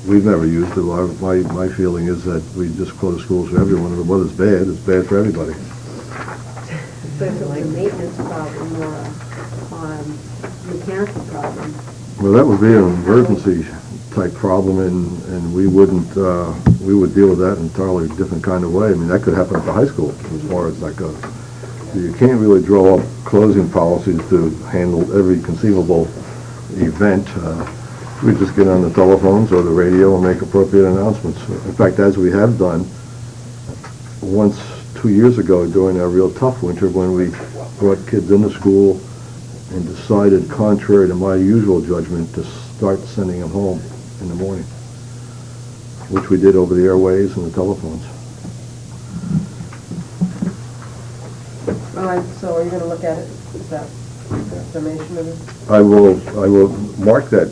we've never used it. My feeling is that we just close schools for everyone. If the weather's bad, it's bad for everybody. But if it was a maintenance problem or a mechanical problem. Well, that would be an emergency type problem, and we would deal with that in an entirely different kind of way. I mean, that could happen at the high school as far as that goes. You can't really draw up closing policies to handle every conceivable event. We just get on the telephones or the radio and make appropriate announcements. In fact, as we have done once 2 years ago during a real tough winter when we brought kids into school and decided, contrary to my usual judgment, to start sending them home in the morning, which we did over the airways and the telephones. all right, so are you going to look at it? Is that the summation of it? I will mark that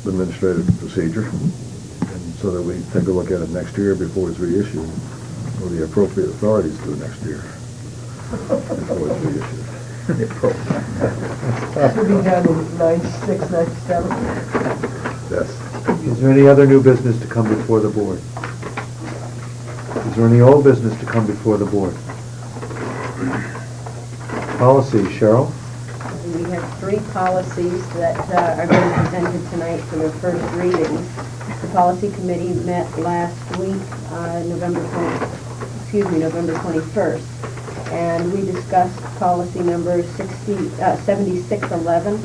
administrative procedure, and so that we take a look at it next year before it's reissued, or the appropriate authorities do next year before it's reissued. That would be done in 96, 97. Yes. Is there any other new business to come before the board? Is there any old business to come before the board? Policy, Cheryl? We have 3 policies that are being presented tonight for their first readings. The policy committee met last week, November 21st, and we discussed policy number 7611,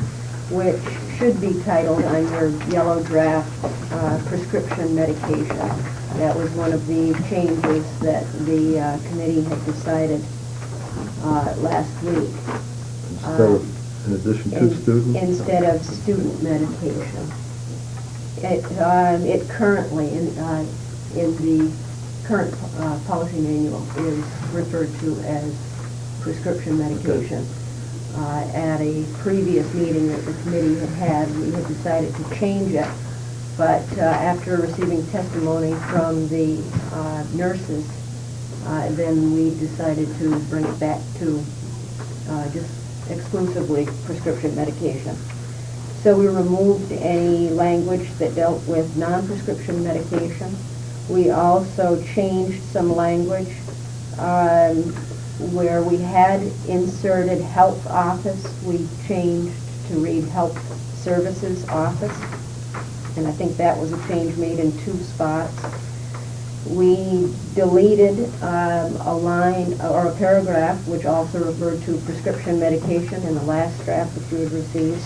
which should be titled on your yellow draft, prescription medication. That was one of the changes that the committee had decided last week. In addition to student? Instead of student medication. It currently, in the current policy manual, is referred to as prescription medication. At a previous meeting that the committee had, we had decided to change it, but after receiving testimony from the nurses, then we decided to bring it back to just exclusively prescription medication. So we removed any language that dealt with non-prescription medication. We also changed some language where we had inserted health office. We changed to read health services office, and I think that was a change made in 2 spots. We deleted a line or a paragraph which also referred to prescription medication in the last draft which we had received.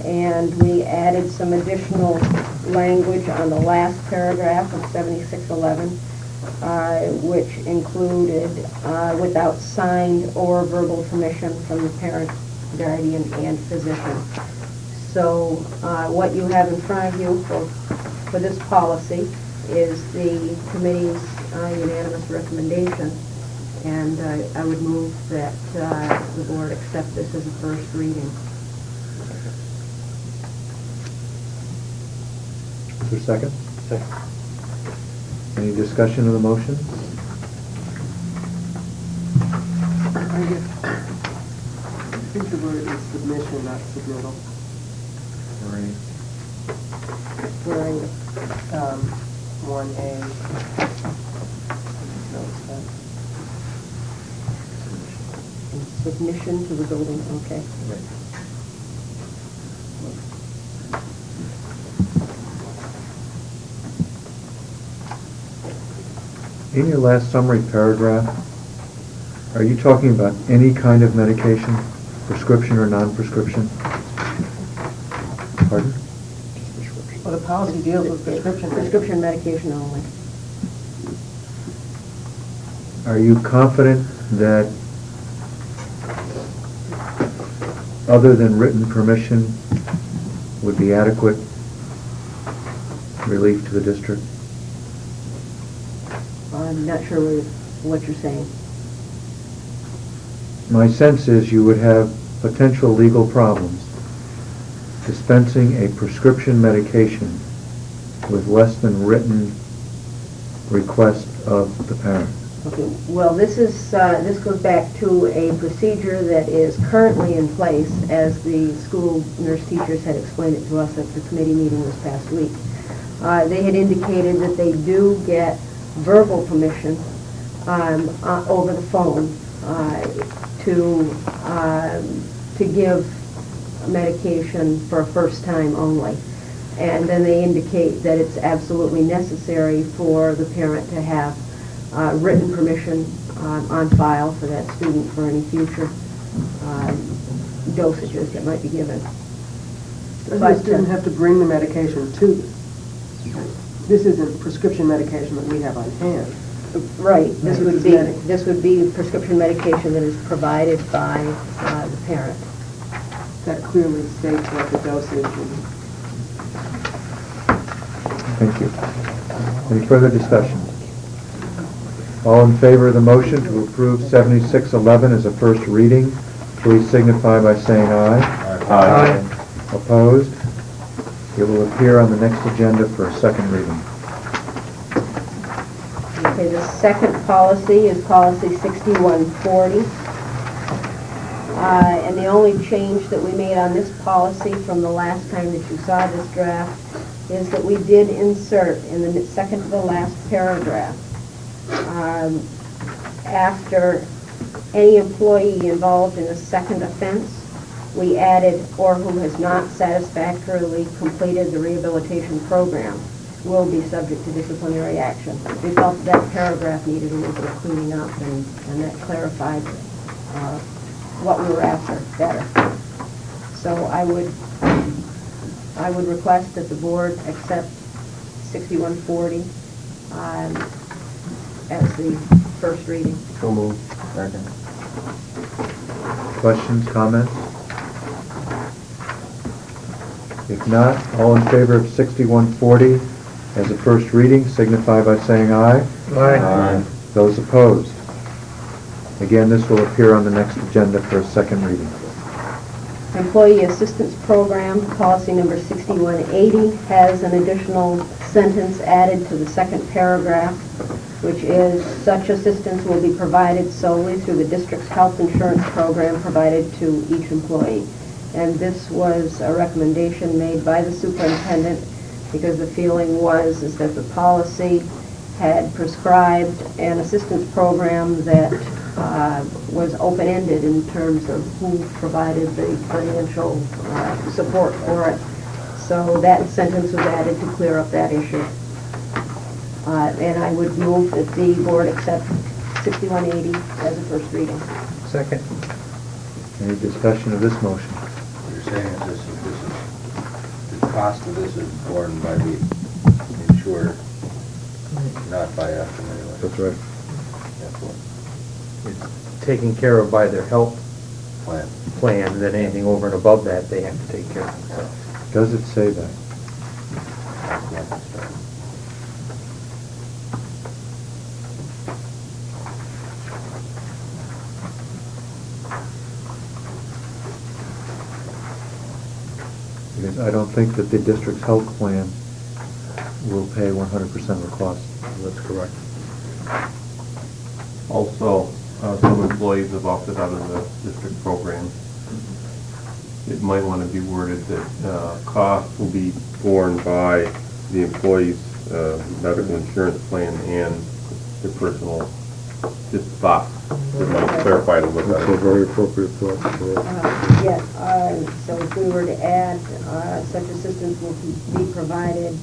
And we added some additional language on the last paragraph of 7611, which included without signed or verbal permission from the parent, guardian, and physician. So what you have in front of you for this policy is the committee's unanimous recommendation, and I would move that the board accept this as a first reading. Is there a second? Second. Any discussion of the motion? I think the word is submission, not submittal. Right. Where are you? 1A. Submission to the building, okay. In your last summary paragraph, are you talking about any kind of medication, prescription or non-prescription? Pardon? Well, the policy deals with prescription medication only. Are you confident that other than written permission would be adequate relief to the district? I'm not sure what you're saying. My sense is you would have potential legal problems dispensing a prescription medication with less than written request of the parent. Okay, well, this goes back to a procedure that is currently in place, as the school nurse teachers had explained it to us at the committee meeting this past week. They had indicated that they do get verbal permission over the phone to give medication for a first time only. And then they indicate that it's absolutely necessary for the parent to have written permission on file for that student for any future dosages that might be given. Does the student have to bring the medication to them? This isn't prescription medication that we have on hand. Right. This would be prescription medication that is provided by the parent. That clearly states what the dosage is. Thank you. Any further discussion? All in favor of the motion to approve 7611 as a first reading, please signify by saying aye. Aye. Opposed? It will appear on the next agenda for a second reading. Okay, the second policy is policy 6140. And the only change that we made on this policy from the last time that you saw this draft is that we did insert in the second to the last paragraph, after any employee involved in a second offense, we added, or who has not satisfactorily completed the rehabilitation program will be subject to disciplinary action. We felt that paragraph needed a little bit of cleaning up, and that clarified what we were after better. So I would request that the board accept 6140 as the first reading. So moved. Second. Questions, comments? If not, all in favor of 6140 as a first reading, signify by saying aye. Aye. Those opposed? Again, this will appear on the next agenda for a second reading. Employee Assistance Program, policy number 6180, has an additional sentence added to the second paragraph, which is, such assistance will be provided solely through the district's health insurance program provided to each employee. And this was a recommendation made by the superintendent because the feeling was is that the policy had prescribed an assistance program that was open-ended in terms of who provided the financial support for it. So that sentence was added to clear up that issue. And I would move that the board accept 6180 as a first reading. Second. Any discussion of this motion? You're saying that the cost of this is borne by the insurer, not by us in any way. That's right. That's what It's taken care of by their health plan. and then anything over and above that, they have to take care of themselves. Does it say that? That's what it's done. Because I don't think that the district's health plan will pay 100% of the cost. That's correct. Also, some employees have opted out of the district program. It might want to be worded that costs will be borne by the employee's medical insurance plan and their personal, just thoughts. It might clarify it a little That's a better. very appropriate thought. Yes, so if we were to add, such assistance will be provided.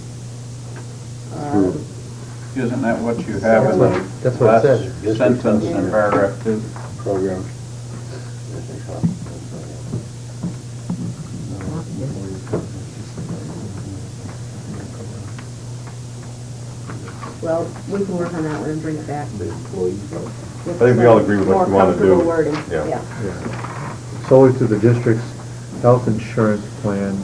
Isn't that what you have in the That's what it says. last sentence in paragraph 2? Program. Well, we can work on that one and bring it back. I think we all agree with what you want to do. More comfortable wording, Yeah. yeah. Solely to the district's health insurance plan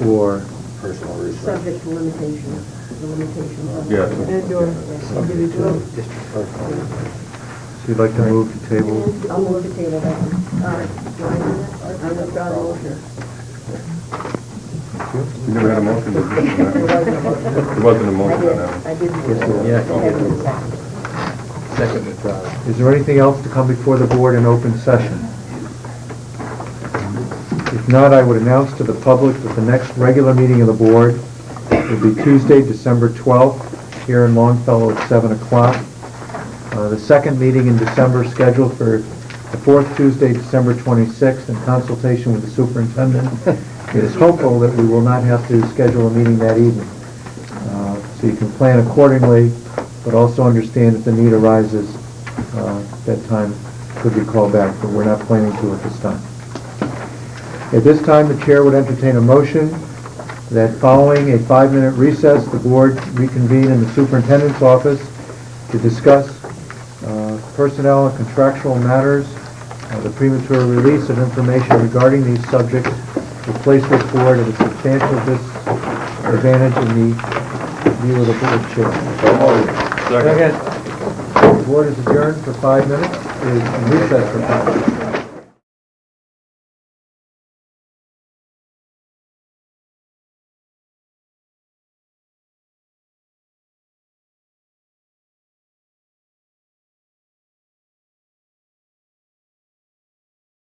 or Personal research. Subject to limitations, the limitations. Yeah. And/or individual. so you'd like to move to table? I'll move to table that one. Do I do that? I withdraw the motion. You never had a motion, did you? There wasn't a motion on that one. I did. Yeah. Second withdrawal. Is there anything else to come before the board in open session? If not, I would announce to the public that the next regular meeting of the board will be Tuesday, December 12th, here in Longfellow at 7 o'clock. The second meeting in December scheduled for the fourth Tuesday, December 26th, in consultation with the superintendent. It is hopeful that we will not have to schedule a meeting that evening. So you can plan accordingly, but also understand if the need arises, that time could be called back, but we're not planning to at this time. At this time, the chair would entertain a motion that following a 5-minute recess, the board reconvene in the superintendent's office to discuss personnel and contractual matters, the premature release of information regarding these subjects will place this board at a substantial disadvantage in the view of the board chair. Second. The board is adjourned for 5 minutes. It is in recess for 5 minutes.